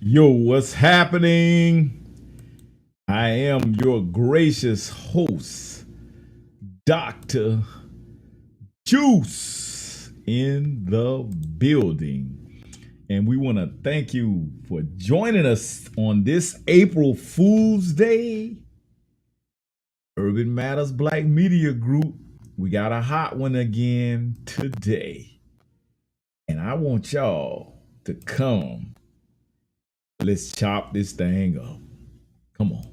Yo, what's happening? I am your gracious host, Dr. Juice in the building. And we want to thank you for joining us on this April Fool's Day. Urban Matters Black Media Group. We got a hot one again today. And I want y'all to come. Let's chop this thing up. Come on.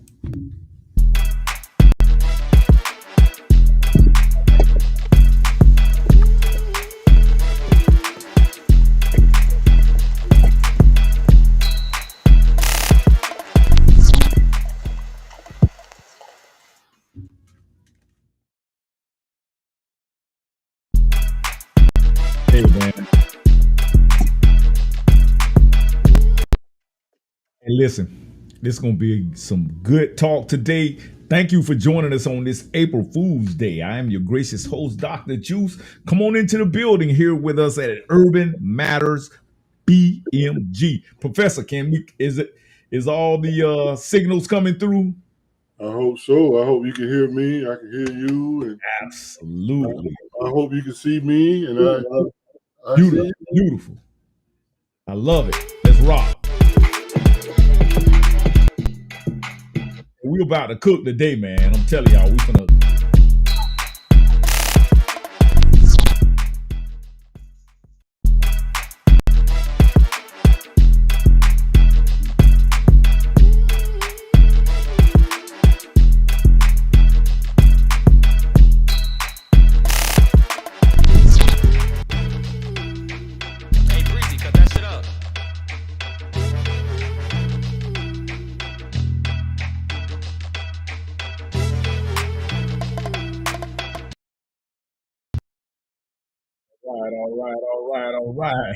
Hey, man. Hey, listen, this is going to be some good talk today. Thank you for joining us on this April Fool's Day. I am your gracious host, Dr. Juice. Come on into the building here with us at Urban Matters BMG. Professor, is all the signals coming through? I hope so. I hope you can hear me. I can hear you, and Absolutely. I hope you can see me. And I see Beautiful. you. Beautiful. I love it. Let's rock. We about to cook today, man. I'm telling y'all, we finna. Hey, Breezy, cut that shit up. All right.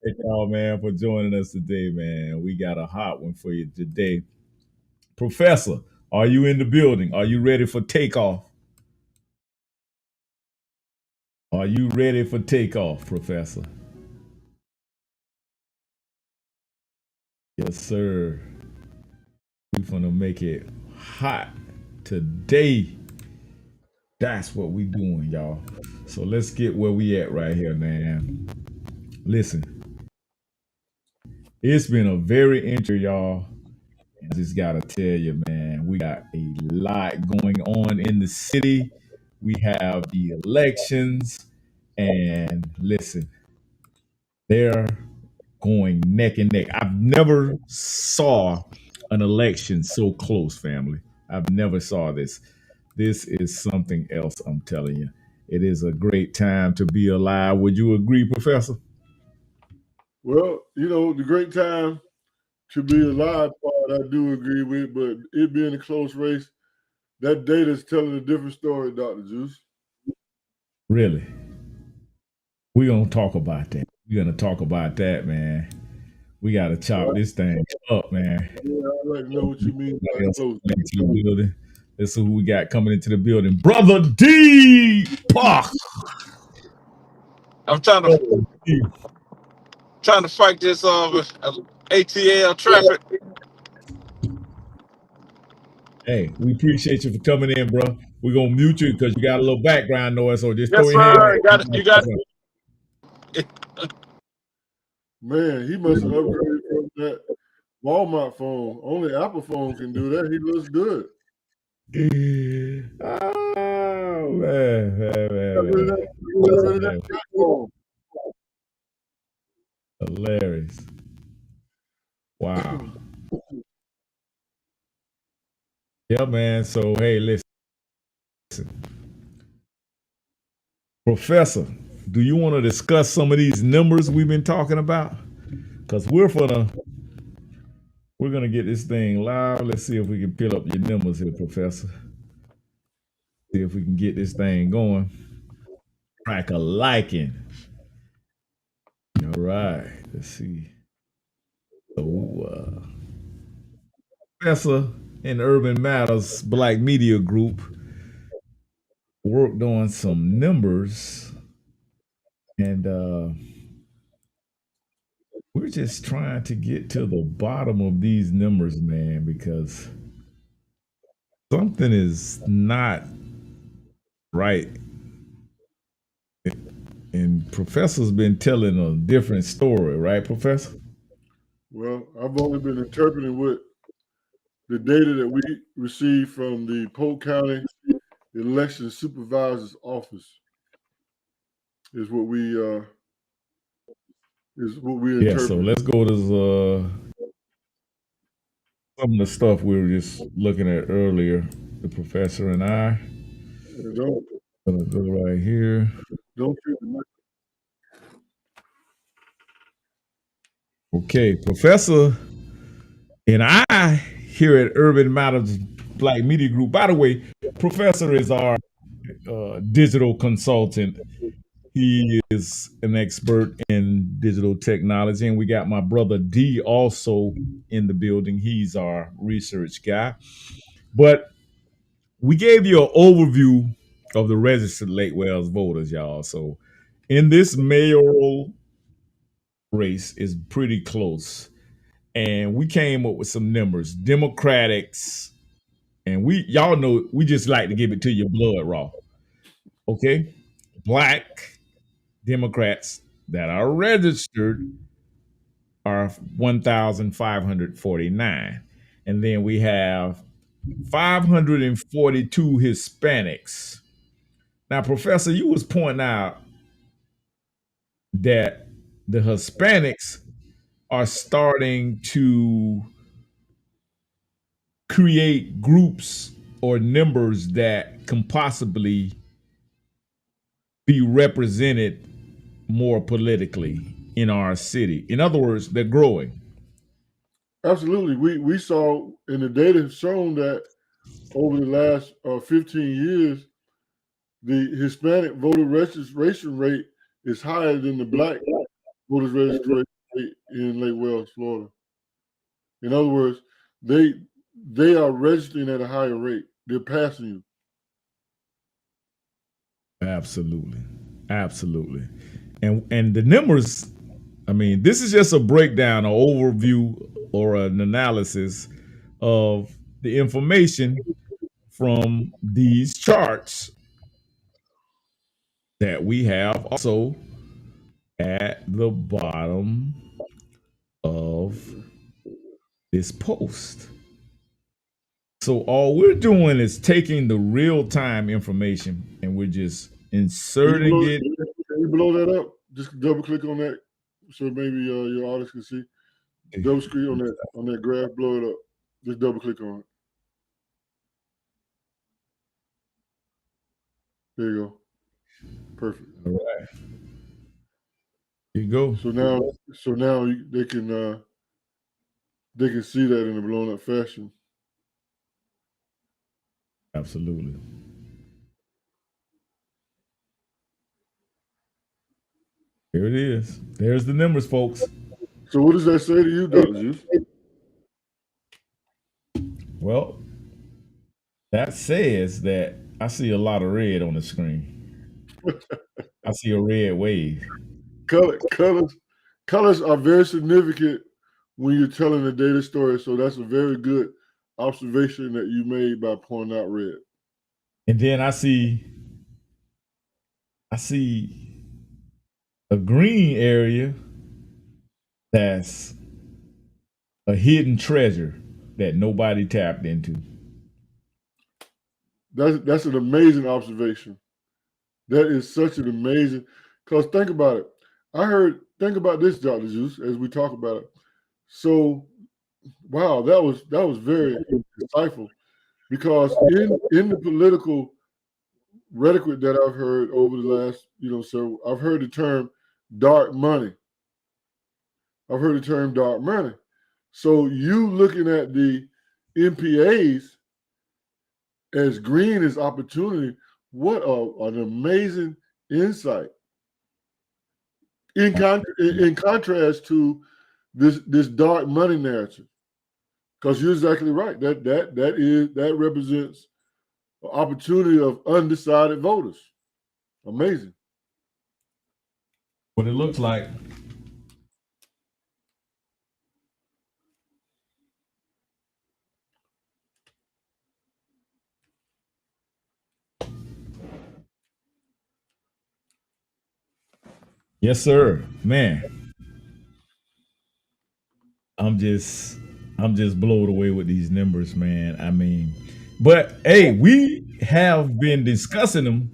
Thank y'all, man, for joining us today, man. We got a hot one for you today. Professor, are you in the building? Are you ready for takeoff? Are you ready for takeoff, Professor? Yes, sir. We're gonna make it hot today. That's what we doing, y'all. So let's get where we at right here, man. Listen, it's been a very interesting, y'all. I just gotta tell you, man, we got a lot going on in the city. We have the elections, and listen, they're going neck and neck. I've never saw an election so close, family. I've never saw this. This is something else, I'm telling you. It is a great time to be alive. Would you agree, Professor? Well, the great time to be alive part, I do agree with, but it being a close race, that data's telling a different story, Dr. Juice. Really? We're gonna talk about that. We're gonna talk about that, man. We gotta chop Well, this thing up, man. yeah, I'd like to know what you mean by Everybody else close. coming into the building. Let's see who we got coming into the building. Brother D Park. I'm trying to fight this ATL traffic. Hey, we appreciate you for coming in, bro. We're gonna mute you because you got a little background noise, so just throw Yes, your hand sir. up. You got it. Man, he must have upgraded from that Walmart phone. Only Apple phone can do that. He looks good. Oh man, Got rid of that, got rid of that black phone. hilarious. Wow. Yeah, man. So hey, listen. Professor, do you want to discuss some of these numbers we've been talking about? Because we're gonna get this thing live. Let's see if we can fill up your numbers here, Professor. See if we can get this thing going. Crack a liking. All right. Let's see. So, Professor in Urban Matters Black Media Group worked on some numbers, and we're just trying to get to the bottom of these numbers, man, because something is not right. And Professor's been telling a different story, right, Professor? Well, I've only been interpreting what the data that we received from the Polk County Election Supervisor's Office is what we Yeah, so interpret. let's go to some of the stuff we were just looking at earlier, the professor and I. Don't Gonna go right here. don't feel the Okay, Professor and I here at Urban Matters Black Media Group. By the way, Professor is our digital consultant. He is an expert in digital technology, and we got my brother D also in the building. He's our research guy. But we gave you an overview of the registered Lake Wales voters, y'all. So in this mayoral race is pretty close. And we came up with some numbers. Democrats, and we y'all know we just like to give it to you blood raw. Okay? Black Democrats that are registered are 1,549. And then we have 542 Hispanics. Now, Professor, you was pointing out that the Hispanics are starting to create groups or numbers that can possibly be represented more politically in our city. In other words, they're growing. Absolutely. We saw in the data shown that over the last 15 years, the Hispanic voter registration rate is higher than the Black voters registration rate in Lake Wales, Florida. In other words, they are registering at a higher rate. They're passing you. Absolutely. Absolutely. And the numbers, I mean, this is just a breakdown, an overview, or an analysis of the information from these charts that we have also at the bottom of this post. So all we're doing is taking the real time information and we're just inserting it. Can you blow that up? Just double click on that so maybe your audience can see. Double screen on that graph, blow it up. Just double click on it. There you go. Perfect. All right. Here you go. So now they can see that in a blown up fashion. Absolutely. Here it is. There's the numbers, folks. So what does that say to you, Dr. Juice? Well, that says that I see a lot of red on the screen. I see a red wave. Colors are very significant when you're telling a data story. So that's a very good observation that you made by pointing out red. And then I see a green area that's a hidden treasure that nobody tapped into. That's an amazing observation. That is such an amazing, because think about it. Think about this, Dr. Juice, as we talk about it. So, wow, that was very insightful, because in the political rhetoric that I've heard over the last, so I've heard the term dark money. I've heard the term dark money. So you looking at the MPAs as green as opportunity, what an amazing insight. In contrast to this dark money narrative, because you're exactly right. That represents an opportunity of undecided voters. Amazing. What it looks like Yes, sir. Man, I'm just I'm just blown away with these numbers, man. I mean, but hey, we have been discussing them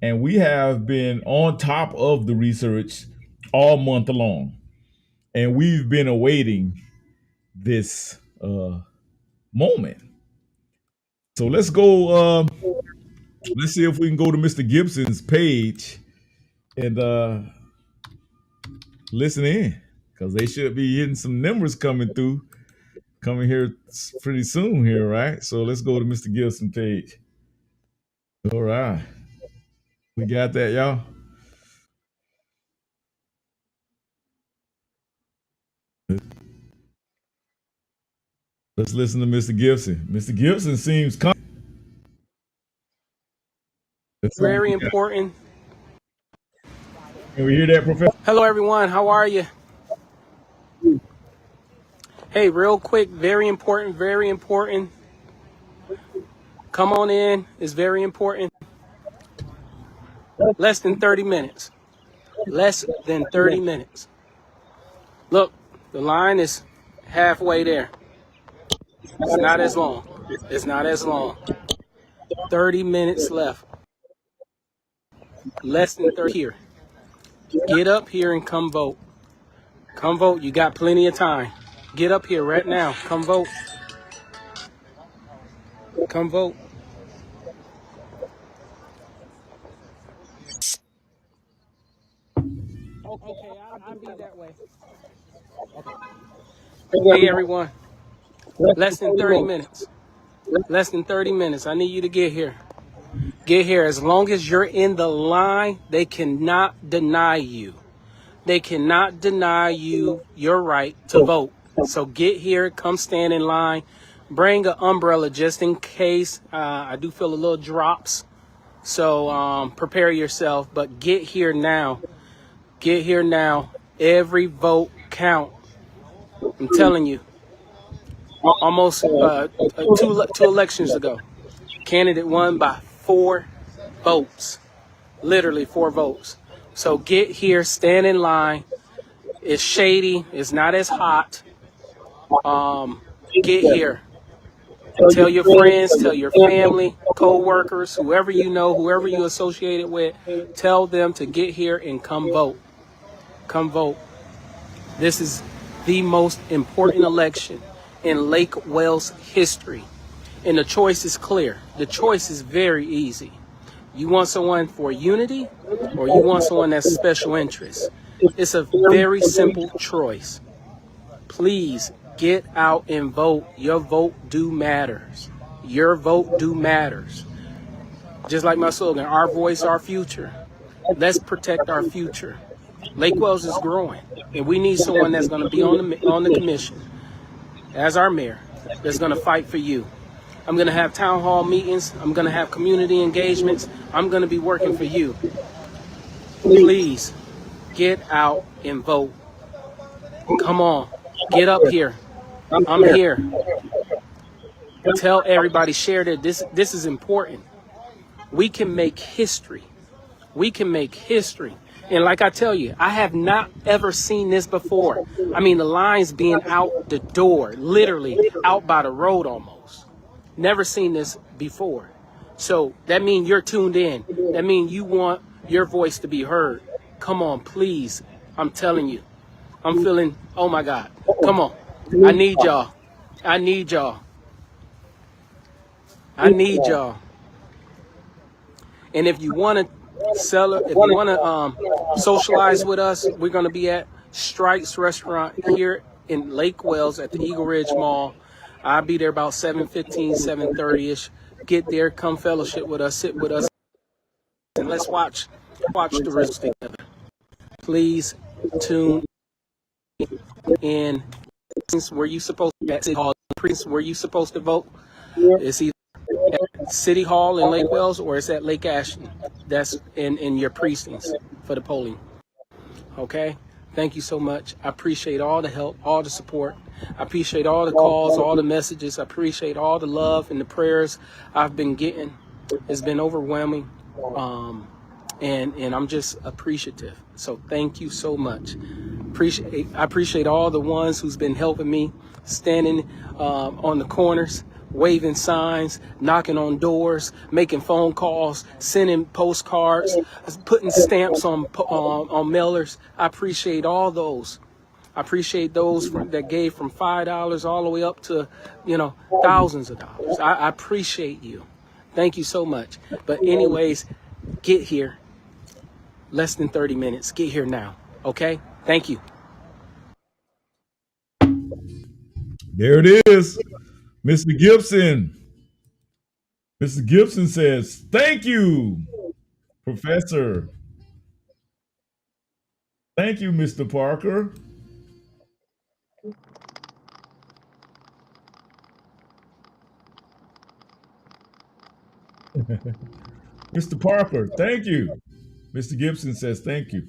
and we have been on top of the research all month long. And we've been awaiting this moment. So let's go let's see if we can go to Mr. Gibson's page and listen in because they should be getting some numbers coming through coming here pretty soon here, right? So let's go to Mr. Gibson page. All right. We got that, y'all. Let's listen to Mr. Gibson. Mr. Gibson seems Very important. Can we hear that, Professor? Hello, everyone. How are you? Hey, real quick, very important, very important. Come on in. It's very important. Less than 30 minutes. Less than 30 minutes. Look, the line is halfway there. It's not as long. It's not as long. 30 minutes left. Less than 30 here. Get up here and come vote. Come vote. You got plenty of time. Get up here right now. Come vote. Come vote. Okay, I'll be that way. Hey, everyone. Less than 30 minutes. Less than 30 minutes. I need you to get here. Get here. As long as you're in the line, they cannot deny you. They cannot deny you your right to vote. So get here. Come stand in line. Bring an umbrella just in case. I do feel a little drops. So prepare yourself. But get here now. Get here now. Every vote count. I'm telling you. Almost two elections ago, candidate won by 4 votes, literally 4 votes. So get here, stand in line. It's shady. It's not as hot. Get here. Tell your friends, tell your family, co-workers, whoever you know, whoever you associated with, tell them to get here and come vote. Come vote. This is the most important election in Lake Wales history. And the choice is clear. The choice is very easy. You want someone for unity or you want someone that's special interest. It's a very simple choice. Please get out and vote. Your vote do matters. Your vote do matters. Just like my slogan, our voice, our future. Let's protect our future. Lake Wales is growing, and we need someone that's going to be on the commission as our mayor that's going to fight for you. I'm going to have town hall meetings. I'm going to have community engagements. I'm going to be working for you. Please get out and vote. Come on, get up here. I'm here. Tell everybody, share that this is important. We can make history. We can make history. And like I tell you, I have not ever seen this before. I mean, the lines being out the door, literally out by the road almost. Never seen this before. So that means you're tuned in. That means you want your voice to be heard. Come on, please. I'm telling you. I'm feeling, oh my God. Come on. I need y'all. I need y'all. I need y'all. And if you want to if you want to socialize with us, we're going to be at Strikes Restaurant here in Lake Wales at the Eagle Ridge Mall. I'll be there about 7:15, 7:30ish. Get there, come fellowship with us, sit with us, and let's watch the results together. Please tune in. Where you supposed to be at City Hall, where you supposed to vote? It's either at City Hall in Lake Wales or it's at Lake Ashton. That's in your precincts for the polling. Okay? Thank you so much. I appreciate all the help, all the support. I appreciate all the calls, all the messages. I appreciate all the love and the prayers I've been getting. It's been overwhelming. and I'm just appreciative. So thank you so much. I appreciate all the ones who's been helping me, standing on the corners, waving signs, knocking on doors, making phone calls, sending postcards, putting stamps on mailers. I appreciate all those. I appreciate those that gave from $5 all the way up to, thousands of dollars. I appreciate you. Thank you so much. But anyways, get here. Less than 30 minutes. Get here now. Okay? Thank you. There it is. Mr. Gibson. Mr. Gibson says, thank you, Professor. Thank you, Mr. Parker. Mr. Parker, thank you. Mr. Gibson says, thank you.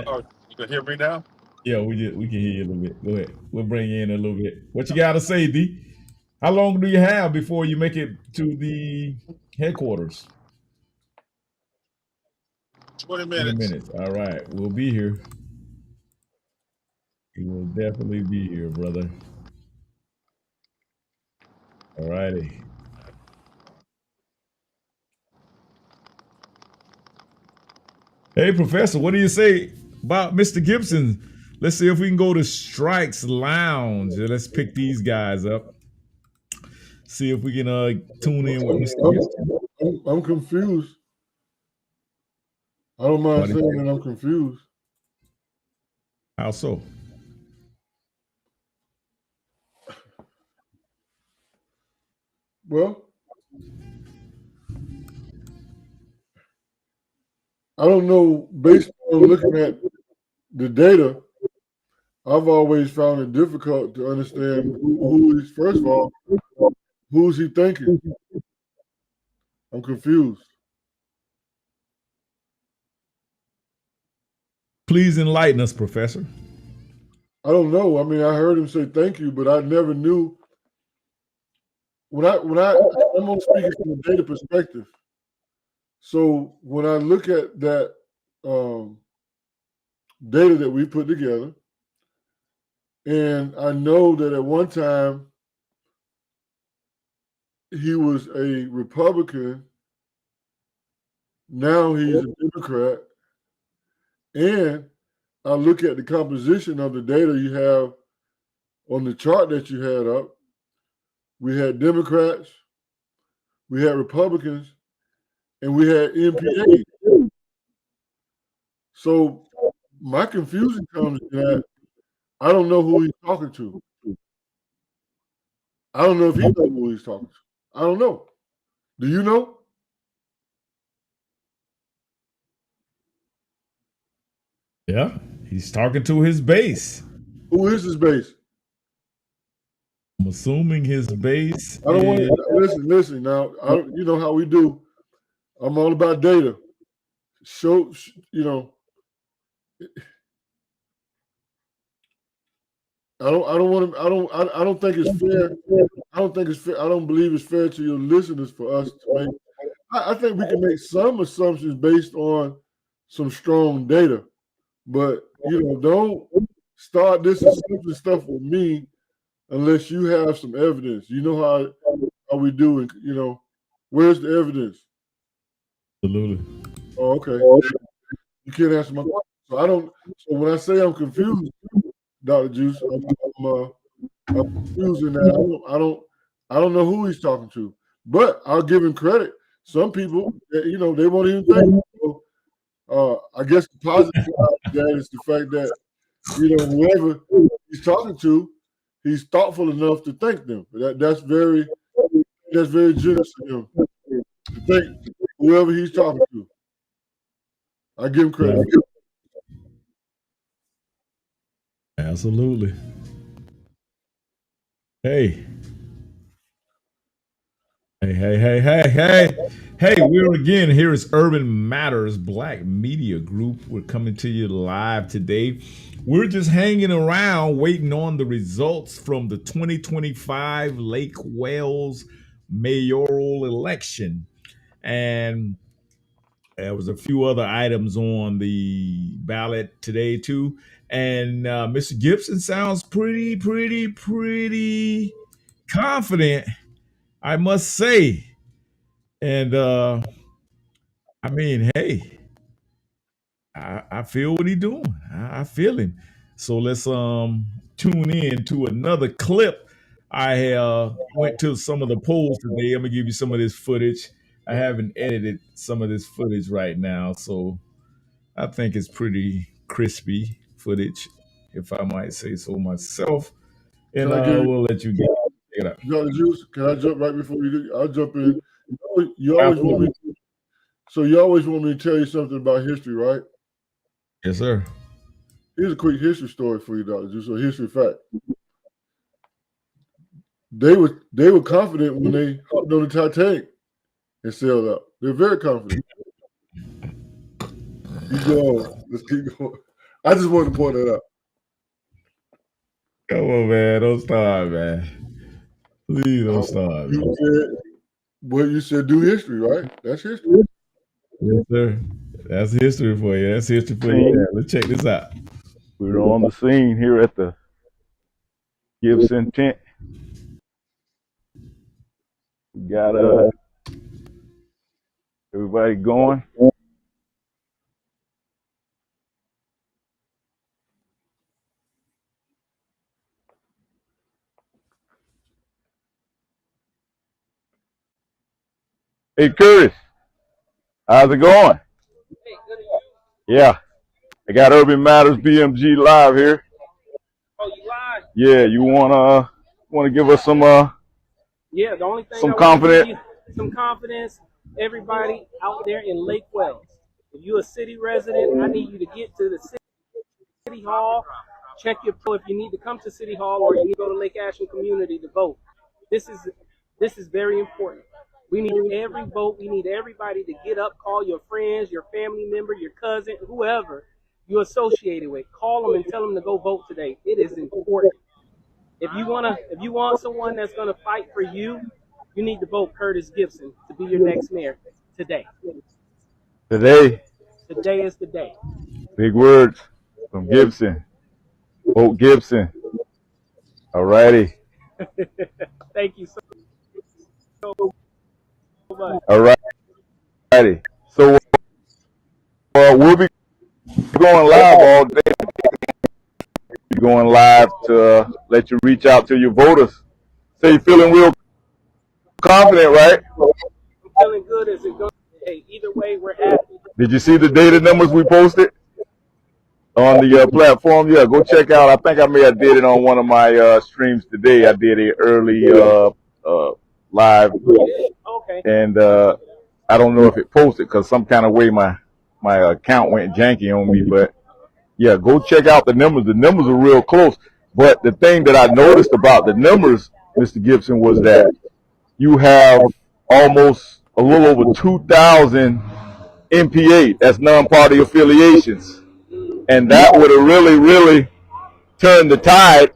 Oh, you can hear me now? Yeah, we can hear you a little bit. Go ahead. We'll bring you in a little bit. What you got to say, D? How long do you have before you make it to the headquarters? 20 20 minutes. minutes. All right. We'll be here. We will definitely be here, brother. All righty. Hey, Professor, what do you say about Mr. Gibson? Let's see if we can go to Strikes Lounge. Let's pick these guys up. See if we can tune in with Mr. Gibson. I'm confused. I don't mind saying that I'm confused. How so? Well, I don't know. Based on looking at the data, I've always found it difficult to understand who is, first of all, who's he thinking? I'm confused. Please enlighten us, Professor. I don't know. I mean, I heard him say thank you, but I never knew. I'm only speaking from a data perspective. So when I look at that data that we put together, and I know that at one time he was a Republican, now he's a Democrat, and I look at the composition of the data you have on the chart that you had up. We had Democrats, we had Republicans, and we had MPAs. So my confusion comes in that I don't know who he's talking to. I don't know if he knows who he's talking to. I don't know. Do you know? Yeah, he's talking to his base. Who is his base? I'm assuming his base. I don't want to listen. Now, you know how we do. I'm all about data. Show, I don't want to. I don't think it's fair. I don't think it's fair. I don't believe it's fair to your listeners for us to make. I think we can make some assumptions based on some strong data, but don't start this assumption stuff with me unless you have some evidence. You know how we do it. Where's the evidence? Absolutely. Oh, okay. You can't answer my question. So I don't. So when I say I'm confused, Dr. Juice, I'm confused in that I don't know who he's talking to. But I'll give him credit. Some people, they won't even think. So, I guess the positive side of that is the fact that whoever he's talking to, he's thoughtful enough to thank them. That's very generous of him to thank whoever he's talking to. I give him credit. Absolutely. Hey. Hey, we're again. Here is Urban Matters Black Media Group. We're coming to you live today. We're just hanging around waiting on the results from the 2025 Lake Wales mayoral election. And There was a few other items on the ballot today too, and Mr. Gibson sounds pretty confident, I must say. And I mean, hey, I feel what he's doing. I feel him. So let's tune in to another clip. I went to some of the polls today. I'm gonna give you some of this footage. I haven't edited some of this footage right now, so I think it's pretty crispy footage, if I might say so myself. Can And I give we'll let you get it up. Dr. Juice? Can I jump right before you do? I'll jump in. You always want Absolutely. me. So you always want me to tell you something about history, right? Yes, sir. Here's a quick history story for you, Dr. Juice. A history fact. They were confident when they hopped on the Titanic and sailed out. They're very confident. Keep going. Let's keep going. I just wanted to point that out. Come on, man. Don't start, man. Please don't start, man. You said do history, right? That's history. Yes, sir. That's history for you. That's history for you. Yeah, let's check this out. We're on the scene here at the Gibson tent. We got everybody going. Hey Curtis, how's it going? Yeah, I got Urban Matters BMG live here. Oh, you live? Yeah, you wanna give us some Yeah, the only thing some I want to confidence. give you some confidence, everybody out there in Lake Wells. If you're a city resident, I need you to get to the city hall. Check your poll if you need to come to City Hall or you need to go to Lake Ashland Community to vote. This is very important. We need every vote. We need everybody to get up, call your friends, your family member, your cousin, whoever you're associated with. Call them and tell them to go vote today. It is important. If you want someone that's gonna fight for you, you need to vote Curtis Gibson to be your next mayor today. Today, Today is the day. big words from Gibson. Vote Gibson. Alrighty. Thank you so much. Alrighty. So we'll be going live all day. We're going live to let you reach out to your voters. So you're feeling real confident, right? I'm feeling good as it goes. Hey, either way, we're happy. Did you see the data numbers we posted on the platform? Yeah, go check out. I think I may have did it on one of my streams today. I did it early live, Okay. and I don't know if it posted because some kind of way my account went janky on me. But yeah, go check out the numbers. The numbers are real close. But the thing that I noticed about the numbers, Mr. Gibson, was that you have almost a little over 2,000 NPA, that's non-party affiliations. And that would have really turned the tide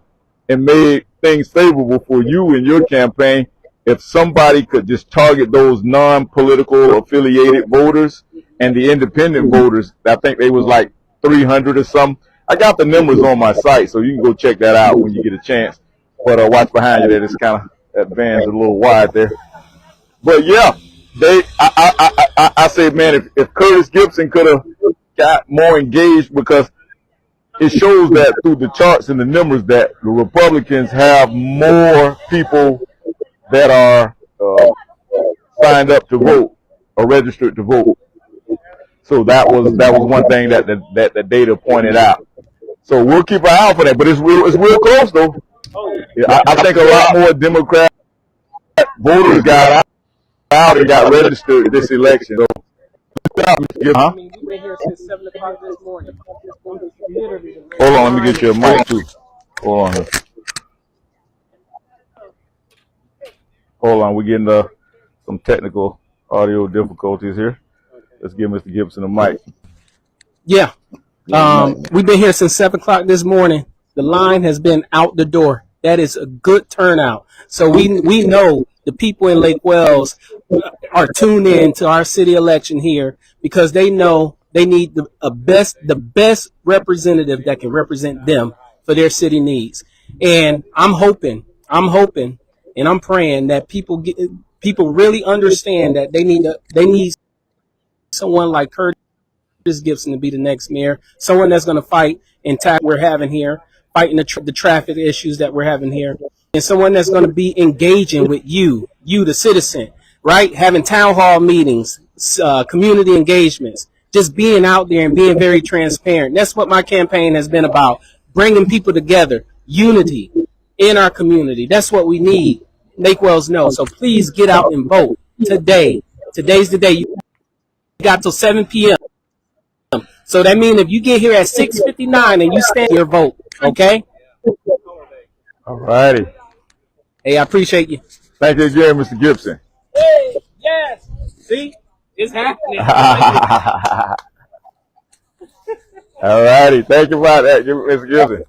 and made things favorable for you in your campaign if somebody could just target those non-political affiliated voters and the independent voters. I think they was like 300 or something. I got the numbers on my site, so you can go check that out when you get a chance. But watch behind you there. It's kind of, that van's a little wide there. But yeah, I say, man, if Curtis Gibson could have got more engaged, because it shows that through the charts and the numbers that the Republicans have more people that are signed up to vote or registered to vote. So that was one thing that the data pointed out. So we'll keep an eye out for that. But it's real close though. I think a lot more Democrat voters got out and got registered this election. So, I mean, we've been here since 7 o'clock this morning. Literally. hold on, let me get you a mic too. Hold on. Hold on, we're getting some technical audio difficulties here. Let's give Mr. Gibson a mic. Yeah. We've been here since 7 o'clock this morning. The line has been out the door. That is a good turnout. So we know the people in Lake Wells are tuned in to our city election here because they know they need the best representative that can represent them for their city needs. And I'm hoping, and I'm praying that people really understand that they need someone like Curtis Gibson to be the next mayor, someone that's going to fight and tackle we're having here, fighting the traffic issues that we're having here, and someone that's going to be engaging with you, the citizen, right? Having town hall meetings, community engagements, just being out there and being very transparent. That's what my campaign has been about, bringing people together, unity in our community. That's what we need. Make Wells know. So please get out and vote today. Today's the day. You got till 7 p.m. So that means if you get here at 6:59 and you stand your vote, okay? All righty. Hey, I appreciate you. Thank you again, Mr. Gibson. Hey, yes. See, it's happening. All righty. Thank you for that, Mr. Gibson.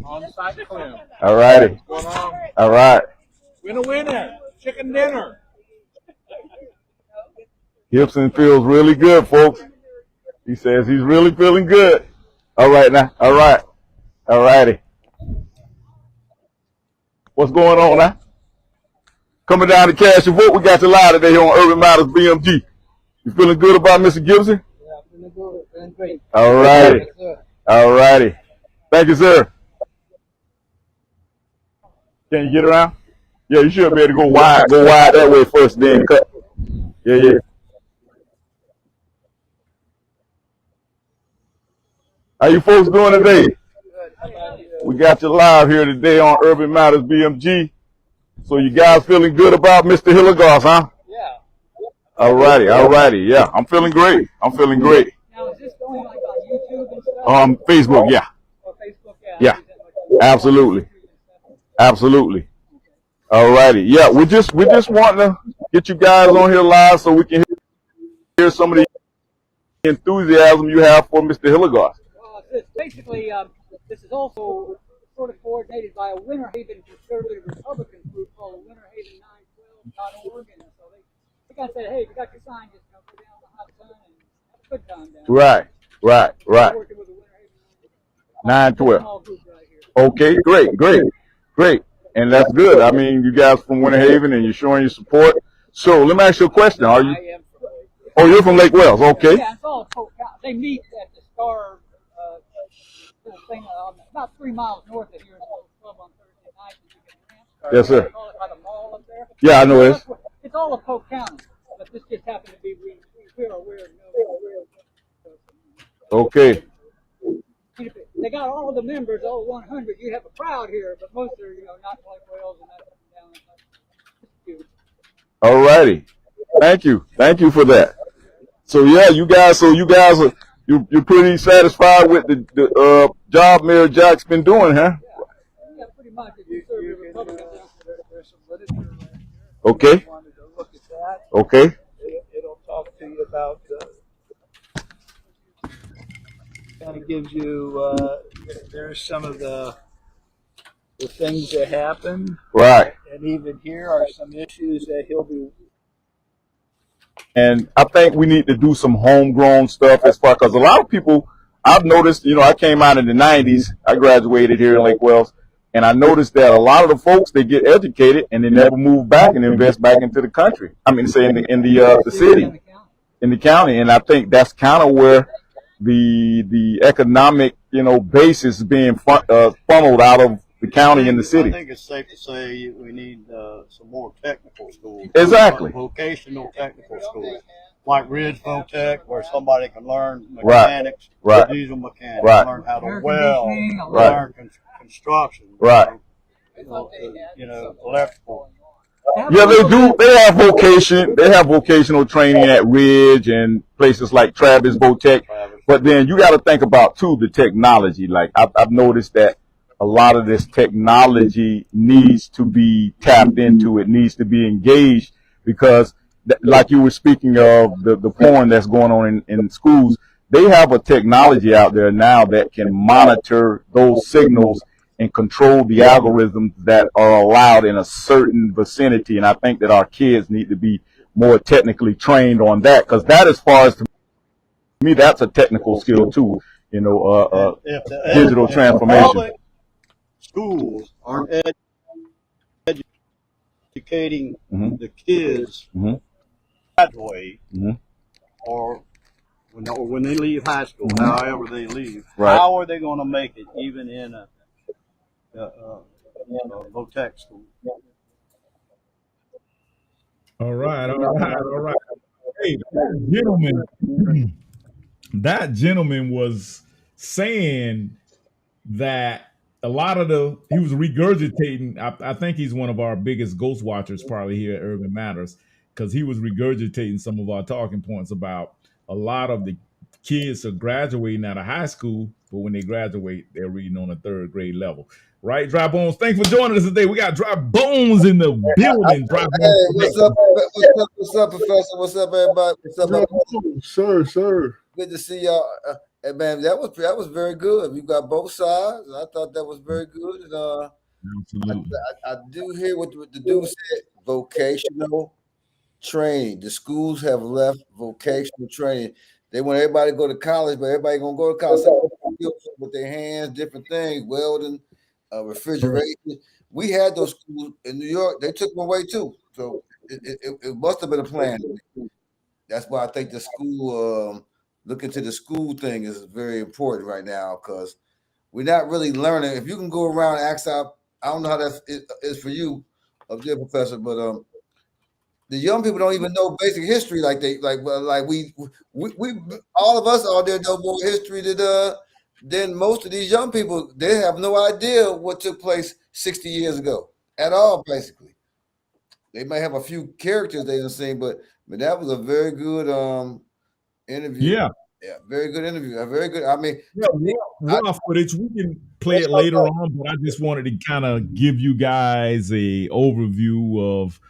On site Clem. All righty. What's going on? All right. Winner. Chicken dinner. Gibson feels really good, folks. He says he's really feeling good. All right now. All right. All righty. What's going on now? Coming down to cast your vote. We got you live today here on Urban Matters BMG. You feeling good about Mr. Gibson? Yeah, feeling good. Feeling great. All righty. All righty. Thank you, sir. Can you get around? Yeah, you should be able to go wide. Go wide that way first, then cut. Yeah. How you folks doing today? We got you live here today on Urban Matters BMG. So you guys feeling good about Mr. Hilligoss, huh? Yeah. All righty. Yeah, I'm feeling great. Now, is this going like on YouTube and stuff? Facebook, yeah. Or Facebook, Yeah. Absolutely. All righty. Yeah, we just wanting to get you guys on here live so we can hear some of the enthusiasm you have for Mr. Hilligoss. Well, it's basically, this is also sort of coordinated by a Winter Haven conservative Republican group called winterhaven912.org. And so they kind of said, hey, if you got your sign, just go down in the hot sun and have a good time down there. Right. Working with the Winter Haven 912. small group right here. Okay, great. And that's good. I mean, you guys from Winter Haven and you're showing your support. So let me ask you a question. Are you? I am from Oh, you're from Lake Wells. Okay. Yeah, it's all Polk County. They meet at the Star little thing about 3 miles north of here. It's a little club on Thursday night. And you can Yes, sir. They call it by the mall up there. Yeah, I know it. It's all of Polk County, but this just happened to be we're aware. Okay. They got all of the members, all 100. You have a crowd here, but most are not like Wales and that up and down. All righty. Thank you for that. So yeah, you guys are you're pretty satisfied with the job Mayor Jack's been doing, huh? Yeah, pretty much. Conservative Republicans. There's some literature right here. Okay. If you wanted to look at that. Okay. It'll talk to you about kind of gives you there's some of the things that happen. Right. And even here are some issues that he'll be. And I think we need to do some homegrown stuff as far, because a lot of people, I've noticed, I came out in the 90s. I graduated here in Lake Wells, and I noticed that a lot of the folks, they get educated and they never move back and invest back into the country. I mean, say in the city, in the county. And I think that's kind of where the economic, base is being funneled out of the county and the city. I think it's safe to say we need some more technical schools. Exactly. Vocational technical schools, like Ridge Votech, where somebody can learn Right. mechanics, Right. diesel mechanics, Right. learn how to Air weld, conditioning, learn construction, Right. electrical. Yeah, they do. They have vocation. They have vocational training at Ridge and places like Travis Votech. But then you got to think about too the technology. Like I've noticed that a lot of this technology needs to be tapped into. It needs to be engaged because, like you were speaking of the porn that's going on in schools, they have a technology out there now that can monitor those signals and control the algorithms that are allowed in a certain vicinity. And I think that our kids need to be more technically trained on that, because that, as far as to me, that's a technical skill too. If Digital the transformation. public schools aren't educating Mhm. the kids Mhm. graduate Mhm. or when they leave high school, Mhm. however they leave, Right. how are they going to make it even in a low tech school? All right, all right, all right. Hey, that gentleman was saying that a lot of he was regurgitating. I think he's one of our biggest ghost watchers probably here at Urban Matters, because he was regurgitating some of our talking points about a lot of the kids are graduating out of high school, but when they graduate, they're reading on a third grade level. Right, Dry Bones? Thanks for joining us today. We got Dry Bones in the building. Dry Bones. Hey, what's up? What's up, Professor? What's up, everybody? What's up, Sir, sir. Good to see y'all. Hey, man, that was very good. You got both sides. I thought that was very good. And, Absolutely. I do hear what the dude said. Vocational training. The schools have left vocational training. They want everybody to go to college, but everybody gonna go to college with their hands, different things, welding, refrigeration. We had those schools in New York. They took them away too. So it must have been a plan. That's why I think the school, looking to the school thing is very important right now, because we're not really learning. If you can go around and ask out, I don't know how that is for you up there, Professor, but the young people don't even know basic history like we all of us out there know more history than most of these young people. They have no idea what took place 60 years ago at all, basically. They might have a few characters they didn't seen, but that was a very good interview. Yeah. Yeah, very good interview. A very good. I mean, Yeah, raw footage. We can play it later on, but I just wanted to kind of give you guys a overview of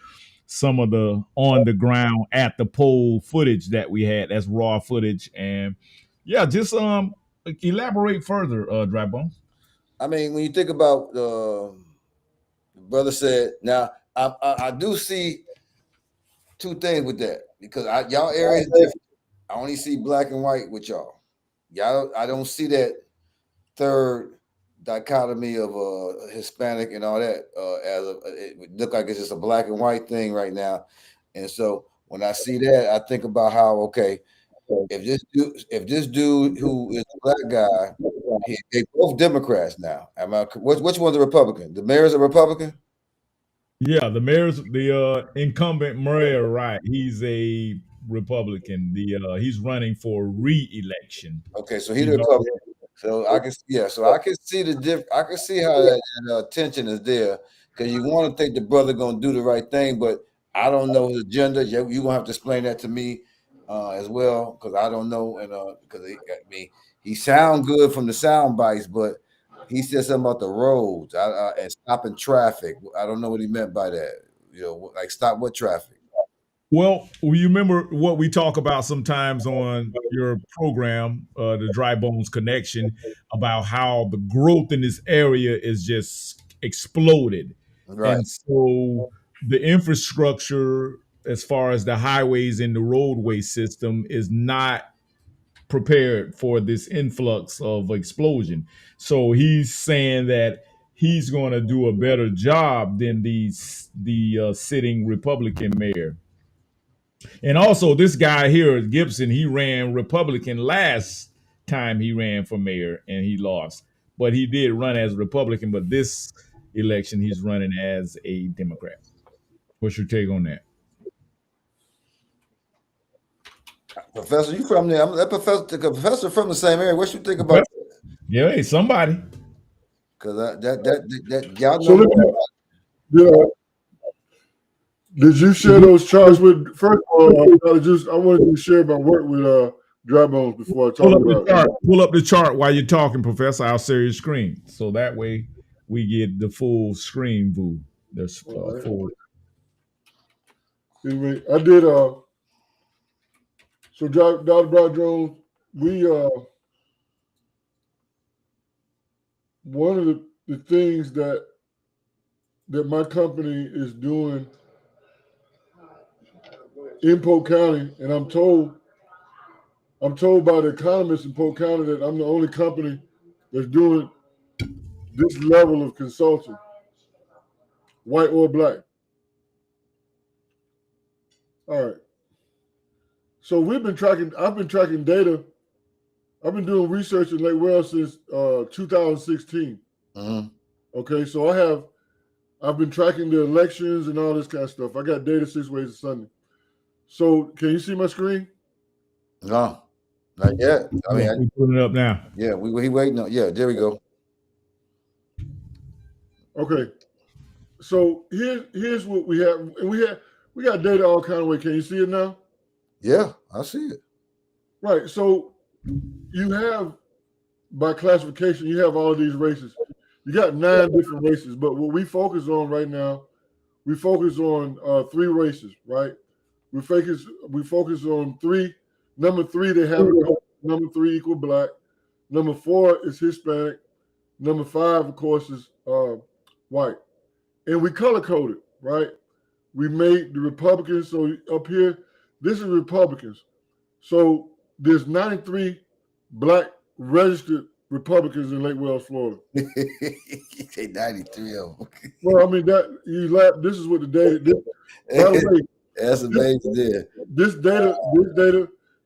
some of the on the ground at the pole footage that we had. That's raw footage, and yeah, just elaborate further, Dry Bones. I mean, when you think about the brother said, now I do see two things with that, because y'all area is different. I only see black and white with y'all. Y'all, I don't see that third dichotomy of Hispanic and all that. It look like it's just a black and white thing right now. And so when I see that, I think about how, okay, if this dude who is a black guy, they both Democrats now. Which one's a Republican? The mayor's a Republican. Yeah, the incumbent mayor, right? He's a Republican. He's running for re-election. Okay, so he's He's a Republican. So I can see I can see how that tension is there, because you want to think the brother gonna do the right thing, but I don't know his agenda. You gonna have to explain that to me as well, because I don't know, and because he sound good from the sound bites, but he said something about the roads and stopping traffic. I don't know what he meant by that. Like stop what traffic? Well, you remember what we talk about sometimes on your program, the Dry Bones Connection, about how the growth in this area is just exploded. Right. And so the infrastructure, as far as the highways and the roadway system, is not prepared for this influx of explosion. So he's saying that he's going to do a better job than the sitting Republican mayor. And also, this guy here, Gibson, he ran Republican last time he ran for mayor and he lost. But he did run as a Republican, but this election he's running as a Democrat. What's your take on that? Professor, you from there? I'm that professor from the same area. What you think about that? Yeah, hey, somebody. Because that y'all So know. Did you share those charts with? First of all, I wanted to share my work with Dry Bones before I talk about it. Pull up the chart while you're talking, Professor. I'll share your screen, so that way we get the full screen view. There's full. Anyway, I did. So Dr. Broad Jones, we one of the the things that my company is doing in Polk County, and I'm told by the economists in Polk County that I'm the only company that's doing this level of consulting, white or black. All right. So I've been tracking data. I've been doing research in Lake Wells since 2016. Mm-hmm. Okay, so I've been tracking the elections and all this kind of stuff. I got data 6 ways to Sunday. So can you see my screen? No, not yet. I mean, we putting it up now. yeah, he waiting on. Yeah, there we go. Okay. So here's what we have. And we got data all kind of way. Can you see it now? Yeah, I see it. Right. So you have, by classification, you have all of these races. You got 9 different races, but what we focus on right now, we focus on 3 races, right? We focus on 3. Number 3, they have it. Number 3 equal black. Number 4 is Hispanic. Number 5, of course, is white. And we color coded, right? We made the Republicans. So up here, this is Republicans. So there's 93 black registered Republicans in Lake Wells, Florida. Say 93 of them. Well, I mean this is what the data. By the way, that's amazing. There.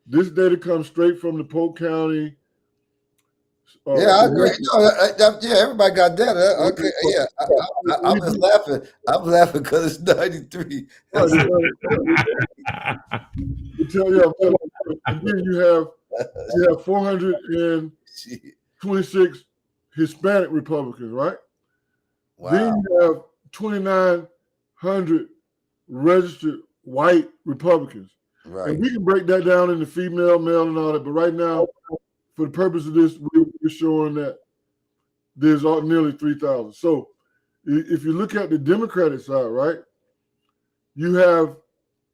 This data comes straight from the Polk County. Yeah, I agree. Yeah, everybody got that. Okay, yeah. I'm just laughing. I'm laughing because it's 93. And then you have 426 Hispanic Republicans, right? Wow. Then you have 2,900 registered white Republicans. Right. And we can break that down into female, male, and all that. But right now, for the purpose of this, we're showing that there's nearly 3,000. So if you look at the Democratic side, right, you have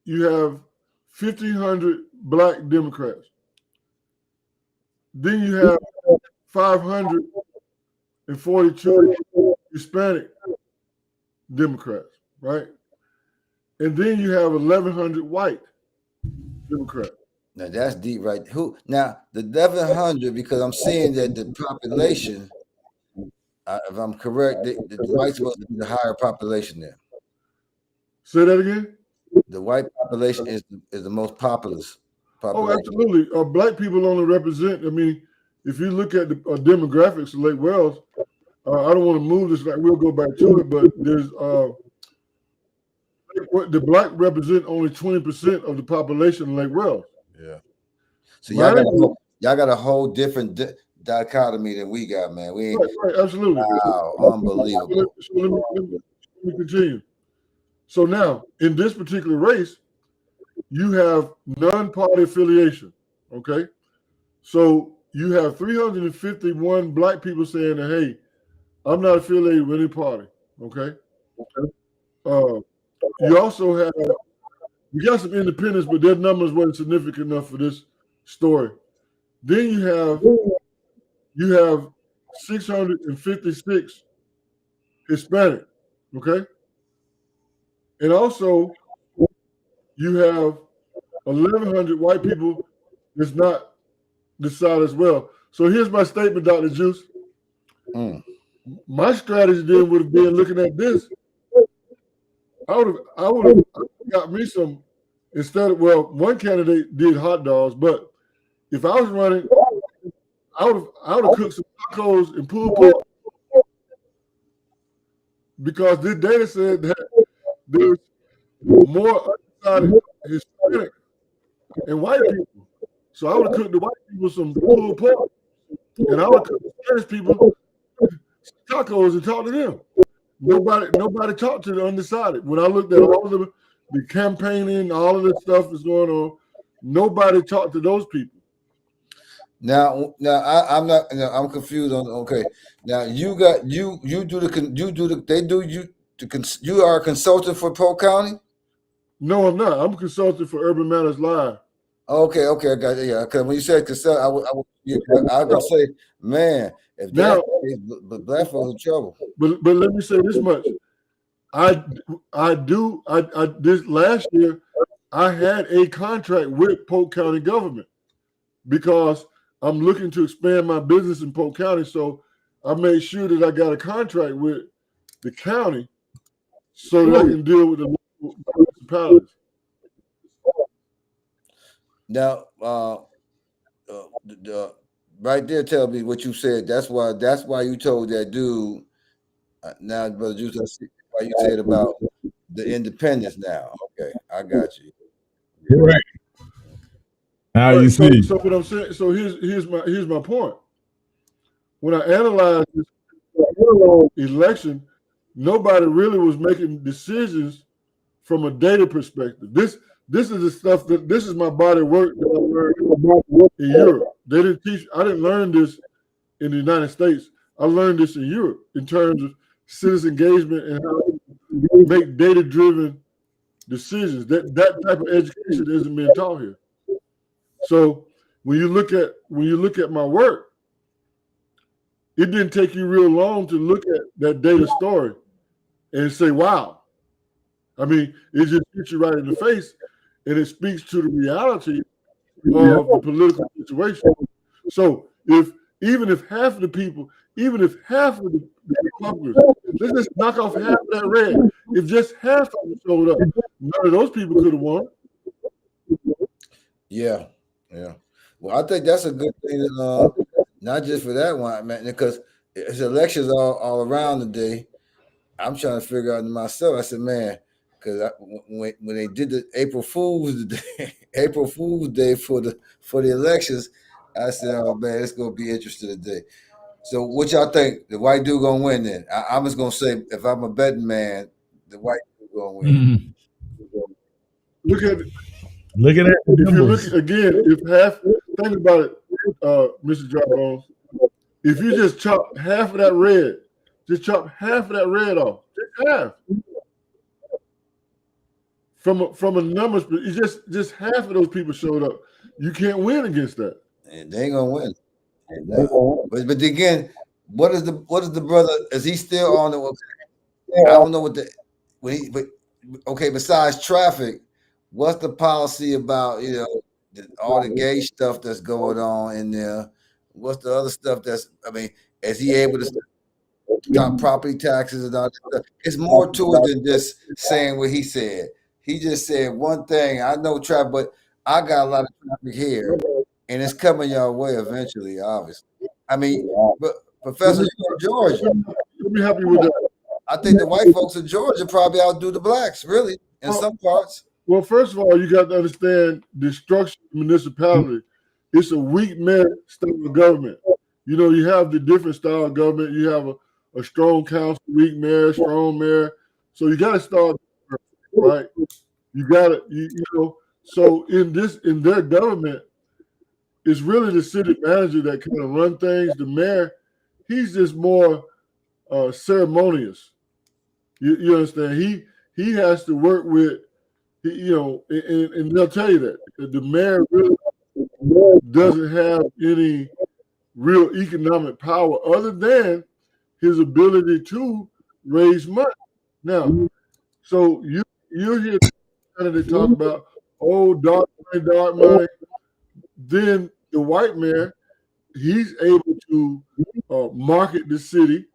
1,500 black Democrats. Then you have 542 Hispanic Democrats, right? And then you have 1,100 white Democrats. Now that's deep, right? Who now the 1,100? Because I'm seeing that the population, if I'm correct, the whites supposed to be the higher population there. Say that again. The white population is the most populous population. Oh, absolutely. Black people only represent. I mean, if you look at the demographics of Lake Wells, I don't want to move this. Like we'll go back to it, but there's the black represent only 20% of the population in Lake Wells. Yeah. So y'all got a whole different dichotomy than we got, man. We ain't right, absolutely. Wow, unbelievable. So let me continue. So now, in this particular race, you have non-party affiliation, okay? So you have 351 black people saying that, hey, I'm not affiliated with any party, okay? You also have, you got some independents, but their numbers weren't significant enough for this story. Then you have 656 Hispanic, okay? And also, you have 1,100 white people that's not this side as well. So here's my statement, Dr. Juice. My strategy then would have been looking at this. I would have got me some, instead of, well, one candidate did hot dogs, but if I was running, I would have cooked some tacos and pulled pork, because this data said that there's more undecided Hispanic and white people. So I would have cooked the white people some pulled pork, and I would have cooked the Spanish people tacos and talked to them. Nobody talked to the undecided. When I looked at all of the campaigning, all of this stuff that's going on, nobody talked to those people. Now I'm not. I'm confused on. Okay, now you are a consultant for Polk County. No, I'm not. I'm a consultant for Urban Matters Live. Okay, I got it. Yeah, because when you said cassette, I was gonna say, man, if Now, that's the case, but black folks in trouble. but let me say this much. I this last year I had a contract with Polk County government because I'm looking to expand my business in Polk County. So I made sure that I got a contract with the county so that I can deal with the local municipalities. Now, right there, tell me what you said. That's why you told that dude. Now, brother Juice, I see why you said about the independence. Now, okay, I got you. Right. How you Right. see? So what I'm saying. So here's my point. When I analyzed this election, nobody really was making decisions from a data perspective. This is the stuff this is my body of work that I learned in Europe. They didn't teach. I didn't learn this in the United States. I learned this in Europe in terms of citizen engagement and how to make data driven decisions. That type of education isn't being taught here. So when you look at my work, it didn't take you real long to look at that data story and say, wow. I mean, it just hits you right in the face and it speaks to the reality of the political situation. So even if half of the Republicans, let's just knock off half of that red. If just half of them showed up, none of those people could have won. Yeah. Well, I think that's a good thing. Not just for that one, man, because it's elections all around today. I'm trying to figure out myself. I said, man, because when they did the April Fool's Day, April Fool's Day for the elections, I said, oh man, it's gonna be interesting today. So, what y'all think? The white dude gonna win? Then I'm just gonna say, if I'm a betting man, the white dude gonna win. Mhm. Look at Looking at the if you look numbers. again, if half think about it, Mr. John, if you just chop half of that red, just chop half of that red off, just half. From a numbers, it's just half of those people showed up. You can't win against that. And they ain't gonna win. But again, what is the brother? Is he still on the? I don't know what the but okay. Besides traffic, what's the policy about all the gay stuff that's going on in there? What's the other stuff that's? I mean, is he able to stop property taxes and all that stuff? It's more to it than just saying what he said. He just said one thing. I know traffic, but I got a lot of traffic here, and it's coming your way eventually. Obviously, I mean, but Professor, you're in Georgia. Let me help you with that. I think the white folks in Georgia probably outdo the blacks, really, in some parts. Well, first of all, you got to understand the structure of the municipality. It's a weak mayor style of government. You have the different style of government. You have a strong council, weak mayor, strong mayor. So you got to start right. You got to So in their government, it's really the city manager that kind of run things. The mayor, he's just more ceremonious. You understand? He has to work with and they'll tell you that the mayor really doesn't have any real economic power other than his ability to raise money. Now, so you hear they talk about dark money. Then the white mayor, he's able to market the city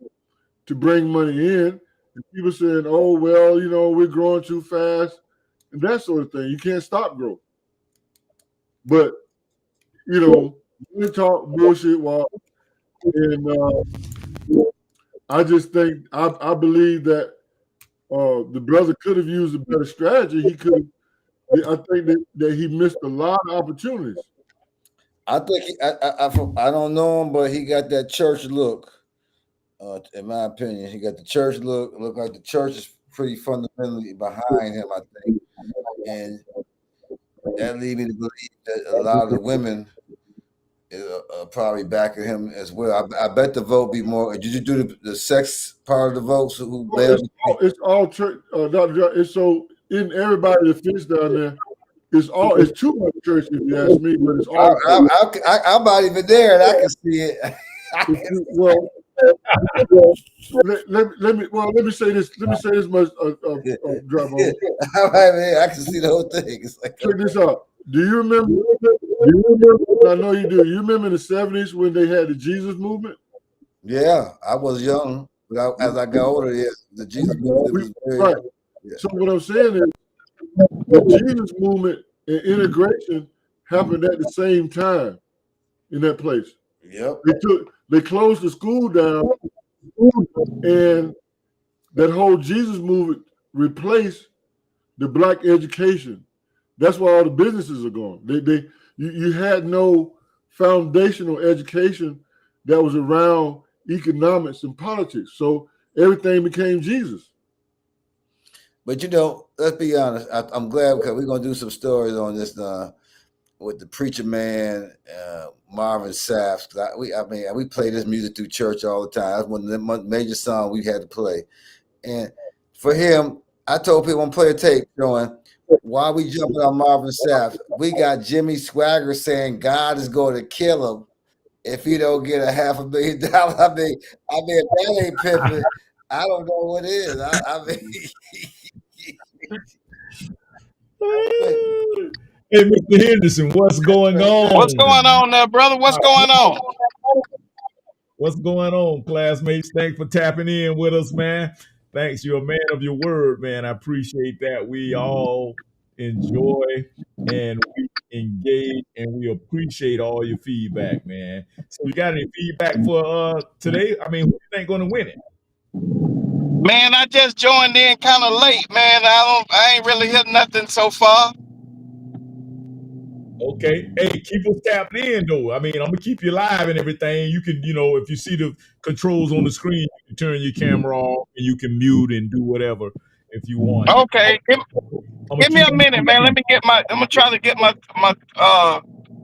to bring money in. And people saying, "Oh well, we're growing too fast," and that sort of thing. You can't stop growth. But we talk bullshit and I just think I believe that the brother could have used a better strategy. He could. I think that he missed a lot of opportunities. I think I don't know him, but he got that church look. In my opinion, he got the church look. Look like the church is pretty fundamentally behind him. I think, and that leads me to believe that a lot of the women are probably backing him as well. I bet the vote be more. Did you do the sex part of the votes? It's all church. Dr. John, it's so in everybody that fits down there. it's too much church if you ask me, but it's all church. I'm not even there, and I can see it. Well, let me say this. Let me say this much, drop on. I can see the whole thing. It's like, Check this out. Do you remember? I know you do. You remember in the 70s when they had the Jesus movement? yeah, I was young, but as I got older, yeah, the Jesus movement was very Right. yeah. So what I'm saying is the Jesus movement and integration happened at the same time in that place. Yep. They closed the school down, and that whole Jesus movement replaced the black education. That's why all the businesses are gone. You had no foundational education that was around economics and politics. So everything became Jesus. But let's be honest. I'm glad because we're gonna do some stories on this with the preacher man, Marvin Sapp. We play this music through church all the time. That's one of the major songs we had to play. And for him, I told people I'm playing a tape showing why we jumping on Marvin Sapp. We got Jimmy Swagger saying God is going to kill him if he don't get a $500,000. I mean, if that ain't pimping, I don't know what is. I mean. Hey, Mr. Henderson, what's going on? What's going on there, brother? What's going on? What's going on, classmates? Thanks for tapping in with us, man. Thanks. You're a man of your word, man. I appreciate that. We all enjoy and we engage and we appreciate all your feedback, man. So you got any feedback for today? I mean, who do you think gonna win it? Man, I just joined in kind of late, man. I ain't really hit nothing so far. Okay. Hey, keep us tapped in though. I mean, I'm gonna keep you live and everything. You can, if you see the controls on the screen, you can turn your camera off and you can mute and do whatever if you want. Okay, give me a minute, man. I'm gonna try to get my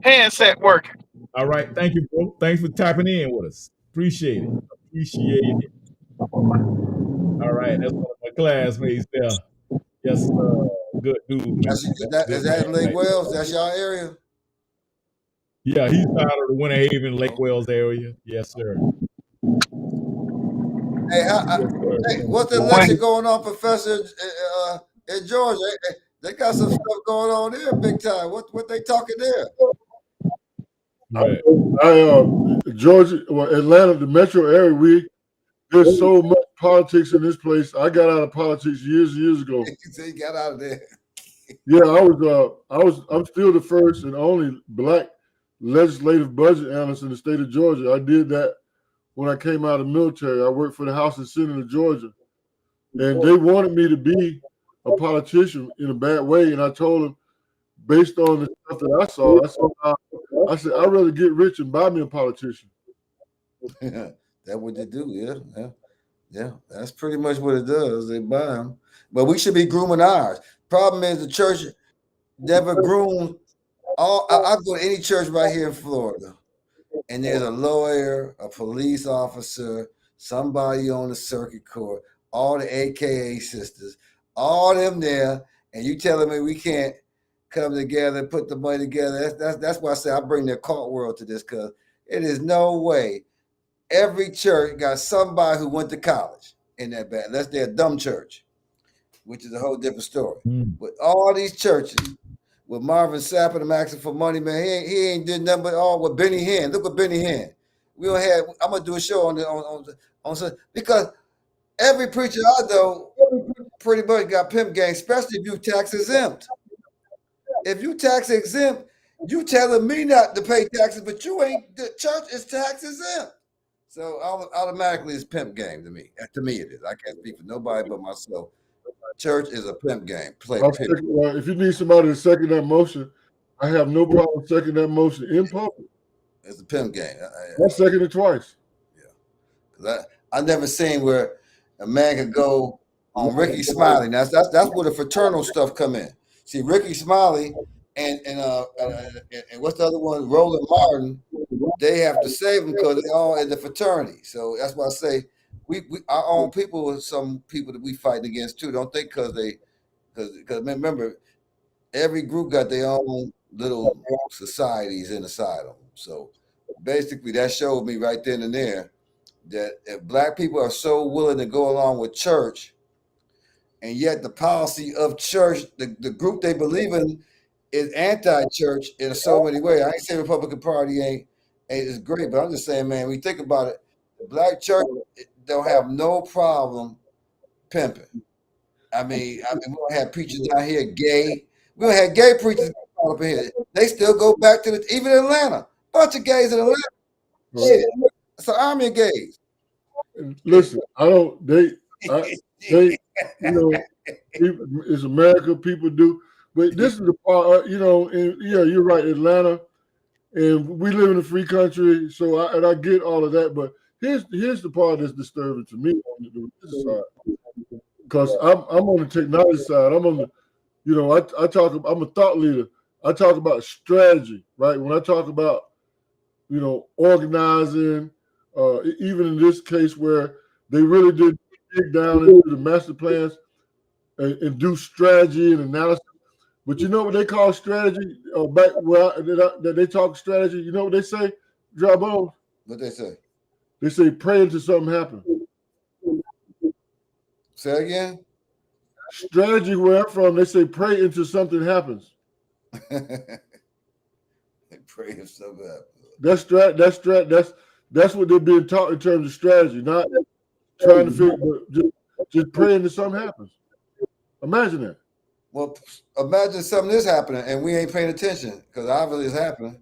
headset working. All right. Thank you, bro. Thanks for tapping in with us. Appreciate it. Appreciate it. All right. That's one of my classmates there. Yes, sir. Good dude, man. Is that in Lake Wells? That's y'all area? Yeah, he's out of the Winter Haven, Lake Wells area. Yes, sir. Hey, what's the election going on, Professor, in Georgia? They got some stuff going on there big time. What they talking there? Right. Georgia, Atlanta, the metro area, there's so much politics in this place. I got out of politics years ago. So you got out of there. Yeah, I'm still the first and only black legislative budget analyst in the state of Georgia. I did that when I came out of the military. I worked for the House and Senate of Georgia. And they wanted me to be a politician in a bad way. And I told them, based on the stuff that I said, I'd rather get rich and buy me a politician. That's what they do, yeah. That's pretty much what it does. They buy them. But we should be grooming ours. Problem is the church never groomed. I go to any church right here in Florida, and there's a lawyer, a police officer, somebody on the circuit court, all the AKA sisters, all them there, and you telling me we can't come together, put the money together. That's why I say I bring the cult world to this, because it is no way every church got somebody who went to college in that bad. Unless they're a dumb church, which is a whole different story. But all these churches, with Marvin Sapp and them asking for money, man, he ain't did nothing but all with Benny Hinn. Look at Benny Hinn. We don't have. I'm gonna do a show on because every preacher I know pretty much got pimp gang, especially if you tax exempt. If you tax exempt, you telling me not to pay taxes, but you ain't. The church is tax exempt, so automatically it's pimp game to me. To me, it is. I can't speak for nobody but myself. Church is a pimp game. If you need somebody to second that motion, I have no problem seconding that motion in public. It's a pimp game. I second it twice. Yeah, I never seen where a man could go on Ricky Smiley. That's where the fraternal stuff come in. See, Ricky Smiley and what's the other one? Roland Martin. They have to save them because they're all in the fraternity. So that's why I say we our own people are some people that we fighting against too. Don't think because remember every group got their own little societies inside them. So basically, that showed me right then and there that if black people are so willing to go along with church, and yet the policy of church, the group they believe in, is anti-church in so many ways. I ain't saying Republican Party ain't is great, but I'm just saying, man, when you think about it, the black church don't have no problem pimping. I mean, we don't have preachers down here gay. We don't have gay preachers up in here. They still go back to even in Atlanta. Bunch of gays in Atlanta. Shit, it's an army of gays. Listen, they, you know, it's America. People do, but this is the part, and yeah, you're right, Atlanta, and we live in a free country, so I get all of that. But here's the part that's disturbing to me on the religious side, because I'm on the technology side. I'm on the, I'm a thought leader. I talk about strategy, right? When I talk about, organizing, even in this case where they really did dig down into the master plans and do strategy and analysis. But you know what they call strategy? Back where that they talk strategy, you know what they say, Drabo? What they say? They say pray until something happens. Say again? Strategy where I'm from, they say pray until something happens. Pray if something happens. That's what they're being taught in terms of strategy, not trying to figure, but just praying that something happens. Imagine that. Well, imagine something is happening and we ain't paying attention, because obviously it's happening.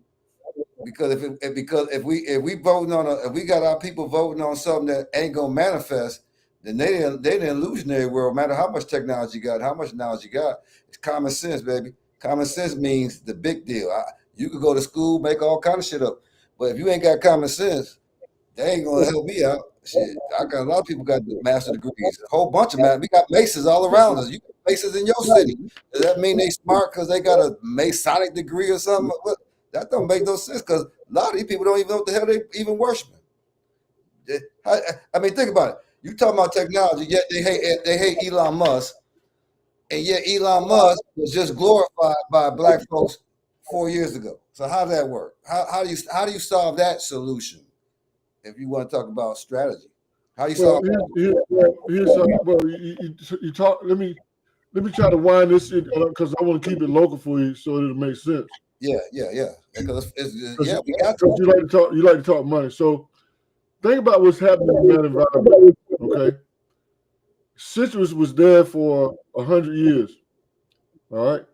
Because if we voting on if we got our people voting on something that ain't gonna manifest, then they in the illusionary world. No matter how much technology you got, how much knowledge you got, it's common sense, baby. Common sense means the big deal. You could go to school, make all kind of shit up, but if you ain't got common sense, they ain't gonna help me out. Shit, I got a lot of people got master degrees, a whole bunch of we got Masons all around us. You got Masons in your city. Does that mean they smart because they got a Masonic degree or something? That don't make no sense, because a lot of these people don't even know what the hell they even worshiping. I mean, think about it. You talking about technology, yet they hate Elon Musk, and yet Elon Musk was just glorified by black folks 4 years ago. So how does that work? How do you solve that solution? If you want to talk about strategy, how do you solve? You talk. Let me try to wind this in, because I want to keep it local for you so it'll make sense. Yeah. Because we got to. You like to talk money. So think about what's happening in that environment. Okay, citrus was there for 100 years. All right,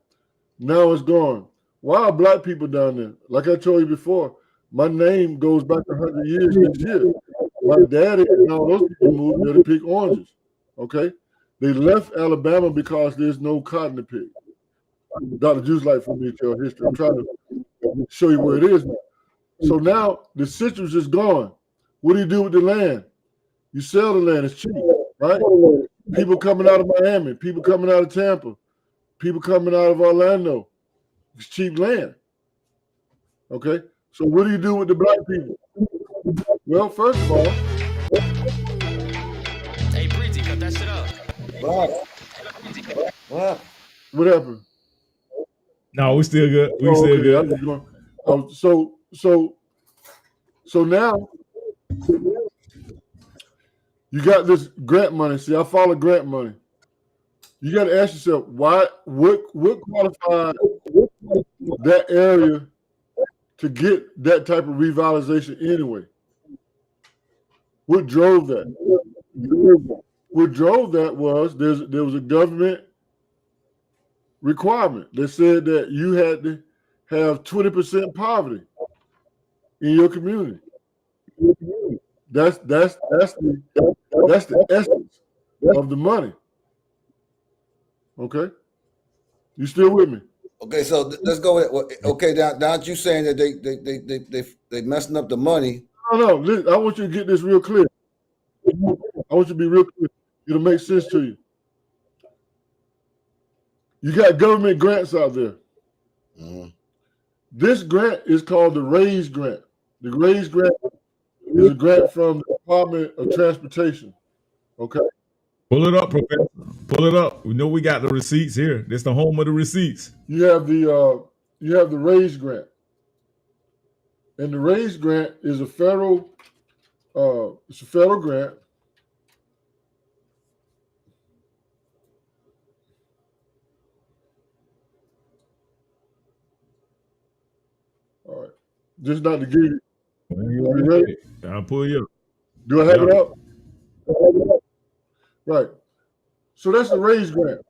now it's gone. Why are black people down there? Like I told you before, my name goes back 100 years this year. My daddy and all those people moved there to pick oranges. Okay, they left Alabama because there's no cotton to pick. Dr. Juice like for me to tell history. I'm trying to show you where it is now. So now the citrus is gone. What do you do with the land? You sell the land. It's cheap, right? People coming out of Miami, people coming out of Tampa, people coming out of Orlando. It's cheap land. Okay? So what do you do with the black people? Well, first of all, Hey, Breezy, cut that shit up. What happened? No, we still good. We still okay. good. I'm just going. So now you got this grant money. See, I follow grant money. You got to ask yourself, what qualified that area to get that type of revitalization anyway? What drove that? What drove that was there was a government requirement that said that you had to have 20% poverty in your community. That's the essence of the money. Okay, you still with me? Okay, so let's go with it. Okay, now you saying that they messing up the money. No, listen, I want you to get this real clear. I want you to be real clear. It'll make sense to you. You got government grants out there. Mm-hmm. This grant is called the RAISE grant. The RAISE grant is a grant from the Department of Transportation. Okay. Pull it up, Professor. Pull it up. We know we got the receipts here. This the home of the receipts. You have the raise grant, and the raise grant is a federal grant. All right, just not to give you. You ready? I'll pull you up. Do I have it up? Right. So that's the raise grant.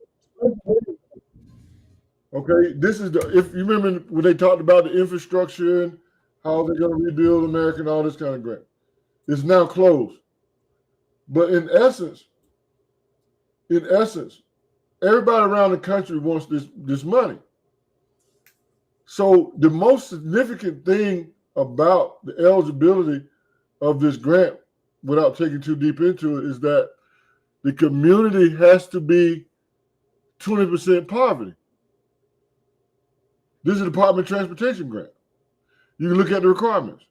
Okay, this is if you remember when they talked about the infrastructure and how they're going to rebuild America and all this kind of grant. It's now closed. But in essence, everybody around the country wants this money. So the most significant thing about the eligibility of this grant, without taking too deep into it, is that the community has to be 20% poverty. This is the Department of Transportation grant. You can look at the requirements.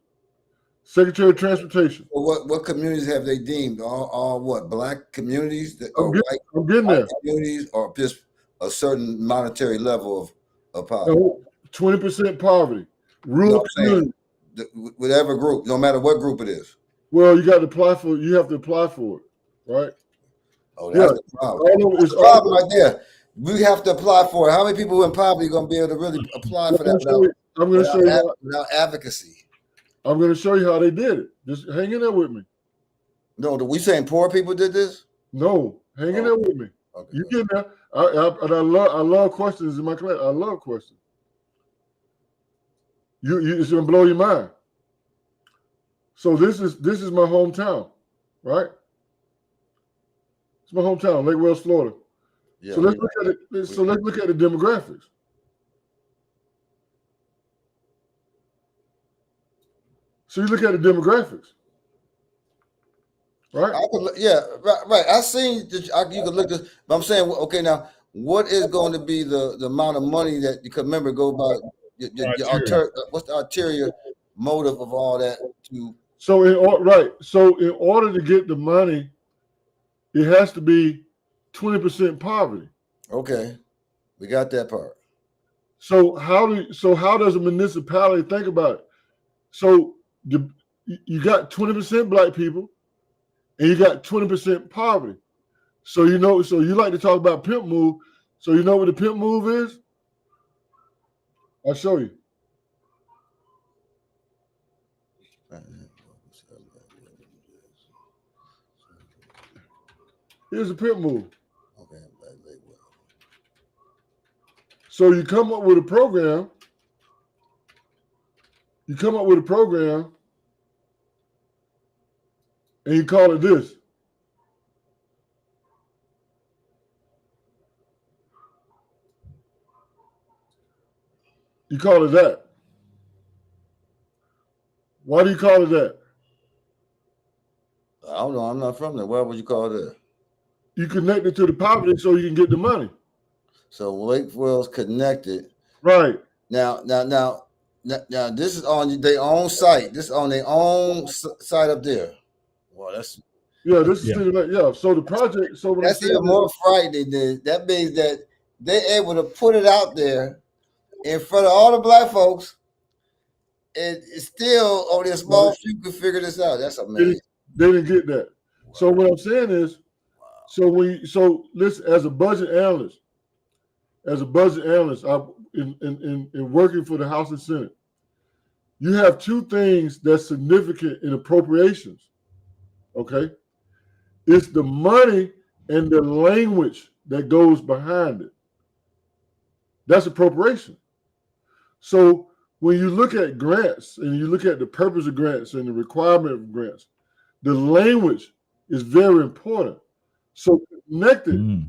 Secretary of Transportation. Well, what communities have they deemed? All what? Black communities or I'm getting there. Communities, or just a certain monetary level of poverty? 20% poverty. Rural community. Whatever group, no matter what group it is. Well, you have to apply for it, right? Oh, that's the problem. It's the problem right there. We have to apply for it. How many people in poverty are going to be able to really apply for that without advocacy? I'm going to show you how they did it. Just hang in there with me. No, we saying poor people did this? No, hang in there with me. Okay, you get there. I love questions in my class. I love questions. It's going to blow your mind. So this is my hometown, right? It's my hometown, Lake Wells, Florida. Yeah, so let's look at it. So let's look at the demographics. So you look at the demographics, right? Right. I seen that you can look at, but I'm saying, okay, now what is going to be the amount of money that you can remember go by? What's the ulterior motive of all that? So in order to get the money, it has to be 20% poverty. Okay, we got that part. So how does a municipality think about it? So you got 20% black people, and you got 20% poverty. So you like to talk about pimp move. So you know what the pimp move is? I'll show you. Here's a pimp move. Okay. So you come up with a program. And you call it this. You call it that. Why do you call it that? I don't know. I'm not from there. Why would you call it that? You connect it to the poverty so you can get the money. So Lake Wells connected. Right. Now, this is on their own site. This is on their own site up there. Well, that's this is So the project. So that's even more frightening. That means that they're able to put it out there in front of all the black folks, and it's still only a small few can figure this out. That's amazing. They didn't get that. Wow. So what I'm saying is, listen, as a budget analyst, in working for the House and Senate, you have two things that's significant in appropriations. Okay, it's the money and the language that goes behind it. That's appropriation. So when you look at grants and you look at the purpose of grants and the requirement of grants, the language is very important. So connected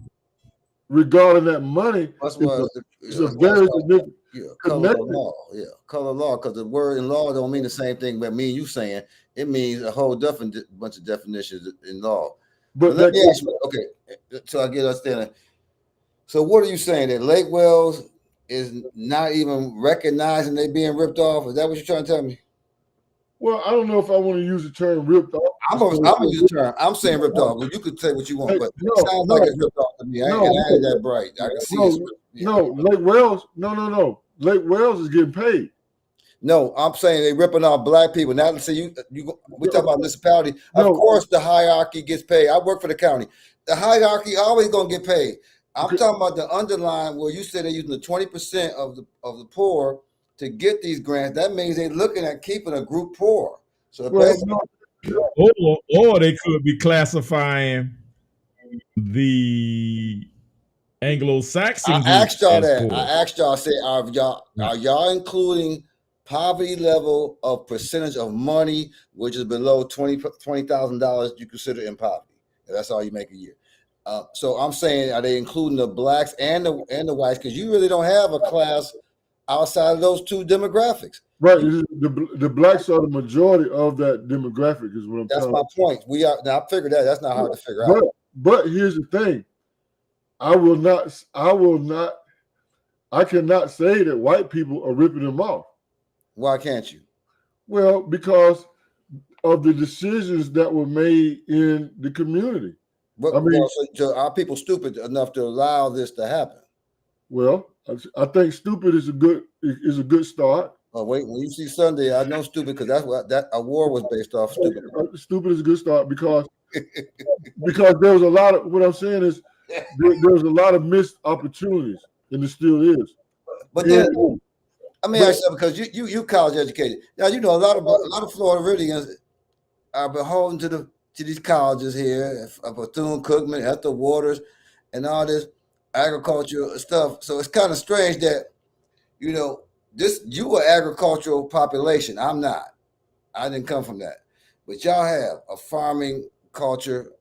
regarding that money is a very significant. Color law, color law, because the word in law don't mean the same thing that me and you saying. It means a whole different bunch of definitions in law. But let me ask you, okay, so I get understanding. So what are you saying, that Lake Wells is not even recognizing they being ripped off? Is that what you're trying to tell me? Well, I don't know if I want to use the term ripped off. I'm gonna use the term. I'm saying ripped off. Well, you could say what you want, Hey, but it no, sounds like it's ripped off to me. no, And I ain't that bright. I can see it's no, yeah. no. Lake Wells, no. Lake Wells is getting paid. No, I'm saying they ripping off black people. Now, see, we talk about municipality. No. Of course, the hierarchy gets paid. I work for the county. The hierarchy always gonna get paid. I'm talking about the underlying where you said they're using the 20% of the poor to get these grants. That means they're looking at keeping a group poor. So Well, or they could be classifying the Anglo-Saxon I groups asked y'all as that. poor. I asked y'all. I said, are y'all including poverty level of percentage of money which is below $20,000 you consider in poverty? And that's all you make a year. So I'm saying, are they including the blacks and the whites? Because you really don't have a class outside of those two demographics. Right. The blacks are the majority of that demographic, is what I'm That's telling my you. point. We are now. I figured that. That's not hard to figure out. But here's the thing. I cannot say that white people are ripping them off. Why can't you? Well, because of the decisions that were made in the community. So are people stupid enough to allow this to happen? Well, I think stupid is a good start. Oh, wait, when you see Sunday, I know stupid because that's what that award was based off. Stupid. Stupid is a good start because there was a lot of, what I'm saying is there was a lot of missed opportunities, and there still is. But then, I mean, ask you because you college educated. Now you know a lot of Floridians are beholden to these colleges here, Bethune-Cookman, Ethel Waters, and all this agricultural stuff. So it's kind of strange that you are agricultural population. I'm not. I didn't come from that, but y'all have a farming culture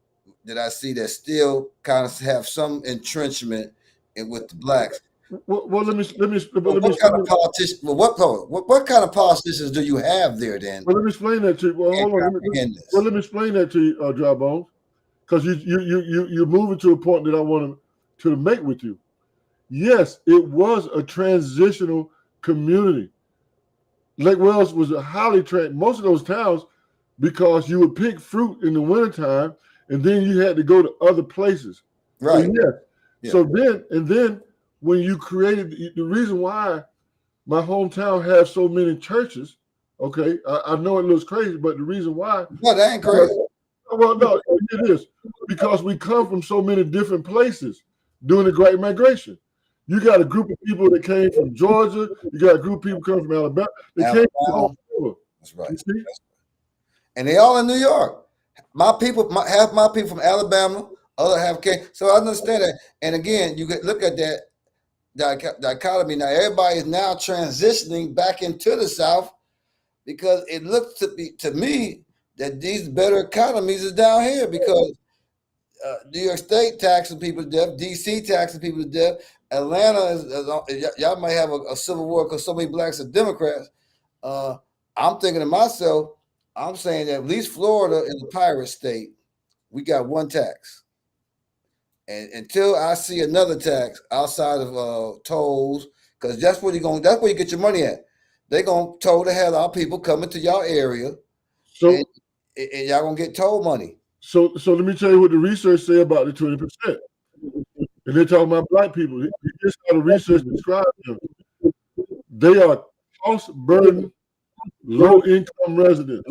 that I see that still kind of have some entrenchment with the blacks. Well, let me. What kind of politicians? What kind of politicians do you have there then? Well, let me explain that to you. Well, hold on. Let me explain that to you, Dry Bones, because you're moving to a point that I want to make with you. Yes, it was a transitional community. Lake Wells was a highly most of those towns, because you would pick fruit in the wintertime and then you had to go to other places. Right. So, yeah. So then when you created the reason why my hometown has so many churches, okay, I know it looks crazy, but the reason why. No, that ain't crazy. Well, no, it is because we come from so many different places during the Great Migration. You got a group of people that came from Georgia. You got a group of people coming from Alabama. They came from all over. That's right. And they all in New York. Half my people from Alabama, other half came. So I understand that. And again, you look at that dichotomy. Now everybody is now transitioning back into the South because it looks to me that these better economies is down here because New York State taxing people to death, DC taxing people to death. Atlanta y'all might have a civil war because so many blacks are Democrats. I'm thinking to myself, I'm saying that at least Florida is a pirate state. We got one tax, and until I see another tax outside of tolls, because that's where you get your money at. They're gonna toll the hell out of people coming to y'all area, and y'all gonna get toll money. So let me tell you what the research say about the 20%. And they're talking about black people. You just got to research describe them. They are cost burden, low income residents.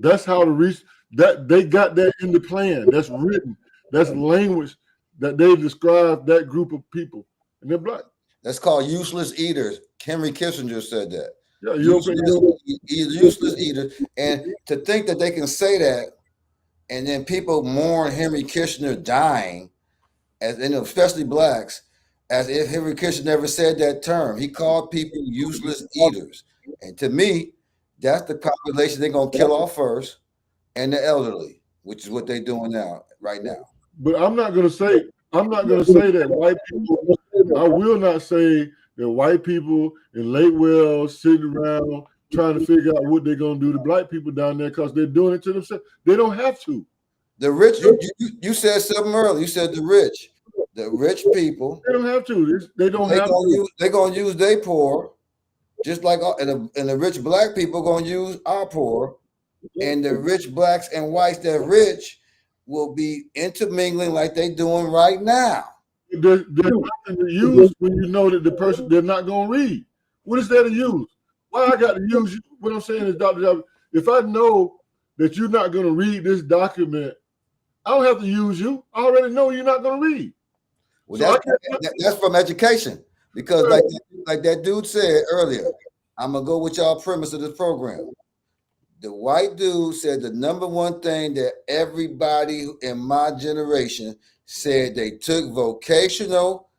That's how that they got that in the plan. That's written. That's language that they describe that group of people, and they're black. That's called useless eaters. Henry Kissinger said that. Yeah, useless eaters. And to think that they can say that, and then people mourn Henry Kissinger dying, especially blacks, as if Henry Kissinger never said that term. He called people useless eaters. And to me, that's the population they're going to kill off first, and the elderly, which is what they're doing right now. But I'm not going to say that white people, I will not say that white people in Lake Wells sitting around trying to figure out what they're going to do to black people down there because they're doing it to themselves. They don't have to. The rich, you said something earlier. You said the rich people. They don't have to. They don't have to. They're gonna use they poor just like and the rich black people gonna use our poor, and the rich blacks and whites that rich will be intermingling like they doing right now. There's nothing to use when you know that the person they're not going to read. What is there to use? Why I got to use you? What I'm saying is, Dr. Job, if I know that you're not going to read this document, I don't have to use you. I already know you're not going to read. Well, So that's from education, because like that dude said earlier, I'm gonna go with y'all premise of this program. The white dude said the number one thing that everybody in my generation said they took vocational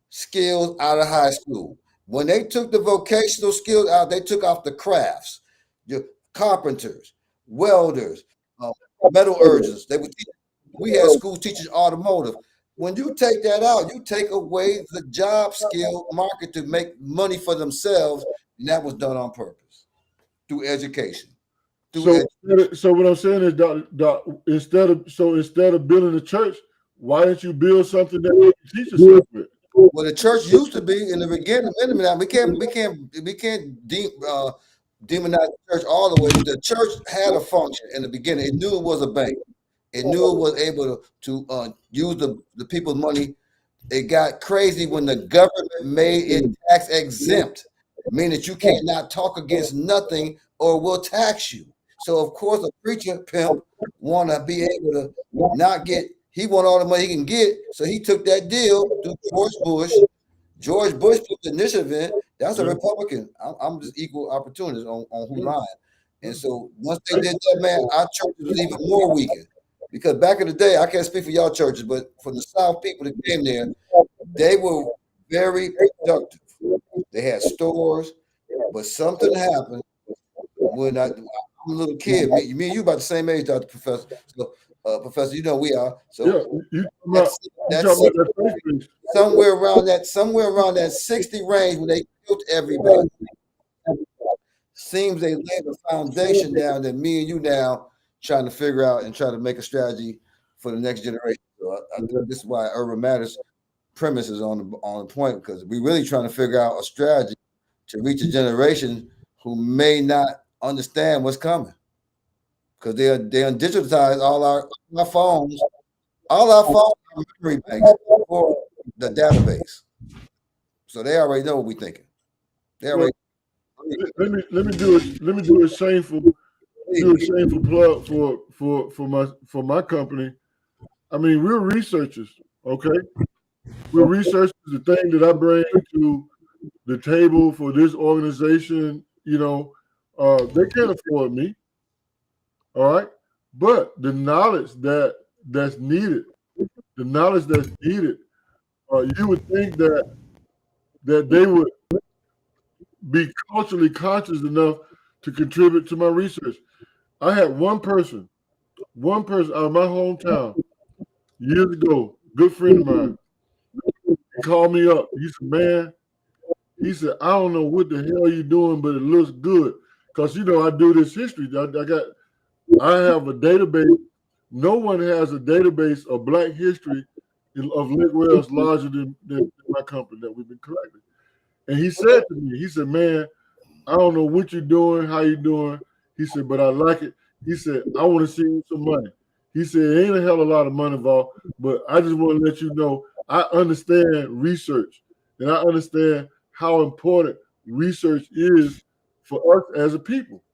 skills out of high school. When they took the vocational skills out, they took off the crafts, the carpenters, welders, metallurgists. We had school teachers automotive. When you take that out, you take away the job skill market to make money for themselves, and that was done on purpose through education. So what I'm saying is, instead of building a church, why didn't you build something that you can teach yourself with? Well, the church used to be in the beginning. We can't demonize the church all the way. The church had a function in the beginning. It knew it was a bank. It knew it was able to use the people's money. It got crazy when the government made it tax exempt, meaning that you cannot talk against nothing or we'll tax you. So of course a preacher pimp want to be able to not get. He want all the money he can get, so he took that deal through George Bush. George Bush put the initiative in. That's a Republican. I'm just equal opportunist on who lying. And so once they did that, man, our church was even more weakened. Because back in the day, I can't speak for y'all churches, but for the South people that came there, they were very productive. They had stores, but something happened when I'm a little kid. Me and you about the same age, Dr. Professor. So, Professor, you know we are. So that's somewhere around that 60 range when they killed everybody. Seems they laid a foundation down that me and you now trying to figure out and try to make a strategy for the next generation. So I think this is why Urban Matters premise is on the point, because we're really trying to figure out a strategy to reach a generation who may not understand what's coming, because they're digitized all our phones. All our phones are memory banks for the database, so they already know what we're thinking. They already. Let me do a shameful plug for my company. I mean, we're researchers, okay? We're researchers. The thing that I bring to the table for this organization, they can't afford me, all right? But the knowledge that's needed, you would think that they would be culturally conscious enough to contribute to my research. I had one person out of my hometown years ago, good friend of mine. He called me up. He said, man, I don't know what the hell you're doing, but it looks good. Because, I do this history. I have a database. No one has a database of Black history of Lake Wells larger than my company that we've been collecting. And he said to me, man, I don't know what you're doing, how you're doing. He said, but I like it. He said, I want to see you some money. He said, it ain't a hell of a lot of money involved, but I just want to let you know I understand research, and I understand how important research is for us as a people.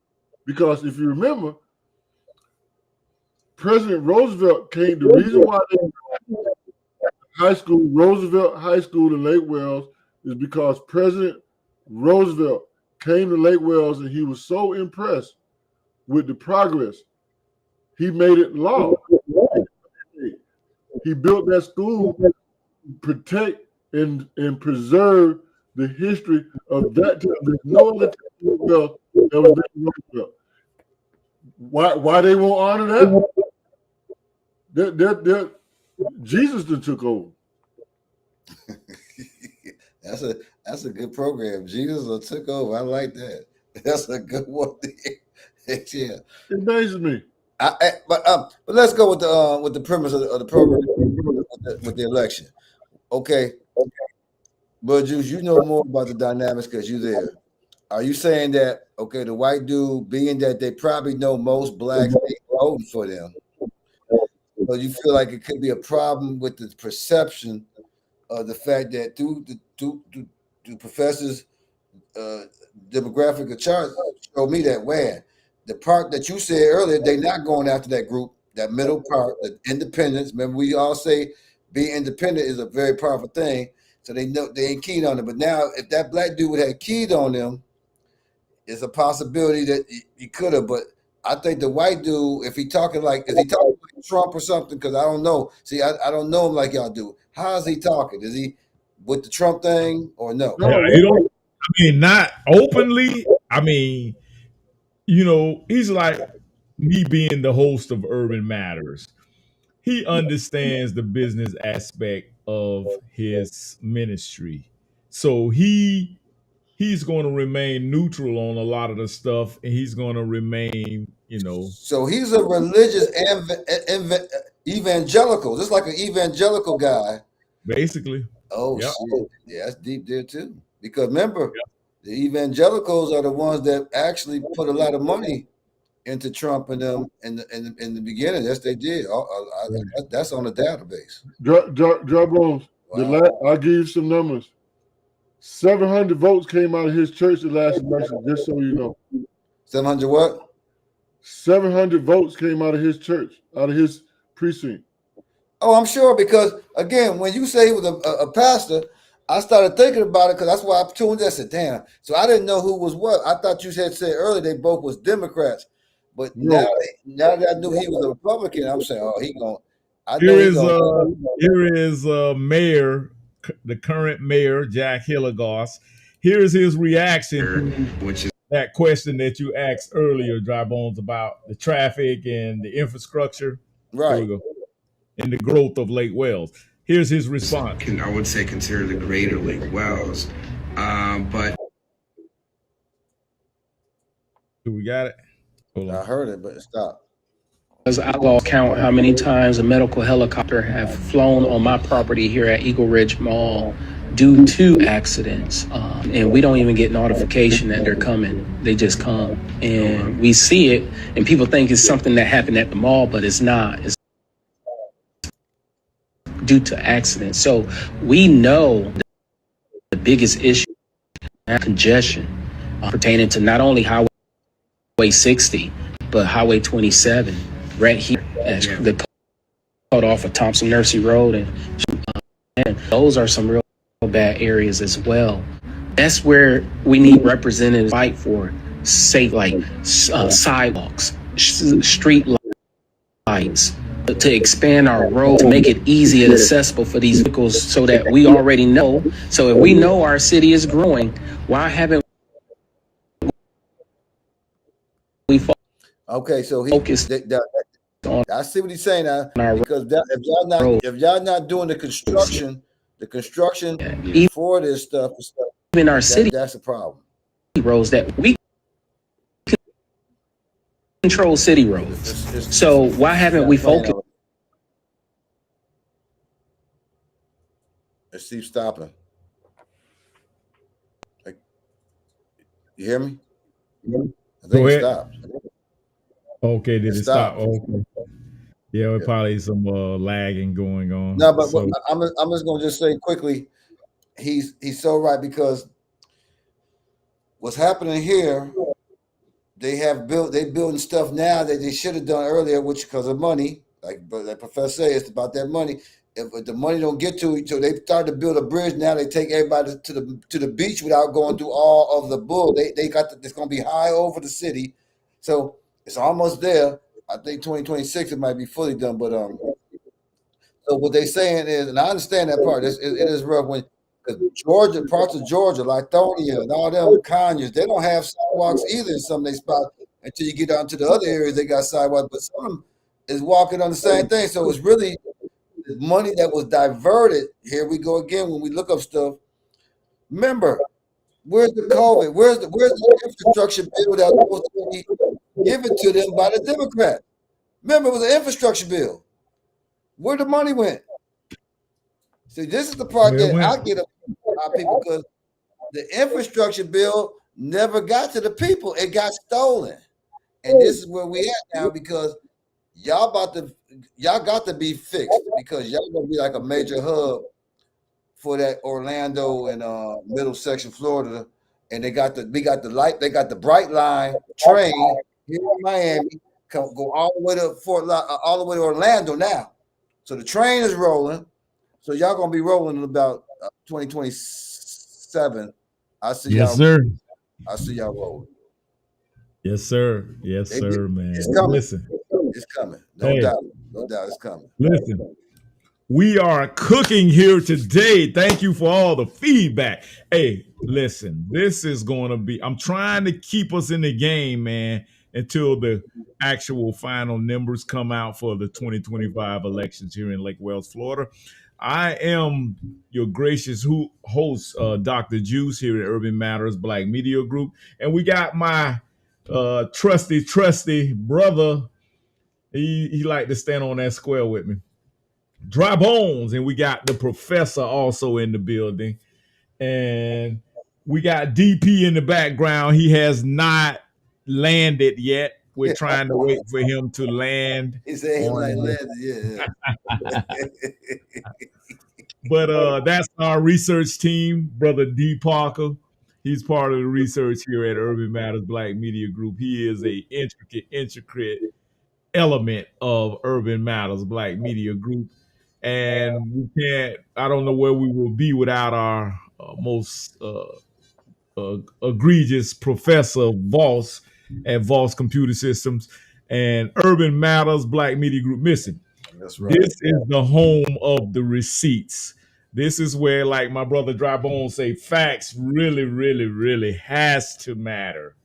Because if you remember, President Roosevelt came, the reason why Roosevelt High School in Lake Wells is because President Roosevelt came to Lake Wells and he was so impressed with the progress. He made it law. He built that school to protect and preserve the history of that time. There's no other time that was Roosevelt. Why they won't honor that? Jesus that took over. That's a good program. Jesus took over. I like that. That's a good one. Yeah, it amazes me. But let's go with the premise of the program with the election. Okay. But Juice, you know more about the dynamics because you're there. Are you saying that okay, the white dude, being that they probably know most blacks ain't voting for them, so you feel like it could be a problem with the perception of the fact that through the professors' demographic chart showed me that where the part that you said earlier, they not going after that group, that middle part, the independence. Remember, we all say being independent is a very powerful thing. So they know they ain't keyed on it. But now, if that black dude would have keyed on them, it's a possibility that he could have. But I think the white dude, if he talking like, is he talking like Trump or something? Because I don't know. See, I don't know him like y'all do. How is he talking? Is he with the Trump thing or no? Yeah, you don't. I mean, not openly. I mean, he's like me being the host of Urban Matters. He understands the business aspect of his ministry, so he's going to remain neutral on a lot of the stuff, and he's going to remain, So he's a religious evangelical, just like an evangelical guy. basically. Oh Yep. shit, yeah, that's deep there too. Because remember, the evangelicals are the ones that actually put a lot of money into Trump and them in the beginning. Yes, they did. That's on the database. Drop Bones. Wow. I'll give you some numbers. 700 votes came out of his church the last election, just so you know. 700 what? 700 votes came out of his church, out of his precinct. Oh, I'm sure, because again, when you say he was a pastor, I started thinking about it because that's why I tuned in. I said, damn. So I didn't know who was what. I thought you said earlier they both was Democrats. But No. now that I knew he was a Republican, I'm saying, oh, he going. Here is mayor, the current mayor, Jack Hilligoss. Here's his reaction, which is that question that you asked earlier, Dry Bones, about the traffic and the infrastructure. Right. Here we go. And the growth of Lake Wales. Here's his response. I would say consider the greater Lake Wales, but do we got it? Hold on. I heard it, but it stopped. As I lost count how many times a medical helicopter have flown on my property here at Eagle Ridge Mall due to accidents, and we don't even get notification that they're coming. They just come, and we see it, and people think it's something that happened at the mall, but it's not. It's due to accidents. So we know the biggest issue is congestion pertaining to not only Highway 60, but Highway 27 right here as the cut off of Thompson Nursery Road, and those are some real bad areas as well. That's where we need representatives fight for safe, like sidewalks, street lights, to expand our road, to make it easy and accessible for these vehicles, so that we already know. So if we know our city is growing, why haven't we okay, so he focused. I see what he's saying now, because if y'all not doing the construction for this stuff, in our city, that's a problem. Roads that we control city roads. So why haven't we focused? Let's see, stopping. You hear me? I think it stopped. Okay, did it stop? Okay. Yeah, probably some lagging going on. No, but I'm just gonna just say quickly, he's so right, because what's happening here, they building stuff now that they should have done earlier, which because of money, like Professor said, it's about that money. If the money don't get to it, so they started to build a bridge. Now they take everybody to the beach without going through all of the bull. They got it's gonna be high over the city, so it's almost there. I think 2026 it might be fully done, but so what they saying is, and I understand that part. It is rough when, because Georgia, parts of Georgia, like Lithonia and all them Conyers, they don't have sidewalks either in some of their spots until you get down to the other areas. They got sidewalks, but some of them is walking on the same thing. So it's really the money that was diverted. Here we go again when we look up stuff. Remember, where's the COVID? Where's the infrastructure bill that was supposed to be given to them by the Democrats? Remember, it was an infrastructure bill. Where the money went? See, this is the part that I get about people, because the infrastructure bill never got to the people. It got stolen. And this is where we at now because y'all got to be fixed because y'all gonna be like a major hub for that Orlando and middle section Florida. And we got the bright line train here in Miami, go all the way to all the way to Orlando now. So the train is rolling. So y'all gonna be rolling in about 2027. I see Yes, y'all. sir. I see y'all rolling. Yes, sir. Yes, sir, man. It's coming. Listen. It's coming. No doubt. No doubt it's coming. Listen. We are cooking here today. Thank you for all the feedback. Hey, listen, this is going to be, I'm trying to keep us in the game, man, until the actual final numbers come out for the 2025 elections here in Lake Wales, Florida. I am your gracious host, Dr. Juice here at Urban Matters Black Media Group. And we got my trusty brother. He like to stand on that square with me. Dry Bones, and we got the professor also in the building, and we got DP in the background. He has not landed yet. We're trying to wait for him to land. He said he like landed, yeah. But that's our research team, brother D Parker. He's part of the research here at Urban Matters Black Media Group. He is a intricate element of Urban Matters Black Media Group. And we can't, I don't know where we will be without our most egregious professor, Voss, at Voss Computer Systems and Urban Matters Black Media Group. Missing. That's right. This is the home of the receipts. This is where, like my brother Dry Bones say, facts really has to matter.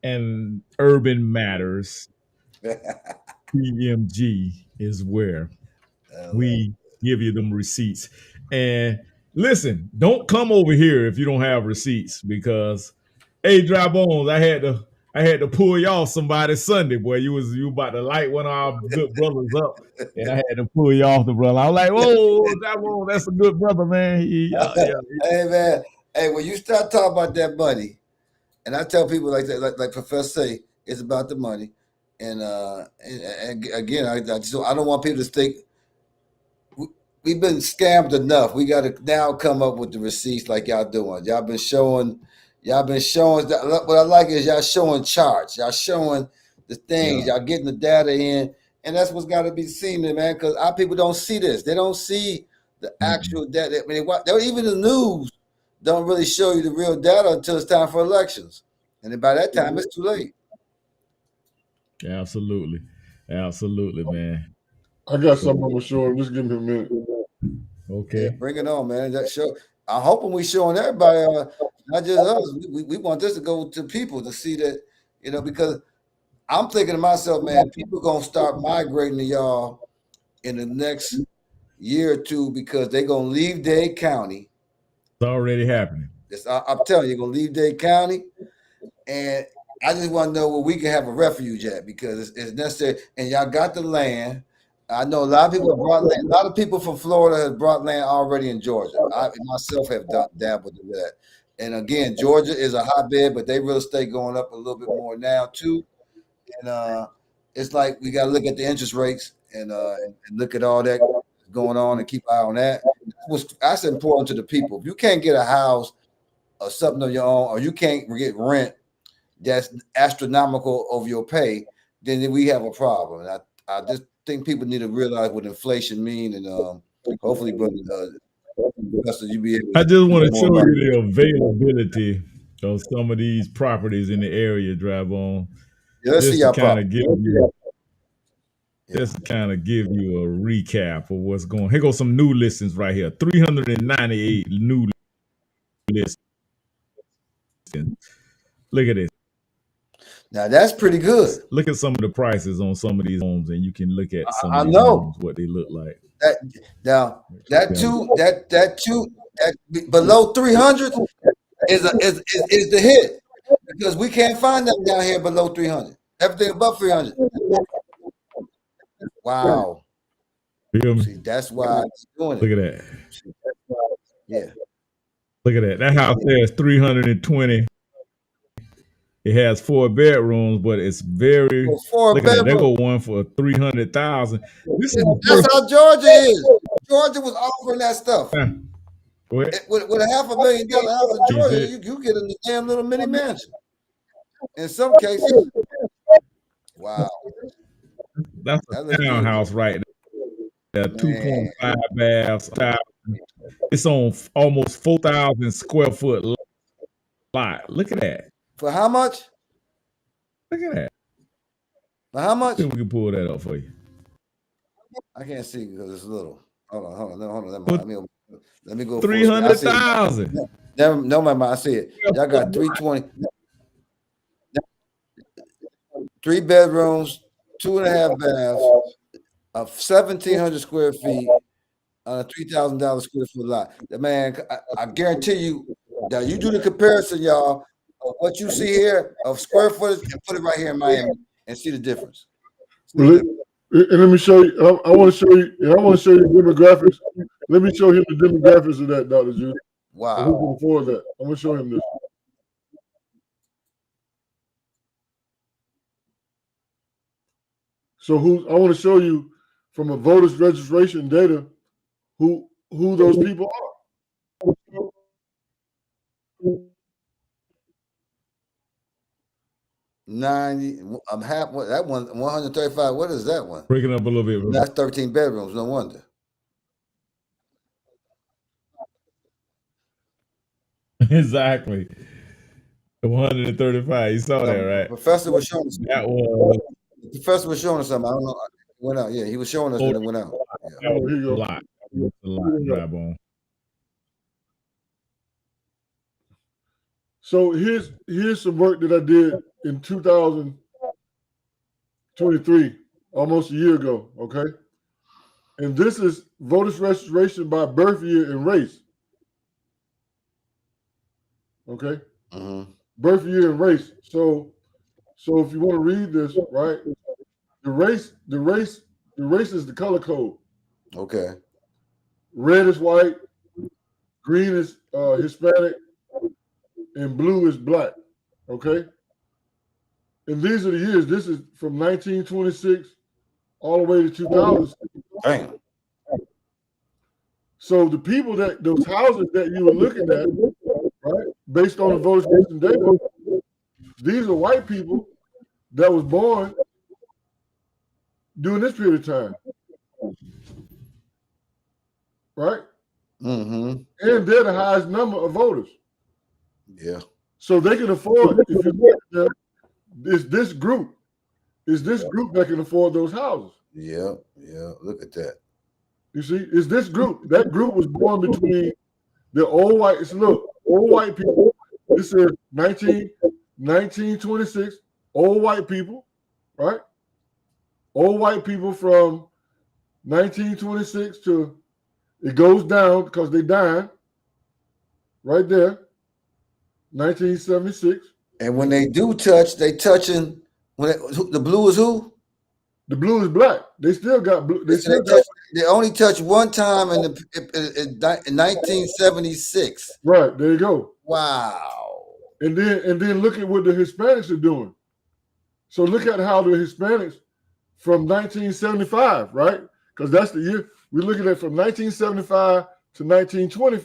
And Urban Matters, PMG, is where we give you them receipts. And listen, don't come over here if you don't have receipts because, hey, Dry Bones, I had to pull y'all somebody Sunday, boy. You about to light one of our good brothers up, and I had to pull you off the brother. I was like, "Whoa, Dry Bones, that's a good brother, man." Hey, man. Hey, when you start talking about that money, and I tell people like that, like Professor say, it's about the money. And again, I don't want people to think we've been scammed enough. We got to now come up with the receipts like y'all doing. Y'all been showing. What I like is y'all showing charts. Y'all showing the things. Y'all getting the data in, and that's what's got to be seen, man. Because our people don't see this. They don't see the actual data. I mean, even the news don't really show you the real data until it's time for elections, and then by that time it's too late. Absolutely, man. I got something I'm gonna show him. Just give me a minute. Okay. Yeah, bring it on, man. That show. I'm hoping we showing everybody, not just us. We want this to go to people to see that, because I'm thinking to myself, man, people gonna start migrating to y'all in the next year or two because they're gonna leave Dade County. It's already happening. I'm telling you, you're gonna leave Dade County, and I just want to know where we can have a refuge at because it's necessary. And y'all got the land. I know a lot of people have brought land. A lot of people from Florida have brought land already in Georgia. I myself have dabbled in that. And again, Georgia is a hotbed, but they real estate going up a little bit more now too. And it's like we got to look at the interest rates and look at all that going on and keep an eye on that. That's important to the people. If you can't get a house or something of your own, or you can't get rent that's astronomical of your pay, then we have a problem. And I just think people need to realize what inflation means, and hopefully, Buster, you be able. I just want to show you the availability of some of these properties in the area. Drive on. Yeah, let's see y'all kind of give you. Just to kind of give you a recap of what's going on. Here goes some new listings right here. 398 new listings. Look at this. Now that's pretty good. Look at some of the prices on some of these homes, and you can look at some of these homes, what they look like. That below 300 is the hit because we can't find them down here below 300. Everything above 300. Wow. See, that's why it's doing it. Look at that. Yeah. Look at that. That house there is 320. It has 4 bedrooms, but it's very. Well, 4 Look at that. There go bedrooms. one for 300,000. This is the That's first. how Georgia is. Georgia was offering that stuff. Go ahead. With a $500,000 house in He Georgia, said, you get a damn little mini mansion. In some cases, wow, that's that a looks good. townhouse right there. Man. 2.5 baths. It's on almost 4,000 square foot lot. Look at that. For how much? Look at that. For how much? See if we can pull that up for you. I can't see because it's little. Hold on. Let me go. 300,000. No, my I see it. Y'all got 320. 3 bedrooms, 2.5 baths, of 1,700 square feet on a $3,000 square foot lot. The man, I guarantee you that you do the comparison, y'all, of what you see here of square footage and put it right here in Miami and see the difference. And let me show you. I want to show you. I want to show you demographics. Let me show him the demographics of that, Dr. Judy. Wow. Who can afford that? I'm gonna show him this. So I want to show you from a voters registration data who those people are. I'm half. That one 135. What is that one? Breaking up a little bit. That's 13 bedrooms. No wonder. Exactly. 135. You saw that, right? Professor was showing us. That was. The professor was showing us something. I don't know. Went out. Yeah, he was showing us and it went out. Yeah. That was a lot. A lot. Dry bone. So here's some work that I did in 2023, almost a year ago. Okay, and this is voters registration by birth year and race. Okay, birth year and race. So if you want to read this, right, the race is the color code. Okay. Red is white, green is Hispanic, and blue is black. Okay. And these are the years. This is from 1926 all the way to 2000. Damn. So the people those houses that you were looking at, right, based on the voters registration data, these are white people that was born during this period of time. Right? Mm-hmm. And they're the highest number of voters. Yeah. So they can afford, if you look at them, this group that can afford those houses. Yeah. Look at that. You see, it's this group. That group was born between the old white. Look, old white people. This is 1926. Old white people, right? Old white people from 1926 to it goes down because they died. Right there, 1976. And when they do touch, they touching. The blue is who? The blue is black. They still got blue. They only touched one time in 1976. Right, there you go. Wow. And then look at what the Hispanics are doing. So look at how the Hispanics from 1975, right? Because that's the year we're looking at from 1975 to 1920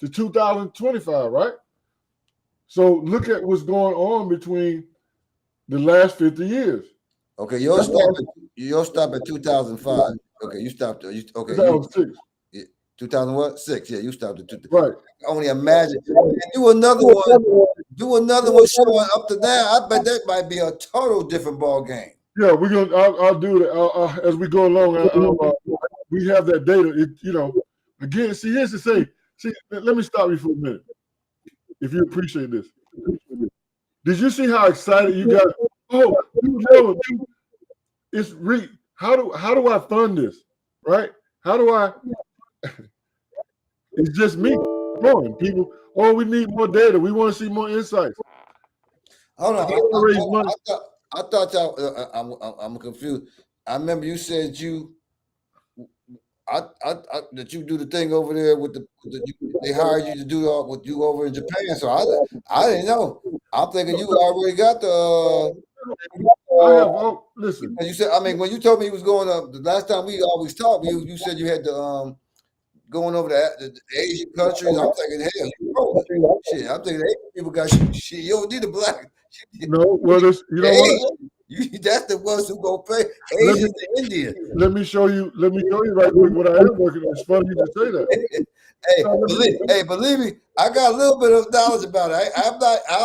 to 2025, right? So look at what's going on between the last 50 years. Okay, you'll stop at 2005. Okay, you stopped. Okay, 2006. 2000 what? 6. Yeah, you stopped at 2000. Right. Only imagine. Do another one. Do another one showing up to that. I bet that might be a total different ball game. Yeah, we're gonna. I'll do it as we go along. We have that data. Again. See, here's the thing. See, let me stop you for a minute. If you appreciate this, did you see how excited you got? Oh, dude, it's how do I fund this? Right? How do I? It's just me. Come on, people. Oh, we need more data. We want to see more insights. Hold on. I thought y'all. I'm confused. I remember you said that you do the thing over there with they hired you to do all what you over in Japan. So I didn't know. I'm thinking you already got the. I have listen. You said, I mean, when you told me you was going up the last time we always talked, you said you had the going over the Asian countries. I'm thinking, hell, you rolling. Shit, I'm thinking Asian people got shit. You don't need a black. No, well, you know what? That's the ones who go pay. Asians and Indians. Let me show you right quick what I am working on. It's funny you just say that. Believe me, I got a little bit of knowledge about it. I'm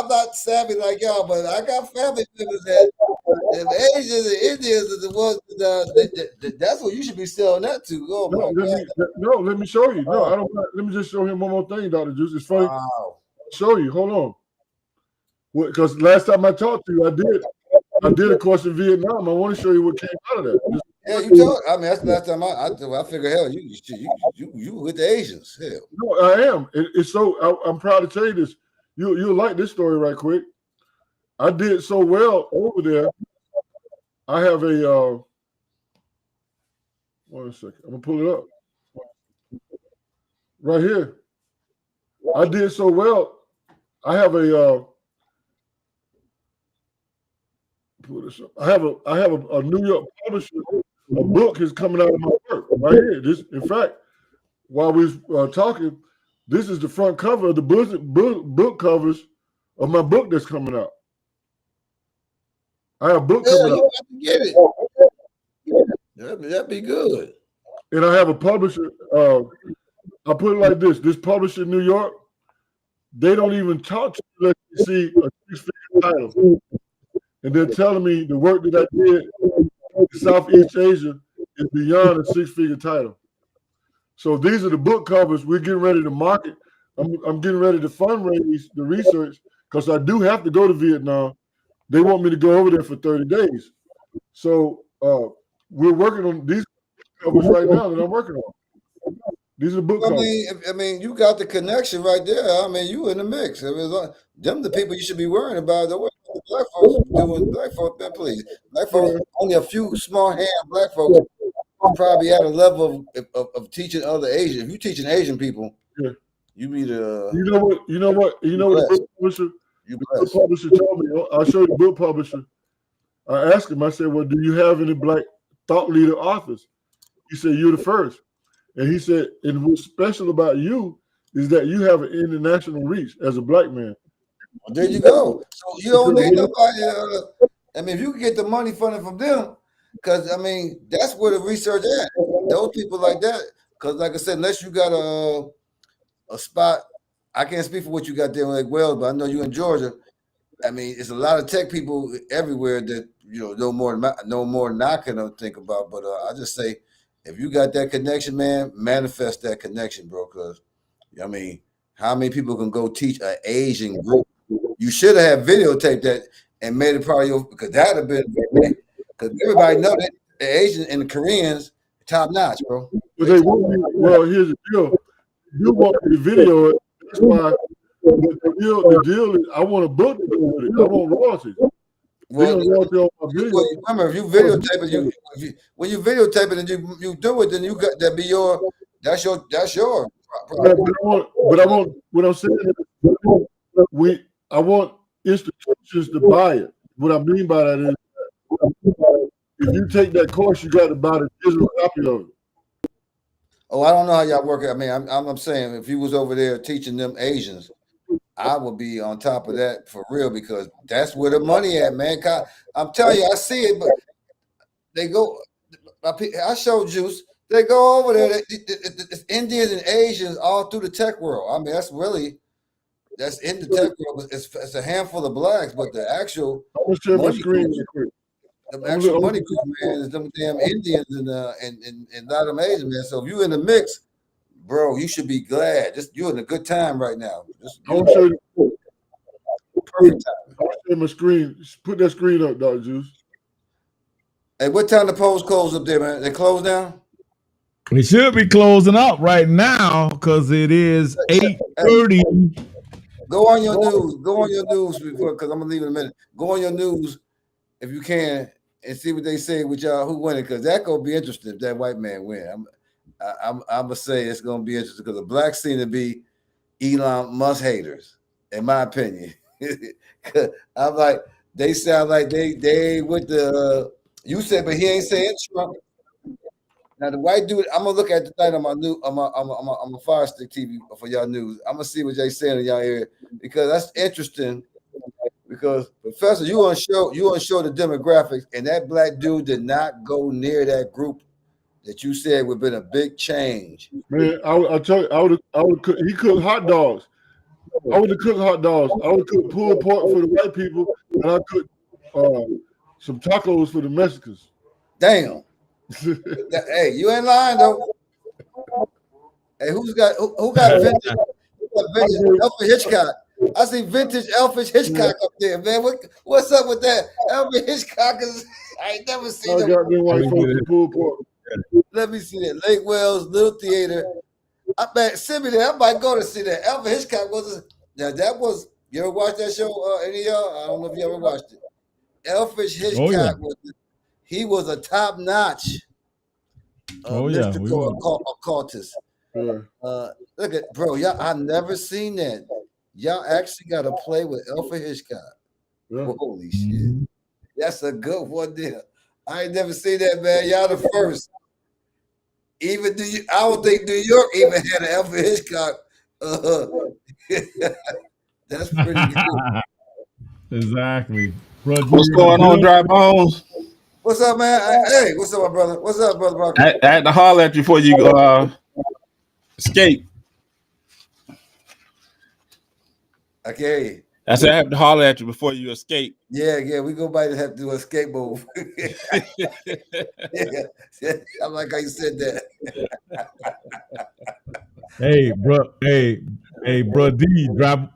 not savvy like y'all, but I got family members that the Asians and Indians are the ones that's what you should be selling that to. Oh my God. Let me show you. No, I don't. Let me just show him one more thing, Dr. Juice. It's funny. Wow. I'll show you. Hold on. Because last time I talked to you, I did a course in Vietnam. I want to show you what came out of that. Yeah, you told. I mean, that's the last time I figured. Hell, you with the Asians. Hell, no, I am. It's so. I'm proud to tell you this. You'll like this story right quick. I did so well over there. I have a. 1 second. I'm gonna pull it up. Right here. I did so well. I have a. Pull this up. I have a New York publisher. A book is coming out of my work right here. This, in fact, while we were talking, this is the front cover of the book covers of my book that's coming out. I have a book coming out. You have to get it. That'd be good. And I have a publisher. I put it like this: this publisher in New York, they don't even talk to you unless you see a 6-figure title, and they're telling me the work that I did in Southeast Asia is beyond a 6-figure title. So these are the book covers we're getting ready to market. I'm getting ready to fundraise the research because I do have to go to Vietnam. They want me to go over there for 30 days. So we're working on these covers right now that I'm working on. These are book covers. I mean, you got the connection right there. I mean, you in the mix. I mean, them the people you should be worrying about. The black folks doing black folks, please. Black folks, only a few small hand black folks probably at a level of teaching other Asian. If you're teaching Asian people, you be the. You know what the book publisher. The book publisher told me. I'll show you the book publisher. I asked him. I said, "Well, do you have any black thought leader authors?" He said, "You're the first." And he said, "And what's special about you is that you have an international reach as a black man." Well, there you go. So you don't need nobody. I mean, if you can get the money funded from them, because I mean, that's where the research at. Those people like that. Because, like I said, unless you got a spot, I can't speak for what you got there like well, but I know you in Georgia. I mean, it's a lot of tech people everywhere that know more than I can think about. But I just say, if you got that connection, man, manifest that connection, bro. Because I mean, how many people can go teach an Asian group? You should have videotaped that and made it part of your, because that'd have been, because everybody know that the Asians and the Koreans top notch, bro. But they want me. Well, here's the deal. You want me to video it. That's why. The deal is, I want a book to go with it. I want royalties. Well, remember, if you videotape it, when you videotape it and you do it, then you got that be your. That's your. But I want. What I'm saying is, I want institutions to buy it. What I mean by that is, if you take that course, you got to buy the digital copy of it. Oh, I don't know how y'all work it. I mean, I'm saying if you was over there teaching them Asians, I would be on top of that for real, because that's where the money at, man. I'm telling you, I see it, but they go. I showed Juice. They go over there. It's Indians and Asians all through the tech world. I mean, that's in the tech world. It's a handful of blacks, but the actual money group, the actual money group, man, is them damn Indians and a lot of them Asian, man. So if you in the mix, bro, you should be glad. You're in a good time right now. I'll show you. Perfect time. I'll show my screen. Put that screen up, Dr. Juice. Hey, what time the polls close up there, man? They close down? We should be closing up right now because it is 8:30. Go on your news. Go on your news because I'm gonna leave in a minute. Go on your news if you can and see what they say with y'all who win it, because that gonna be interesting if that white man win. I'm gonna say it's gonna be interesting because the blacks seem to be Elon Musk haters, in my opinion. I'm like, they sound like they with the you said, but he ain't saying Trump. Now the white dude, I'm gonna look at tonight on my new on my Fire Stick TV for y'all news. I'm gonna see what they saying in y'all area because that's interesting. Because Professor, you want to show the demographics, and that black dude did not go near that group that you said would have been a big change. Man, I tell you, I would cook. He cooked hot dogs. I would have cooked hot dogs. I would cook pulled pork for the white people, and I cooked some tacos for the Mexicans. Damn. Hey, you ain't lying though. Hey, who got vintage? Who got vintage Alfred Hitchcock? I see vintage Alfred Hitchcock up there, man. What's up with that? Alfred Hitchcock is I ain't never seen I got them white folks to pulled pork. Let me see that. Lake Wells, Little Theater. I bet send me there. I might go to see that. Alfred Hitchcock that was you ever watched that show? Any of y'all? I don't know if you ever watched it. Alfred Hitchcock was a top notch mystical occultist. Yeah. Look at bro, y'all. I've never seen that. Y'all actually got to play with Alfred Hitchcock. Yeah. Holy shit, that's a good one there. I ain't never seen that, man. Y'all the first. Even I don't think New York even had an Alfred Hitchcock. That's pretty good. Exactly. What's going on, Dry Bones? What's up, man? Hey, what's up, my brother? What's up, brother? I had to holler at you before you escape. I can't hear you. I said I have to holler at you before you escape. Yeah, we go by to have to do a escape move. Yeah, I like how you said that. Hey, bro, D, drive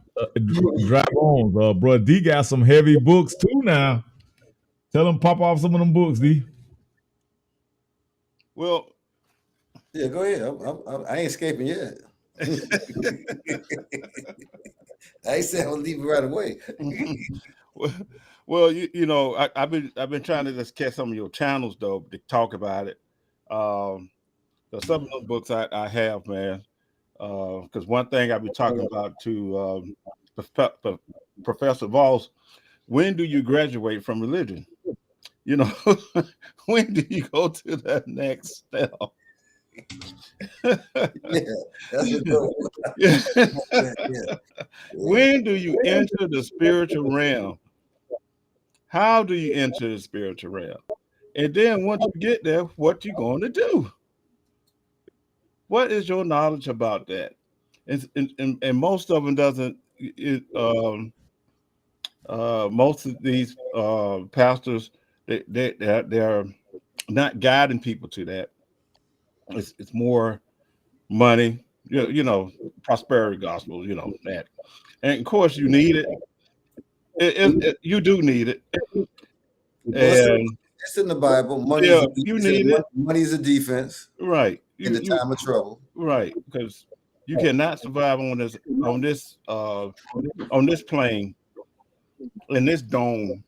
on. Bro, D got some heavy books too now. Tell him pop off some of them books, D. Well, yeah, go ahead. I ain't escaping yet. I ain't saying I'll leave it right away. Well, you know, I've been trying to just catch some of your channels though to talk about it. So some of those books I have, man. Because one thing I've been talking about to Professor Voss, when do you graduate from religion? You know, when do you go to the next step? Yeah, that's a good one. Yeah. When do you enter the spiritual realm? How do you enter the spiritual realm? And then once you get there, what you going to do? What is your knowledge about that? And most of them doesn't. Most of these pastors they're not guiding people to that. It's more money, you know, prosperity gospel, you know that. And of course, you need it. You do need it. And it's in the Bible. Money is a defense, right? In the time of trouble, right? Because you cannot survive on this plane, in this dome,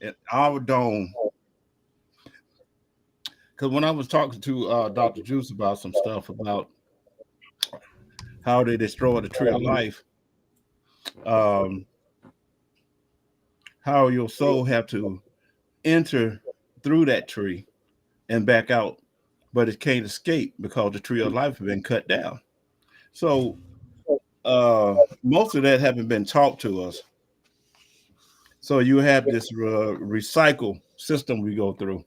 in our dome. Because when I was talking to Dr. Juice about some stuff about how they destroy the tree of life, how your soul have to enter through that tree and back out, but it can't escape because the tree of life has been cut down. So most of that haven't been taught to us. So you have this recycle system we go through.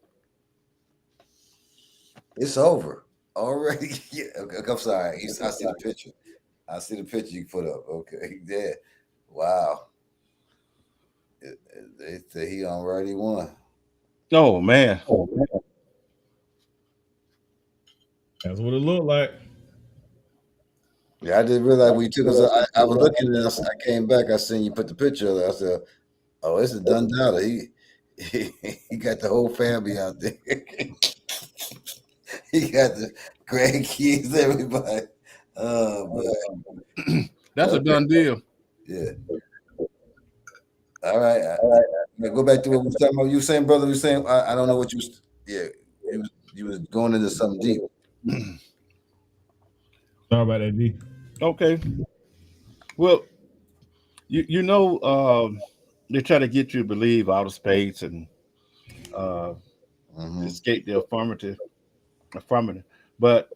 It's over already. Yeah, I'm sorry. I see the picture. I see the picture you put up. Okay, yeah. Wow. They say he already won. Oh man. That's what it looked like. Yeah, I didn't realize when you took us. I was looking at this. I came back. I seen you put the picture of it. I said, "Oh, it's a done data. He got the whole family out there. He got the grandkids, everybody. That's a done deal. Yeah. All right. Go back to what we were talking about. You saying, brother? You saying I don't know what you. Yeah, you was going into something deep. Sorry about that, D. Okay. Well, you know, they try to get you to believe outer space and uh, escape the affirmative, but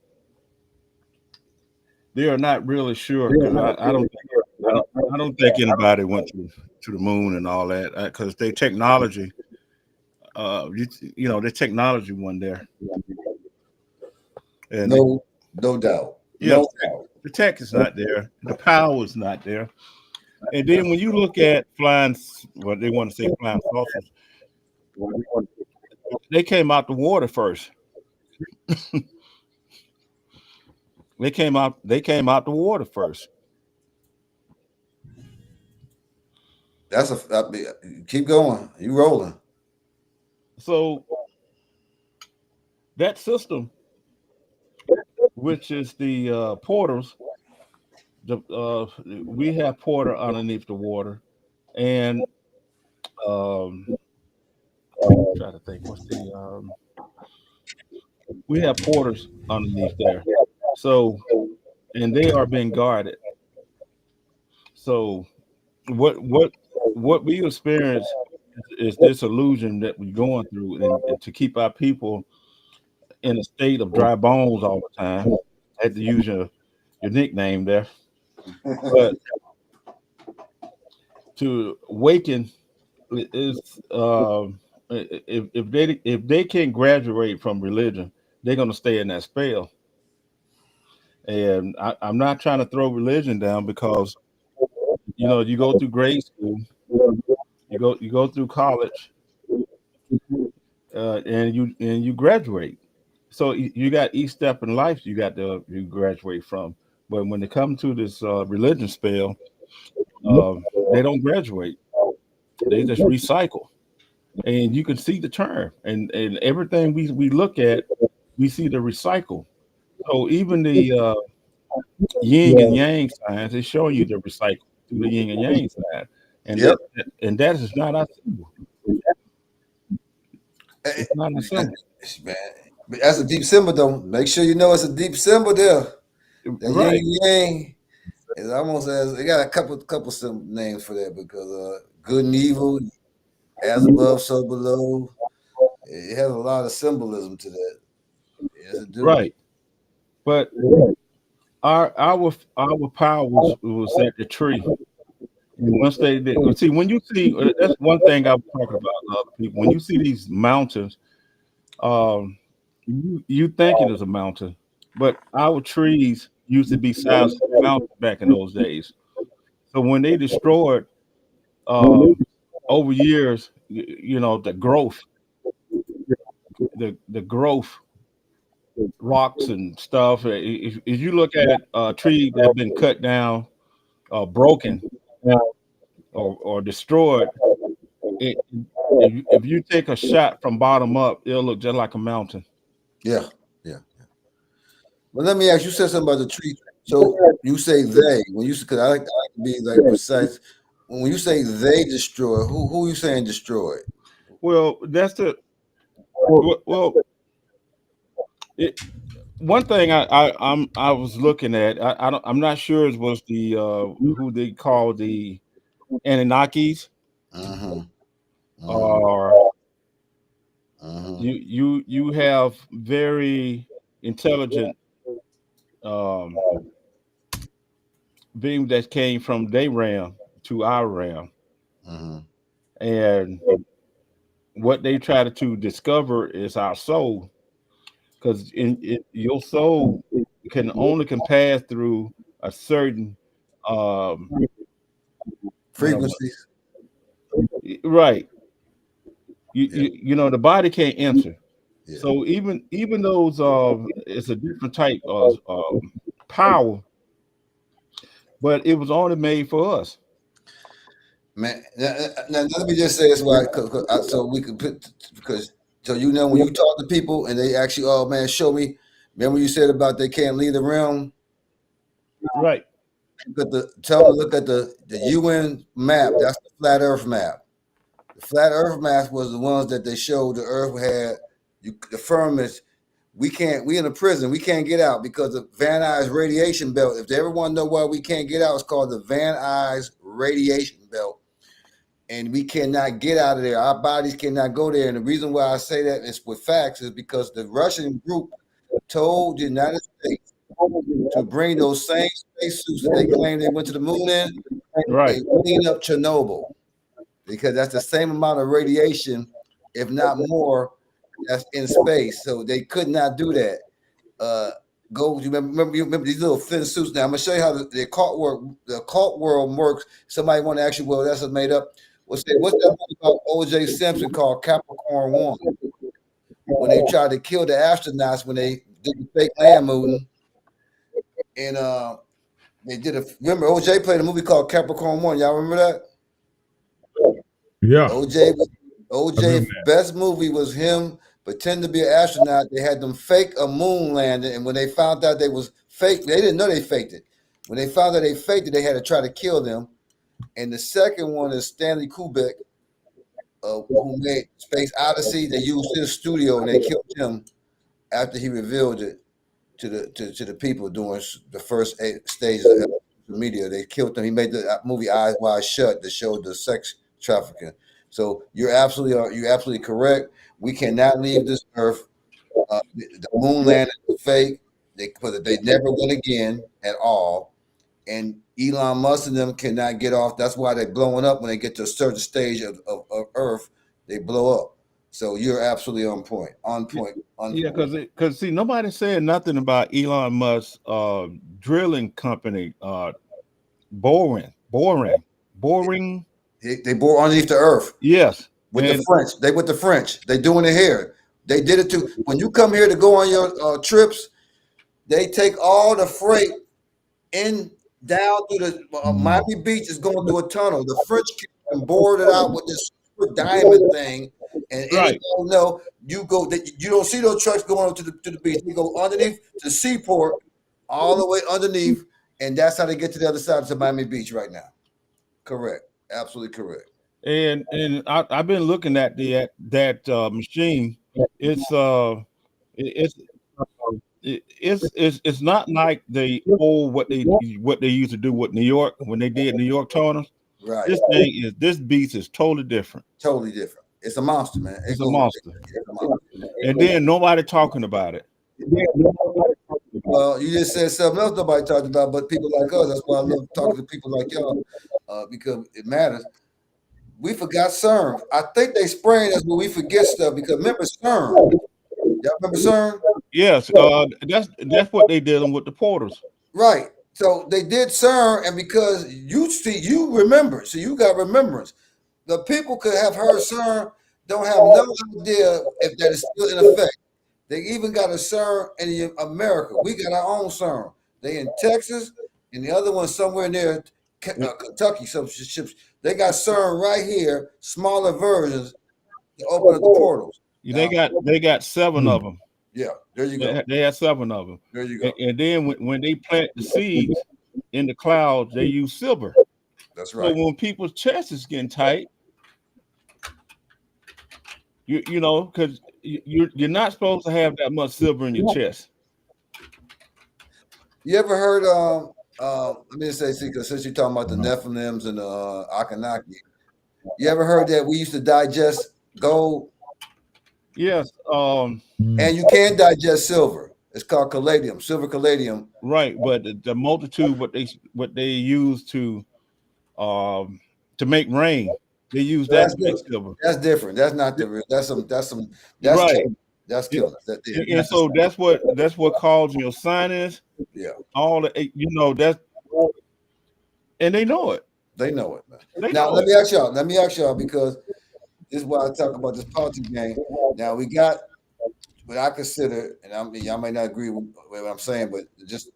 they are not really sure because I don't think anybody went to the moon and all that because they technology, you know, the technology went there, and No doubt. yeah, No doubt. the tech is not there, the power is not there, and then when you look at what they want to say flying saucers, they came out the water first. They came out the water first. That's keep going. You rolling. So that system, which is the portals, we have porter underneath the water, and um, try to think, what's the we have porters underneath there. So and they are being guarded. So what what what we experience is this illusion that we're going through, and to keep our people in a state of dry bones all the time. I had to use your nickname there, but to awaken is if they can't graduate from religion, they're going to stay in that spell. And I'm not trying to throw religion down because you know you go through grade school, you go through college, and you graduate. So you got each step in life you graduate from. But when it comes to this religion spell, they don't graduate; they just recycle, and you can see the term and everything we look at, we see the recycle. So even the yin and yang signs is showing you the recycle through the yin and yang sign, and Yep. that is not our symbol. Eh, It's not our symbol, Man, but that's a deep symbol, though. Make sure you know it's a deep symbol there. That yin right? and yang is almost as they got a couple some names for that because good and evil, as above, so below. It has a lot of symbolism to that. Yes, it do. Right. But our power was at the tree. And once they did, you see, when you see that's one thing I was talking about to other people. When you see these mountains, you think it is a mountain, but our trees used to be sized as a mountain back in those days. So when they destroyed um, over years, you know, the growth rocks and stuff. If you look at a tree that have been cut down, broken, or destroyed, it, if you take a shot from bottom up, it'll look just like a mountain. Yeah, yeah. Well, let me ask you. Said something about the tree. So you say they when you because I like to be like precise. When you say they destroy, who you saying destroyed? Well, that's the well. It, one thing I was looking at, I'm not sure it was the who they call the Anunnakis, Mm-hmm. Mm-hmm. or Mm-hmm. you have very intelligent um, beings that came from their realm to our realm, Mm-hmm. and what they try to discover is our soul, because your soul can pass through a certain um, what I want, Frequencies. right. Yeah. You know the body can't enter. Yeah. So even those it's a different type of power, but it was only made for us. Man, now let me just say this why, so we could put because so you know when you talk to people and they ask you, oh man, show me. Remember you said about they can't leave the realm. Right. Tell them to look at the UN map. That's the flat Earth map. The flat Earth map was the ones that they showed the Earth had the firmament we in a prison. We can't get out because of Van Nuys radiation belt. If everyone know why we can't get out, it's called the Van Nuys radiation belt. And we cannot get out of there. Our bodies cannot go there. And the reason why I say that is with facts is because the Russian group told the United States to bring those same spacesuits that they claim they went to the moon in. Right. They clean up Chernobyl because that's the same amount of radiation, if not more, that's in space. So they could not do that. You remember these little thin suits. Now I'm gonna show you how the occult world works. Somebody want to ask you, well, that's made up. What's that movie about O.J. Simpson called Capricorn 1? When they tried to kill the astronauts when they did the fake land moving, and they did remember O.J. played a movie called Capricorn 1. Y'all remember that? Yeah. OJ's best movie was him pretending to be an astronaut. They had them fake a moon landing, and when they found out they was fake, they didn't know they faked it. When they found out they faked it, they had to try to kill them. And the second one is Stanley Kubrick, who made Space Odyssey. They used his studio and they killed him after he revealed it to the people during the first stages of the media. They killed him. He made the movie Eyes Wide Shut that showed the sex trafficking. So you're absolutely correct. We cannot leave this earth. The moon landing is fake. They never went again at all. And Elon Musk and them cannot get off. That's why they're blowing up when they get to a certain stage of Earth. They blow up. So you're absolutely on point. Yeah, because see, nobody said nothing about Elon Musk's drilling company, boring. They bore underneath the earth. Yes. With the French. They doing it here. They did it too. When you come here to go on your trips, they take all the freight down through the Miami Beach is going through a tunnel. The French can board it out with this diamond thing, and anybody know you don't see those trucks going to the beach. They go underneath the seaport, all the way underneath, and that's how they get to the other side of Miami Beach right now. Correct, absolutely correct. And I've been looking at that machine. It's not like the old what they used to do with New York when they did New York Tunnels. Right. This beast is totally different. Totally different. It's a monster, man. It's a monster. And then nobody talking about it. Well, you just said something else nobody talked about, but people like us. That's why I love talking to people like y'all, because it matters. We forgot CERN. I think they spraying us, but we forget stuff because remember CERN. Y'all remember CERN? Yes, that's what they did with the portals. Right. So they did CERN, and because you remember, so you got remembrance. The people could have heard CERN, don't have no idea if that is still in effect. They even got a CERN in America. We got our own CERN. They in Texas, and the other one somewhere near Kentucky. Some ships. They got CERN right here, smaller versions to open up the portals. They got 7 of them. Yeah, there you go. They had 7 of them. There you go. And then when they plant the seeds in the clouds, they use silver. That's right. So when people's chest is getting tight, you know, because you're not supposed to have that much silver in your chest. You ever heard? Let me just say, because since you're talking about the Nephilims and the Akanaki, you ever heard that we used to digest gold? Yes. And you can digest silver. It's called caladium, silver caladium. Right, but the multitude what they use to make rain, they use that to make silver. That's different. That's not the real. That's right. Killing. That's killing. And so that's what causing your sinus. Yeah. All the that's, and they know it. They know it, man. Now let me ask y'all because this is why I talk about this politics game. Now we got what I consider, and y'all may not agree with what I'm saying, but just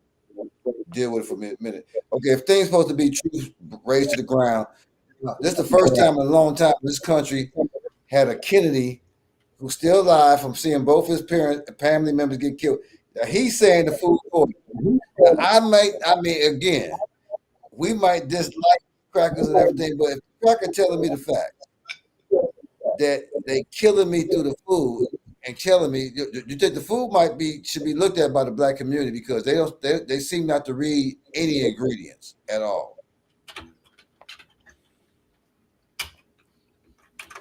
deal with it for a minute. Okay, if things supposed to be truth raised to the ground, this is the first time in a long time this country had a Kennedy who's still alive from seeing both his parents and family members get killed. Now, he's saying the food poison. Again, we might dislike crackers and everything, but if the cracker telling me the fact that they killing me through the food, and telling me you think the food should be looked at by the black community because they seem not to read any ingredients at all.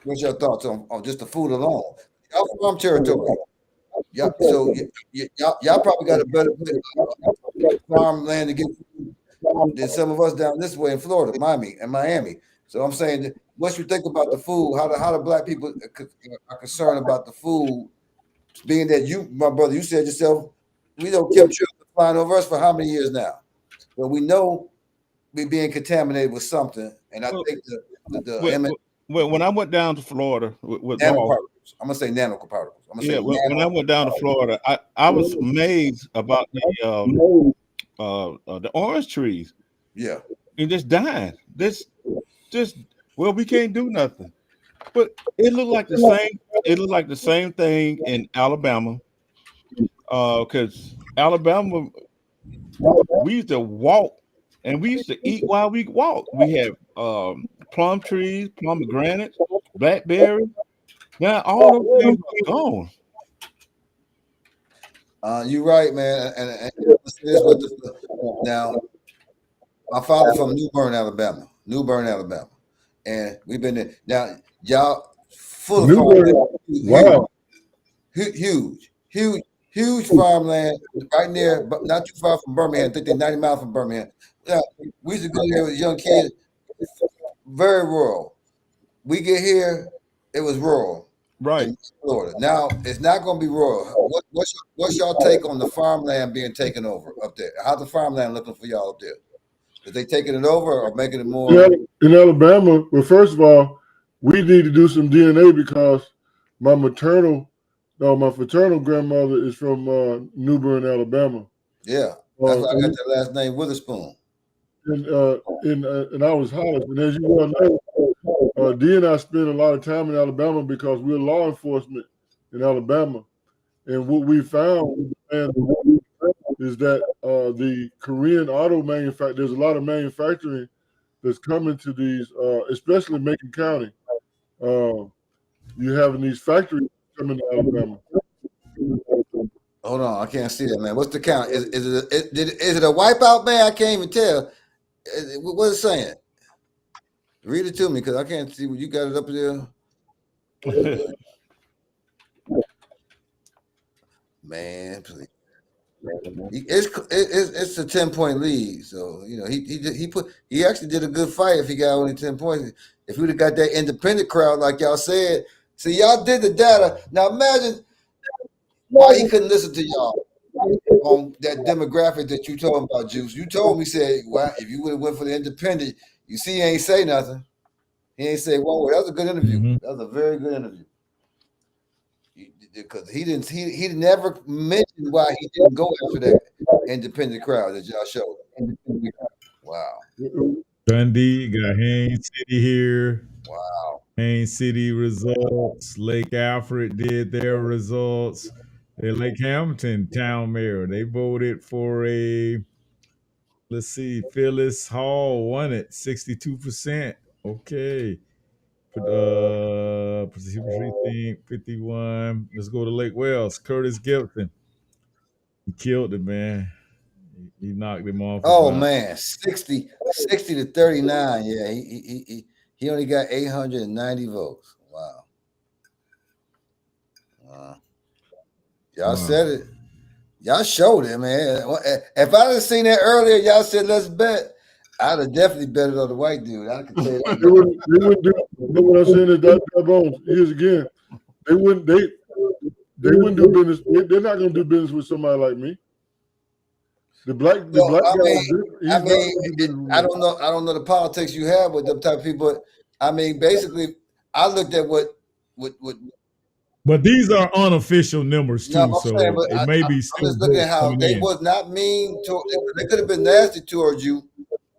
What's your thoughts on just the food alone? Y'all farm territory. Yeah, so y'all probably got a better farmland to get food than some of us down this way in Florida, Miami. So I'm saying that once you think about the food, how the black people are concerned about the food, being that you, my brother, you said yourself, we don't keep children flying over us for how many years now? But we know we're being contaminated with something, and I think when I went down to Florida with nanoparticles, I'm gonna say nanoparticles. When I went down to Florida, I was amazed about the orange trees. Yeah, and just dying. Well, we can't do nothing. But it looked like the same. It looked like the same thing in Alabama, because Alabama, we used to walk and we used to eat while we walk. We had plum trees, pomegranates, blackberry. Now all those things are gone. You're right, man. And now, my father from New Bern, Alabama, and we've been there. Now, y'all full of farmland. Wow. Huge farmland right near, but not too far from Birmingham. I think they're 90 miles from Birmingham. Yeah, we used to go there with young kids. Very rural. We get here, it was rural. Right. In Florida. Now it's not going to be rural. What's y'all take on the farmland being taken over up there? How's the farmland looking for y'all up there? Is they taking it over or making it more? Yeah, in Alabama, well, first of all, we need to do some DNA because my fraternal grandmother is from New Bern, Alabama. Yeah, that's why I got that last name, Witherspoon. And I was Hollis, and as you well know, Dee and I spent a lot of time in Alabama because we're law enforcement in Alabama, and what we found is that the Korean auto manufacturer, there's a lot of manufacturing that's coming to these, especially Macon County. You're having these factories coming to Alabama. Hold on, I can't see that, man. What's the count? Is it a wipeout, man? I can't even tell. What is it saying? Read it to me because I can't see what you got it up there. Man, please. It's a 10-point lead, so you know he actually did a good fight if he got only 10 points. If we'd have got that independent crowd like y'all said, see y'all did the data. Now imagine why he couldn't listen to y'all on that demographic that you told him about, Juice. You told me, said, well, if you would have went for the independent, you see, he ain't say nothing. He ain't say one word. That was a good interview. Mm-hmm. That was a very good interview. Because he never mentioned why he didn't go after that independent crowd that y'all showed. Wow. Dundee got Haines City here. Wow. Haines City results. Lake Alfred did their results. Lake Hamilton town mayor, they voted for let's see, Phyllis Hall won it 62%. Okay. Precinct 51. Let's go to Lake Wells. Curtis Gibson. He killed it, man. He knocked him off. Oh man, 60 to 39. Yeah, he only got 890 votes. Wow. Y'all said it. Y'all showed it, man. If I'd have seen that earlier, y'all said let's bet. I'd have definitely betted on the white dude. I could tell you that. They wouldn't do what I'm saying is that Bones. Here's again. They wouldn't do business. They're not going to do business with somebody like me. The black guy. I don't know the politics you have with them type of people. But I mean, basically, I looked at what. But these are unofficial numbers too, no, so saying, it may be. I'm just looking at how they was not mean to. They could have been nasty towards you,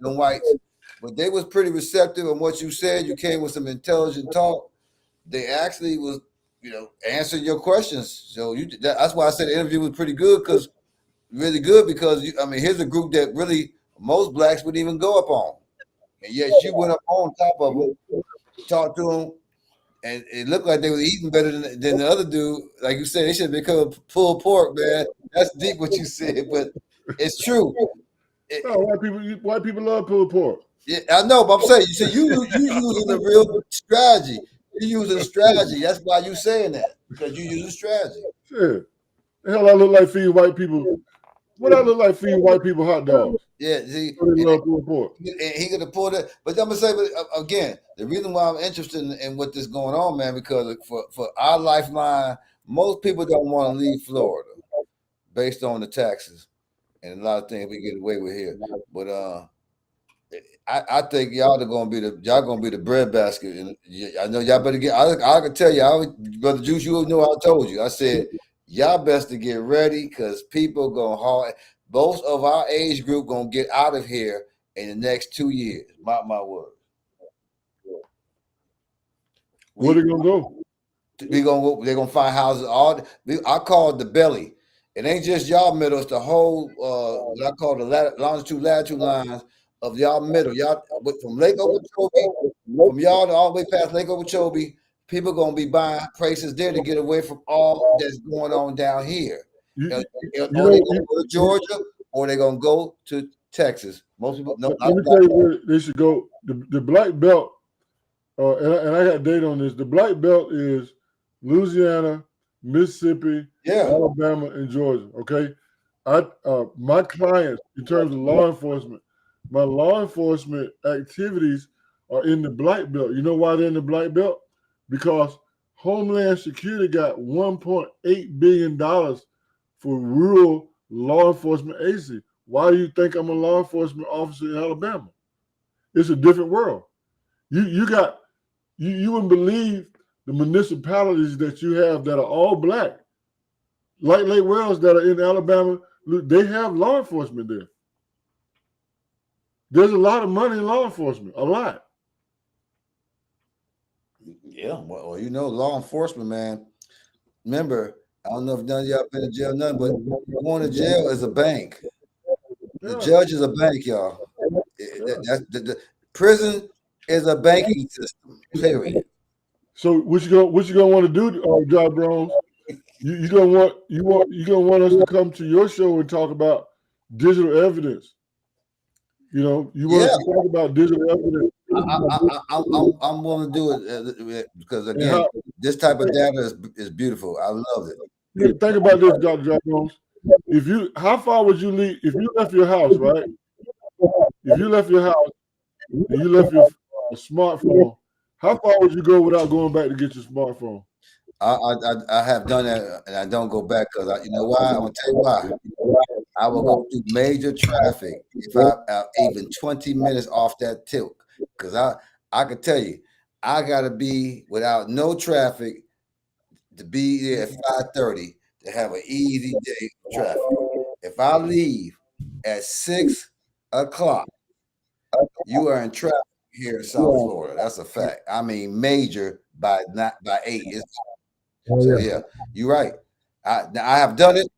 the whites, but they was pretty receptive on what you said. You came with some intelligent talk. They actually was, answering your questions. So that's why I said the interview was pretty good really good because here's a group that really most blacks wouldn't even go up on, and yet you went up on top of them, talked to them, and it looked like they were eating better than the other dude. Like you said, they should become pulled pork, man. That's deep what you said, but it's true. No, white people love pulled pork. Yeah, I know, but I'm saying you using a real strategy. You using a strategy. That's why you saying that, because you use a strategy. Shit. The hell I look like feeding white people. What I look like feeding white people hot dogs? Yeah, see, So they love pulled pork. and he could have pulled it. But I'm gonna say, again, the reason why I'm interested in what this going on, man, because for our lifeline, most people don't want to leave Florida based on the taxes and a lot of things we get away with here. But I think y'all are gonna be the breadbasket, and I know y'all better get. I can tell you, Brother Juice, you know I told you. I said y'all best to get ready because people gonna haul. Most of our age group gonna get out of here in the next 2 years. Mark my word. Where they gonna go? We gonna go. They're gonna find houses. I call it the belly. It ain't just y'all middle. It's the whole what I call the longitude lines of y'all middle. Y'all from Lake Okeechobee, from y'all to all the way past Lake Okeechobee. People gonna be buying places there to get away from all that's going on down here. Or they gonna go to Georgia, or they gonna go to Texas. Most people. No, let me tell you where they should go. The Black Belt, and I got data on this. The Black Belt is Louisiana, Mississippi, Alabama, and Georgia. Okay, my clients, in terms of law enforcement, my law enforcement activities are in the Black Belt. You know why they're in the Black Belt? Because Homeland Security got $1.8 billion for rural law enforcement agency. Why do you think I'm a law enforcement officer in Alabama? It's a different world. You wouldn't believe the municipalities that you have that are all black, like Lake Wells, that are in Alabama. They have law enforcement there. There's a lot of money in law enforcement, a lot. Yeah, well, law enforcement, man. Remember, I don't know if none of y'all been to jail, none, but going to jail is a bank. The judge is a bank, y'all. The prison is a banking system. Period. So what you gonna want to do, John Brown? You gonna want us to come to your show and talk about digital evidence. You want us to talk about digital evidence. I'm willing to do it because again, this type of data is beautiful. I love it. Think about this, Dr. John Jones. How far would you leave if you left your house, right? If you left your house and you left your smartphone, how far would you go without going back to get your smartphone? I have done that, and I don't go back because you know why? I'm gonna tell you why. I will go through major traffic if I even 20 minutes off that tilt, because I can tell you I gotta be without no traffic to be there at 5:30 to have an easy day of traffic. If I leave at 6 o'clock, you are in traffic here in South Florida. That's a fact. I mean, major by 8. So yeah, you're right. I have done it,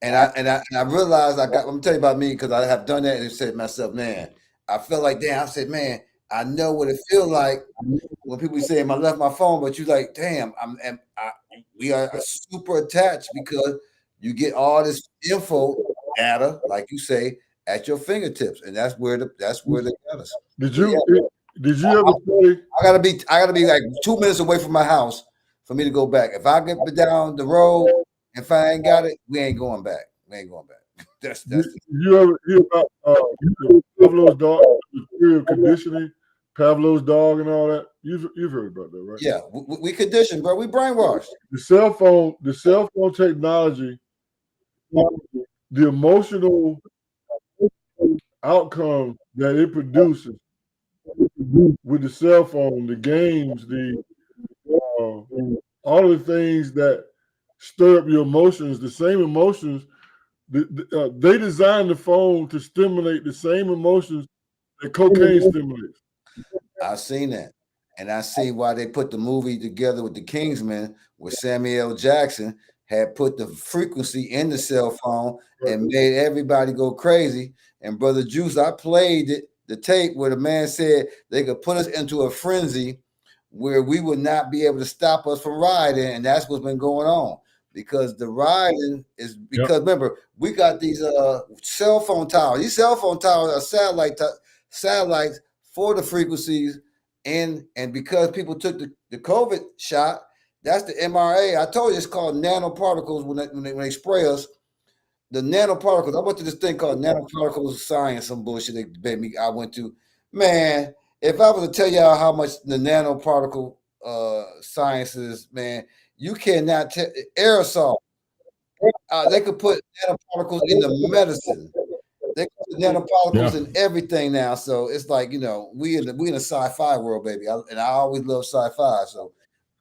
and I realized I'm gonna tell you about me because I have done that and said to myself, man, I felt like damn. I said, man, I know what it feels like when people say I left my phone, but you like, damn, we are super attached because you get all this info data, like you say, at your fingertips, and that's where they got us. Did you ever say I gotta be like 2 minutes away from my house for me to go back? If I get down the road, if I ain't got it, we ain't going back. We ain't going back. That's you ever hear about Pavlov's dog, serial conditioning, Pavlov's dog, and all that? You've heard about that, right? Yeah, we conditioned, bro. We brainwashed. The cell phone technology, the emotional outcome that it produces with the cell phone, the games, all of the things that stir up your emotions, the same emotions. They designed the phone to stimulate the same emotions that cocaine stimulates. I've seen that. And I see why they put the movie together with the Kingsman, where Samuel L. Jackson had put the frequency in the cell phone and made everybody go crazy. And Brother Juice, I played the tape where the man said they could put us into a frenzy where we would not be able to stop us from riding, and that's what's been going on. Because the riding is because remember, we got these cell phone towers. These cell phone towers are satellites for the frequencies, and because people took the COVID shot, that's the mRNA. I told you it's called nanoparticles when they spray us. The nanoparticles. I went to this thing called nanoparticles science, some bullshit I went to. Man, if I was to tell y'all how much the nanoparticle science is, man, you cannot tell. Aerosol. They could put nanoparticles in the medicine. They put nanoparticles in everything now. So it's like, you know, we in a sci-fi world, baby. I always love sci-fi. So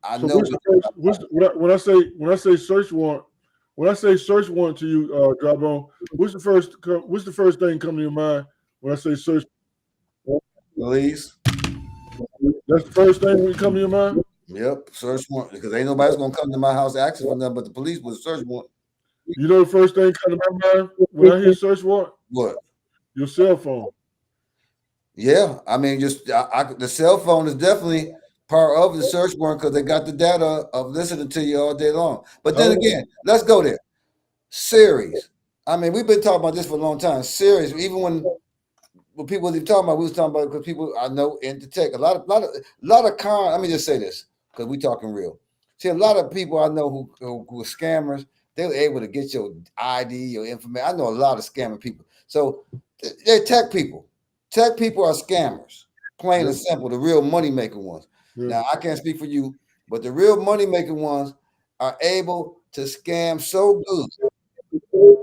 I know. When I say search warrant, when I say search warrant to you, Jawbone, what's the first thing come to your mind when I say search? Police. That's the first thing that come to your mind. Yep, search warrant, because ain't nobody's gonna come to my house asking for nothing but the police with a search warrant. You know the first thing come to my mind when I hear search warrant? What? Your cell phone. Yeah, I mean, the cell phone is definitely part of the search warrant because they got the data of listening to you all day long. But then again, let's go there. Series. I mean, we've been talking about this for a long time. Series, even when people were talking about, we was talking about because people I know into tech. A lot of con. Let me just say this because we talking real. See, a lot of people I know who are scammers. They were able to get your ID, your information. I know a lot of scamming people. So they're tech people. Tech people are scammers, plain and simple. The real money making ones. Now I can't speak for you, but the real money making ones are able to scam so good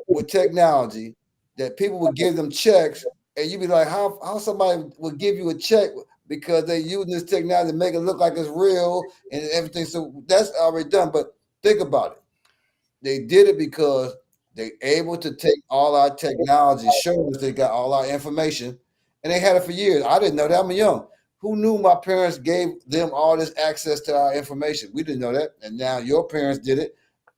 with technology that people would give them checks, and you'd be like, how somebody would give you a check because they're using this technology to make it look like it's real and everything. So that's already done. But think about it. They did it because they're able to take all our technology, show us they got all our information, and they had it for years. I didn't know that. I'm young. Who knew my parents gave them all this access to our information? We didn't know that. And now your parents did it.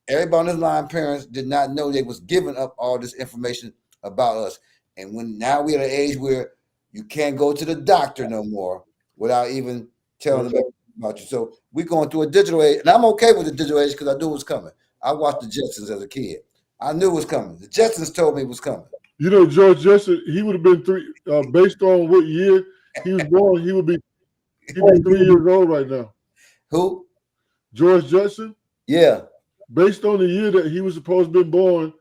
Everybody on this line, parents did not know they was giving up all this information about us. And when now we're at an age where you can't go to the doctor no more without even telling them about you. So we're going through a digital age, and I'm okay with the digital age because I knew it was coming. I watched the Jetsons as a kid. I knew it was coming. The Jetsons told me it was coming. You know, George Jetson, he would have been three, based on what year he was born, he'd be 3 years old right now. Who? George Jetson? Yeah. Based on the year that he was supposed to be born,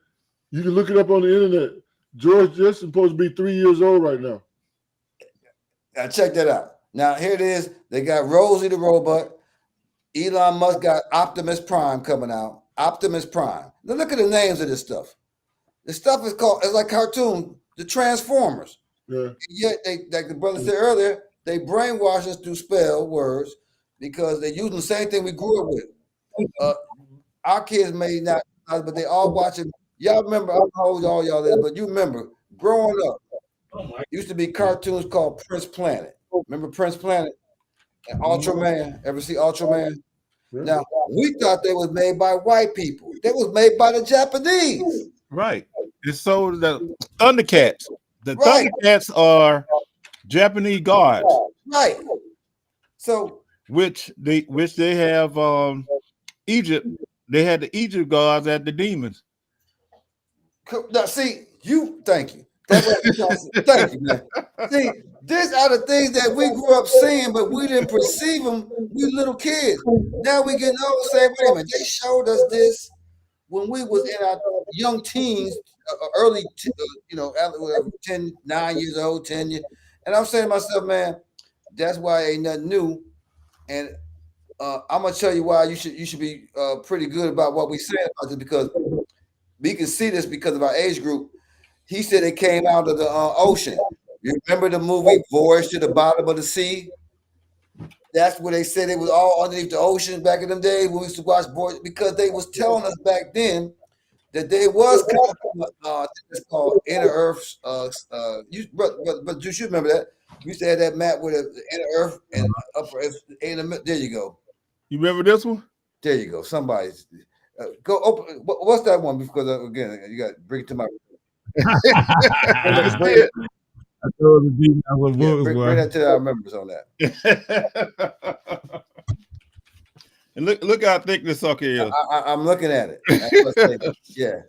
you can look it up on the internet. George Jetson supposed to be 3 years old right now. Now check that out. Now here it is. They got Rosie the robot. Elon Musk got Optimus Prime coming out. Optimus Prime. Now look at the names of this stuff. The stuff is called, it's like cartoon, the Transformers. Yeah. Yet they, like the brother said earlier, they brainwash us through spell words because they're using the same thing we grew up with. Our kids may not, but they all watching. Y'all remember, I don't know how old all y'all is, but you remember growing up, used to be cartoons called Prince Planet. Remember Prince Planet and Ultraman? Ever see Ultraman? Yeah. Now, we thought they was made by white people. They was made by the Japanese. Right. And so the Thundercats. The Thundercats are Japanese gods. Right. So which they have Egypt. They had the Egypt gods at the demons. Now, see, thank you. That's what thank you, man. See, these are the things that we grew up seeing, but we didn't perceive them. We little kids. Now we getting old. Say, wait a minute. They showed us this when we was in our young teens, early, 10, 9 years old, 10 years. And I'm saying to myself, man, that's why ain't nothing new. And I'm gonna tell you why you should be pretty good about what we said about this, because we can see this because of our age group. He said it came out of the ocean. You remember the movie Voyage to the Bottom of the Sea? That's where they said it was all underneath the ocean back in them days when we used to watch Voyage, because they was telling us back then that there was kind of it's called inner Earth. But you should remember that. We used to have that map with the inner Earth and upper Earth. There you go. You remember this one? There you go. Somebody's go open. What's that one? Because again, you got to bring it to my. bring I told the bring that to our members on that. And look how thick this sucker is. I'm looking at it. That's what I say. Yeah.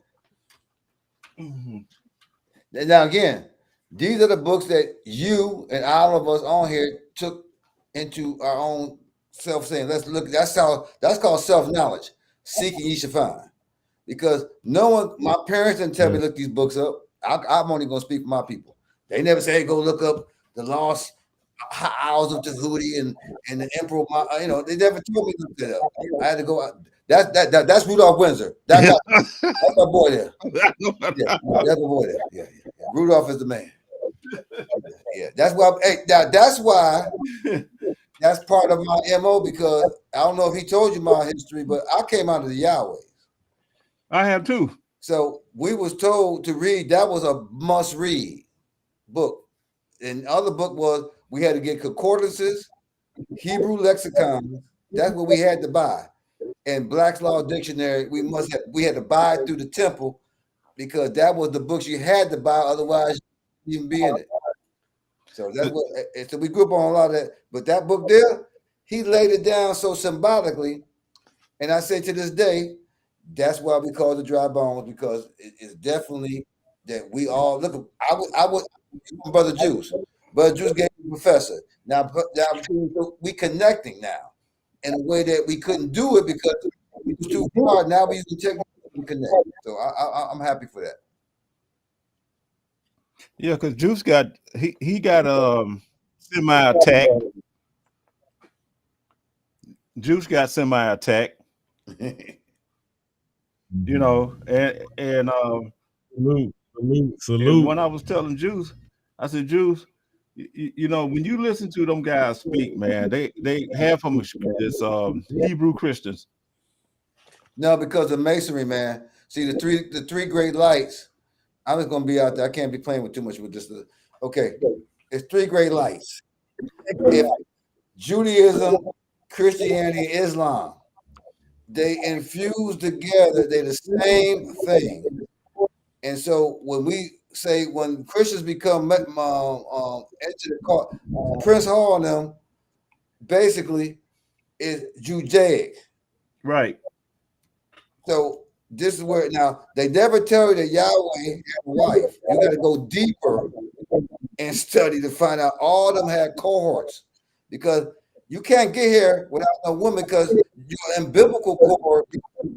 Mhm. Now again, these are the books that you and all of us on here took into our own self saying, let's look. That's called self-knowledge. Seeking ye shall find. Because no one, my parents didn't tell me to look these books up. I'm only gonna speak for my people. They never say, hey, go look up the lost hours of Tahuti and the Emperor. They never told me to look that up. I had to go out. That's Rudolph Windsor. That's my boy there. Yeah, that's my boy there. Yeah. Rudolph is the man. Yeah, that's why. Hey, that's why. That's part of my MO because I don't know if he told you my history, but I came out of the Yahweh. I have too. So we was told to read. That was a must-read book. And the other book was we had to get concordances, Hebrew lexicons. That's what we had to buy. And Black's Law Dictionary. We had to buy it through the temple because that was the books you had to buy. Otherwise, you wouldn't be in it. So that's what. So we grew up on a lot of that. But that book there, he laid it down so symbolically. And I say to this day, that's why we call it the dry bones because it's definitely that we all look. I would Brother Juice. Brother Juice gave me professor. Now we connecting now in a way that we couldn't do it because it was too hard. Now we use the technology to connect. So I'm happy for that. Yeah, because Juice got he got semi-attack. Juice got semi-attack. You know, and salute. And when I was telling Juice, I said, Juice, you know, when you listen to them guys speak, man, they have them this Hebrew Christians. No, because of masonry, man. See the three great lights. I'm just gonna be out there. I can't be playing with too much with this. Okay, it's three great lights. If Judaism, Christianity, Islam, they infuse together. They're the same thing. And so when Christians become into the court, Prince Hall and them basically is Judaic. Right. So this is where now they never tell you that Yahweh had a wife. You got to go deeper and study to find out all of them had cohorts because you can't get here without a woman because your biblical cohort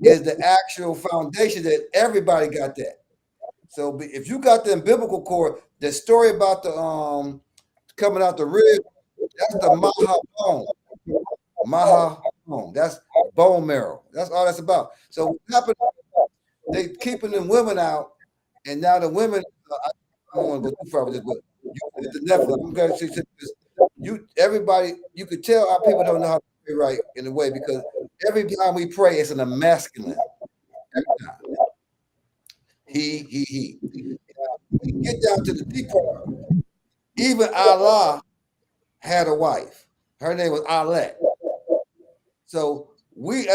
is the actual foundation that everybody got that. So if you got the biblical core, the story about the coming out the rib, that's the maha bone. Maha bone. That's bone marrow. That's all that's about. So what happened? They keeping them women out, and now the women. I don't want to go too far with this, but the Nephilim. I'm going to say this. Everybody, you could tell our people don't know how to pray right in a way because every time we pray, it's an masculine. Every time. He. Get down to the deep part. Even Allah had a wife. Her name was Alet. So we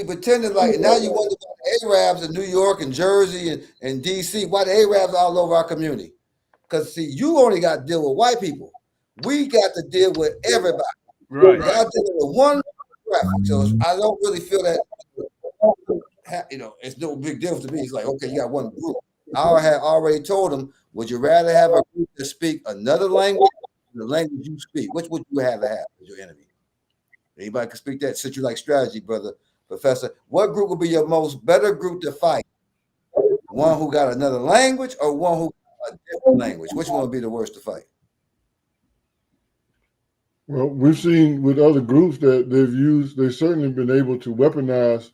pretended like now you wonder about the Arabs in New York and Jersey and DC. Why the Arabs all over our community? Because see, you only got to deal with white people. We got to deal with everybody. Right. Y'all deal with one graphic. So I don't really feel that it's no big deal to me. It's like, okay, you got one group. I had already told them, would you rather have a group that speak another language or the language you speak? Which would you have as your enemy? Anybody can speak that since you like strategy, brother, professor. What group would be your most better group to fight? One who got another language or one who got a different language? Which one would be the worst to fight? Well, we've seen with other groups that they've certainly been able to weaponize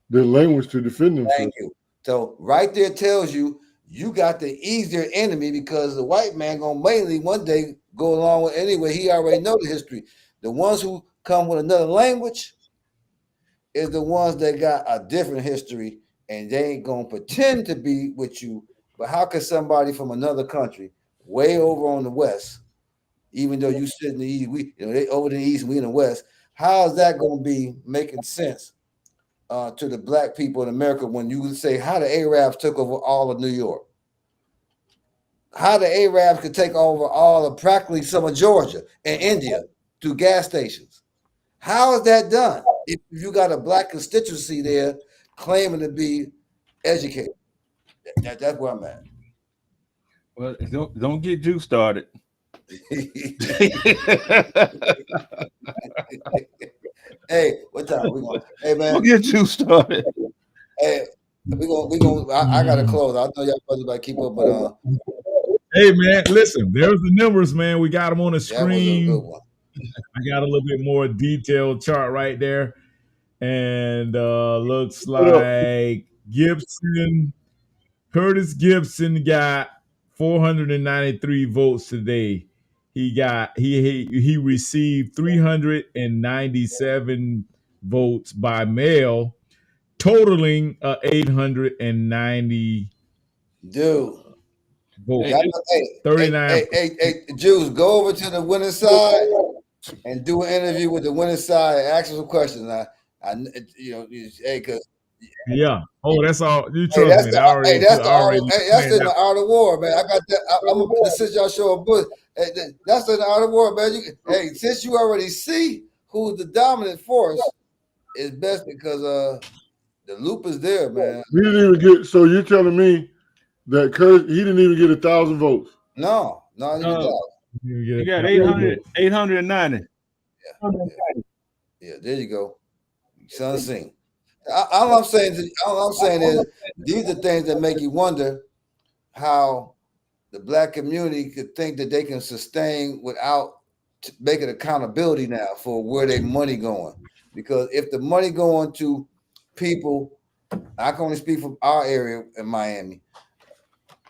their language to defend themselves. Thank you. So right there tells you got the easier enemy because the white man gonna mainly one day go along with anyway. He already know the history. The ones who come with another language is the ones that got a different history and they ain't gonna pretend to be with you. But how can somebody from another country, way over on the west, even though you sit in the east, they over in the east and we in the west, how is that gonna be making sense to the black people in America when you say how the Arabs took over all of New York? How the Arabs could take over all of practically some of Georgia and India through gas stations? How is that done? If you got a black constituency there claiming to be educated, that's where I'm at. Well, don't get Juice started. Hey, what time we going? Hey man, Don't get Juice started. hey, we gonna. I gotta close. I know y'all brothers about to keep up, but Hey man, listen, there's the numbers, man. We got them on the that was a good screen. one. I got a little bit more detailed chart right there. And looks like Curtis Gibson got 493 votes today. He received 397 votes by mail, totaling 890 Dude. votes. Hey, 39. Jews, go over to the winning side and do an interview with the winning side and ask them some questions. Hey, because Yeah. Oh, that's all. You hey, trust me. I already that's the art. already Hey, that's planned in out. the art of war, man. I got that. I'm gonna since y'all show a book. That's in the art of war, man. Hey, since you already see who's the dominant force, it's best because the loop is there, man. He didn't even get. So you're telling me that Curtis, he didn't even get 1,000 votes? No, I didn't get that. You got 890. Yeah, there you go. Son sing. All I'm saying is these are things that make you wonder how the black community could think that they can sustain without making accountability now for where their money going. Because if the money going to people, I can only speak from our area in Miami.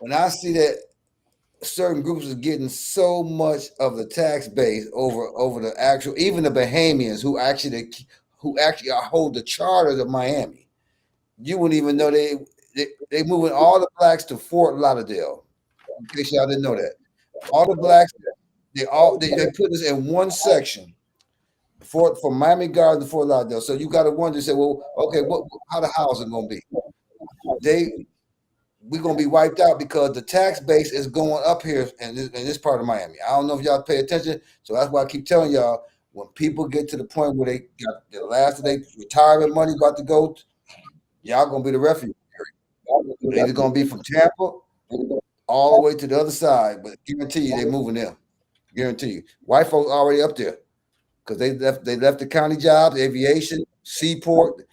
When I see that certain groups are getting so much of the tax base over the actual, even the Bahamians who actually hold the charter of Miami, you wouldn't even know they moving all the blacks to Fort Lauderdale. In case y'all didn't know that, all the blacks they put this in one section from Miami Gardens to Fort Lauderdale. So you got to wonder, say, well, okay, how the housing gonna be? We're gonna be wiped out because the tax base is going up here in this part of Miami. I don't know if y'all pay attention, so that's why I keep telling y'all when people get to the point where they got the last of their retirement money about to go, y'all gonna be the refuge. They're either gonna be from Tampa all the way to the other side, but guarantee you they moving there. Guarantee you, white folks already up there because they left the county jobs, aviation, seaport,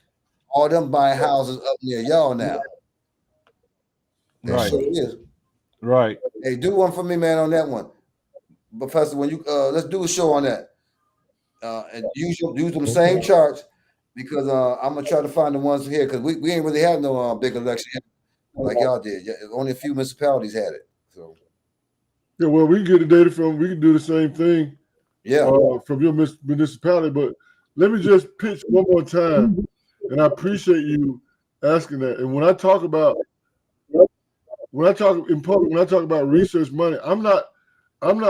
all them buying houses up near y'all now. That Right. sure is. Right. Hey, do one for me, man, on that one. Professor, when you let's do a show on that. And use them same charts because I'm gonna try to find the ones here because we ain't really have no big election like y'all did. Only a few municipalities had it. So yeah, well, we can get the data from. We can do the same thing. Yeah. From your municipality, but let me just pitch one more time, and I appreciate you asking that. And when I talk about in public, when I talk about research money, I'm not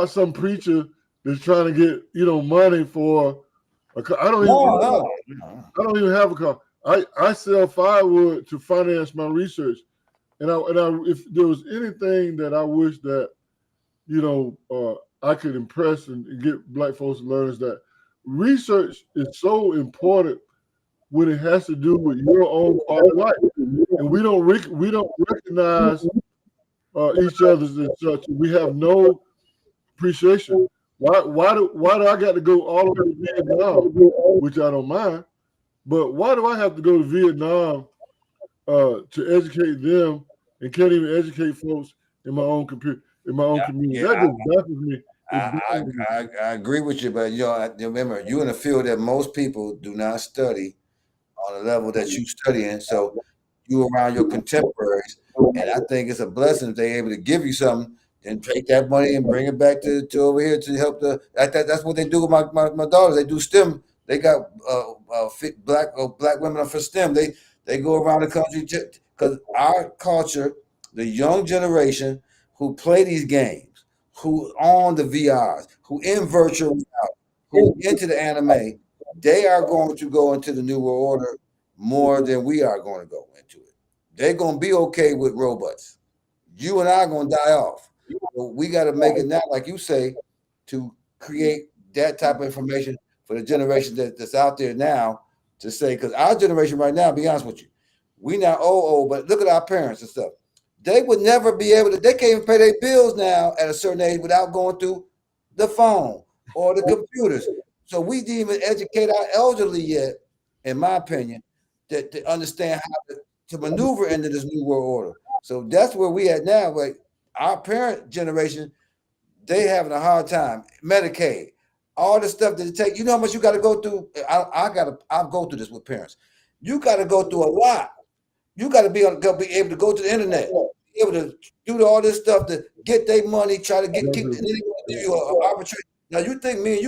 some preacher that's trying to get money for a car. I don't even have a car. I sell firewood to finance my research, and if there was anything that I wish that I could impress and get black folks to learn is that research is so important when it has to do with your own quality of life, and we don't recognize each other's and such. We have no appreciation. Why do I got to go all the way to Vietnam, which I don't mind, but why do I have to go to Vietnam to educate them and can't even educate folks in my own community? That just baffles me. I agree with you, but remember, you're in a field that most people do not study on the level that you studying. So you around your contemporaries, and I think it's a blessing if they're able to give you something and take that money and bring it back to over here to help that's what they do with my daughters. They do STEM. They got black women for STEM. They go around the country because our culture, the young generation who play these games, who on the VRs, who in virtual reality, who into the anime, they are going to go into the New World Order more than we are going to go into it. They're going to be okay with robots. You and I are going to die off. So we got to make it now, like you say, to create that type of information for the generation that's out there now to say, because our generation right now, be honest with you, we now old, but look at our parents and stuff. They would never be able to, they can't even pay their bills now at a certain age without going through the phone or the computers. So we didn't even educate our elderly yet, in my opinion, to understand how to maneuver into this new world order. So that's where we at now. Like our parent generation, they having a hard time. Medicaid, all the stuff that it take. You know how much you got to go through. I'll go through this with parents. You got to go through a lot. You got to be able to go to the internet, be able to do all this stuff to get their money, try to get kicked. And then they want to give you an arbitration. Now you think me and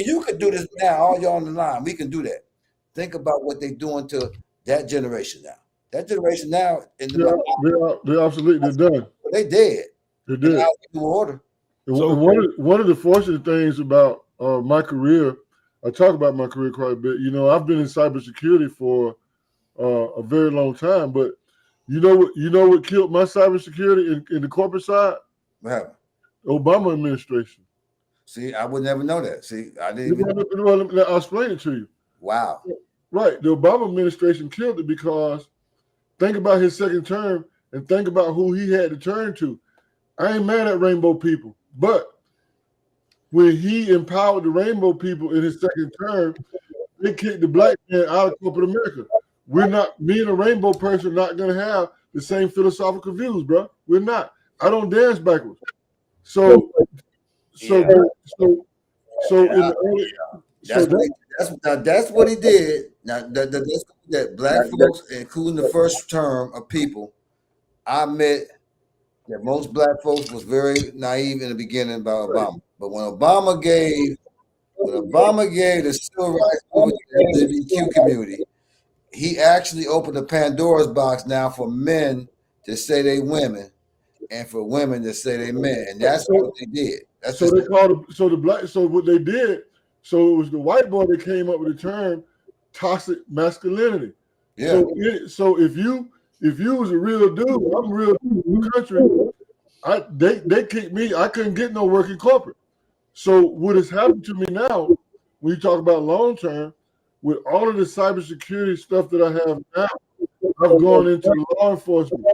you could do this now? All y'all on the line, we can do that. Think about what they're doing to that generation now. That generation now, they're obsolete. They're done. They dead. They're dead. Out of order. So, one of the fortunate things about my career, I talk about my career quite a bit. You know, I've been in cybersecurity for a very long time, but you know what killed my cybersecurity in the corporate side? What happened? Obama administration. See, I would never know that. See, I didn't even... I'll explain it to you. Wow. Right. The Obama administration killed it because think about his second term and think about who he had to turn to. I ain't mad at rainbow people, but when he empowered the rainbow people in his second term, they kicked the black man out of corporate America. Me and a rainbow person are not going to have the same philosophical views, bro. We're not. I don't dance backwards. So in the early, that's what he did. Now that black folks, including the first term of people, I admit that most black folks was very naive in the beginning about Obama. But when Obama gave the civil rights movement to the LGBTQ community, he actually opened the Pandora's box now for men to say they women and for women to say they men. And that's what they did. That's so they called the black. So what they did. So it was the white boy that came up with the term toxic masculinity. Yeah. So if you was a real dude, I'm a real dude in the country. They kicked me. I couldn't get no work in corporate. So what has happened to me now, when you talk about long term, with all of the cybersecurity stuff that I have now, I've gone into law enforcement.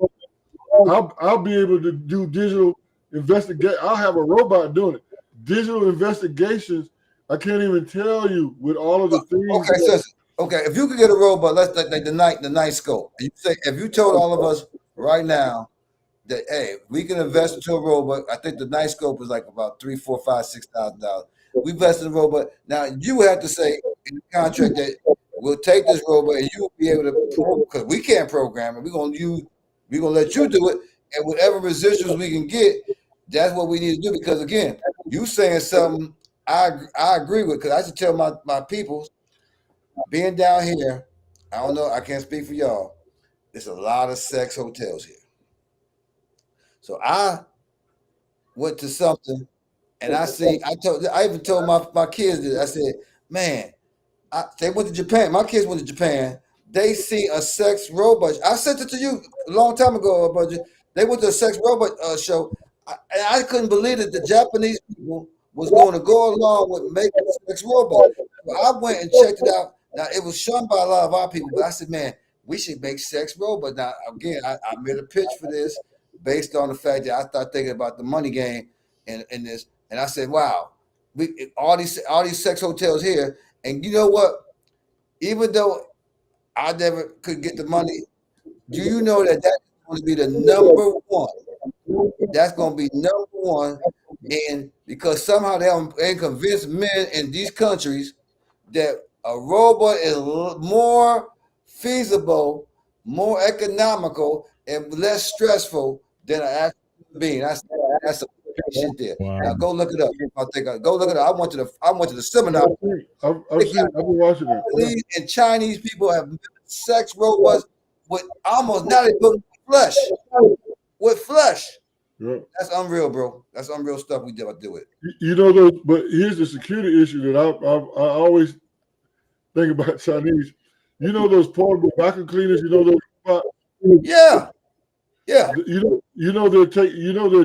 I'll be able to do digital investigation. I'll have a robot doing it. Digital investigations. I can't even tell you with all of the things. Okay, if you could get a robot, let's like the night scope. You say if you told all of us right now that hey, we can invest into a robot. I think the night scope is like about $3,000, $4,000, $5,000, $6,000. We invest in a robot. Now you have to say in the contract that we'll take this robot and you will be able to because we can't program it. We're gonna let you do it, and whatever residuals we can get, that's what we need to do. Because again, you saying something I agree with. Because I should tell my people being down here. I don't know. I can't speak for y'all. There's a lot of sex hotels here. So I went to something, and I even told my kids this. I said, man, they went to Japan. My kids went to Japan. They see a sex robot. I sent it to you a long time ago, budget. They went to a sex robot show. I couldn't believe that the Japanese people was going to go along with making a sex robot. So I went and checked it out. Now, it was shunned by a lot of our people, but I said, man, we should make sex robot. Now, again, I made a pitch for this based on the fact that I started thinking about the money game in this. And I said, wow, all these sex hotels here. And you know what? Even though I never could get the money, do you know that that's going to be the number one? That's going to be number one. And because somehow they convince men in these countries that a robot is more feasible, more economical, and less stressful than an actual being. That's some shit there. Wow. Now go look it up. Go look it up. I went to the seminar. I've been watching it. And Chinese people have sex robots with almost now they put flesh. With flesh. Yeah. That's unreal, bro. That's unreal stuff we deal with. You know those, but here's the security issue that I always think about Chinese. You know those portable vacuum cleaners. You know those. Yeah. You know they're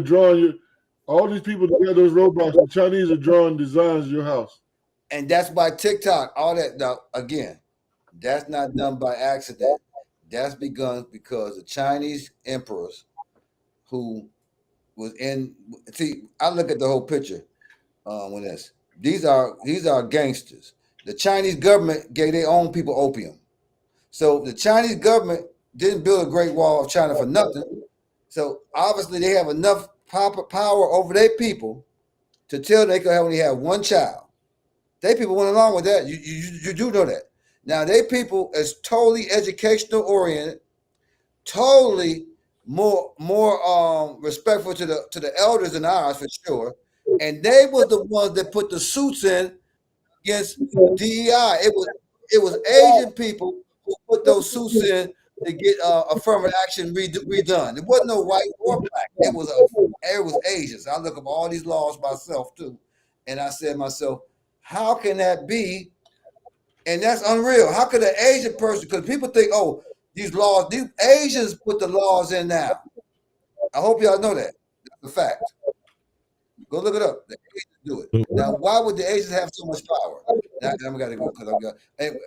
drawing all these people that got those robots. The Chinese are drawing designs of your house. And that's by TikTok. All that now again, that's not done by accident. That's begun because the Chinese emperors who was in see, I look at the whole picture when this. These are gangsters. The Chinese government gave their own people opium. So the Chinese government didn't build a Great Wall of China for nothing. So obviously they have enough power over their people to tell they could only have one child. They people went along with that. You do know that. Now they people is totally educational oriented, totally more respectful to the elders than ours for sure. And they was the ones that put the suits in against DEI. It was Asian people who put those suits in to get affirmative action redone. It wasn't no white or black. It was Asians. I look up all these laws myself too, and I said to myself, how can that be? And that's unreal. How could an Asian person? Because people think, oh, these Asians put the laws in now. I hope y'all know that. That's a fact. Go look it up. The Asians do it. Now, why would the Asians have so much power? Now, I'm got to go because I've got. Anyway,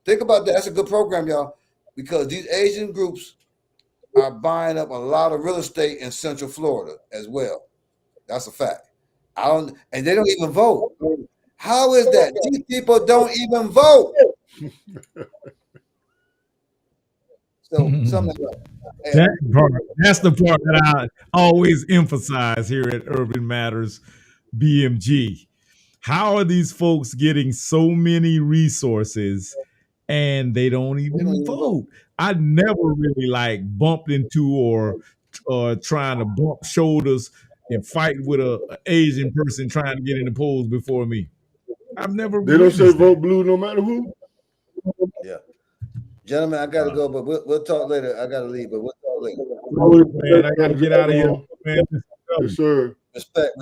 think about that. That's a good program, y'all, because these Asian groups are buying up a lot of real estate in Central Florida as well. That's a fact. And they don't even vote. How is that? These people don't even vote. So something like that's the part that I always emphasize here at Urban Matters BMG. How are these folks getting so many resources and they don't even vote? I never really like bumped into or trying to bump shoulders and fight with a Asian person trying to get in the polls before me. I've never. They don't say vote blue no matter who. Yeah, gentlemen, I gotta go, but we'll talk later. I gotta leave, but we'll talk later. Man, I gotta get out of here, man. Yes, sir. Respect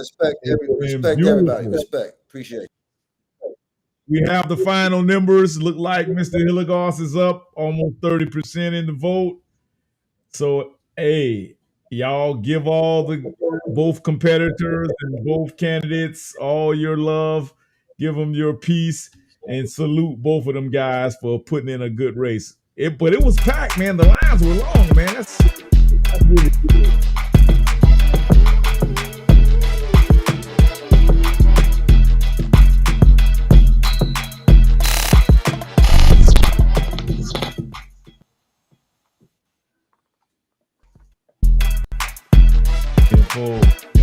everybody. Respect. Appreciate it. We have the final numbers. Look like Mr. Hilligoss is up almost 30% in the vote. So, hey, y'all give both competitors and both candidates all your love. Give them your peace and salute both of them guys for putting in a good race. But it was packed, man. The lines were long, man. That's really cool. Info.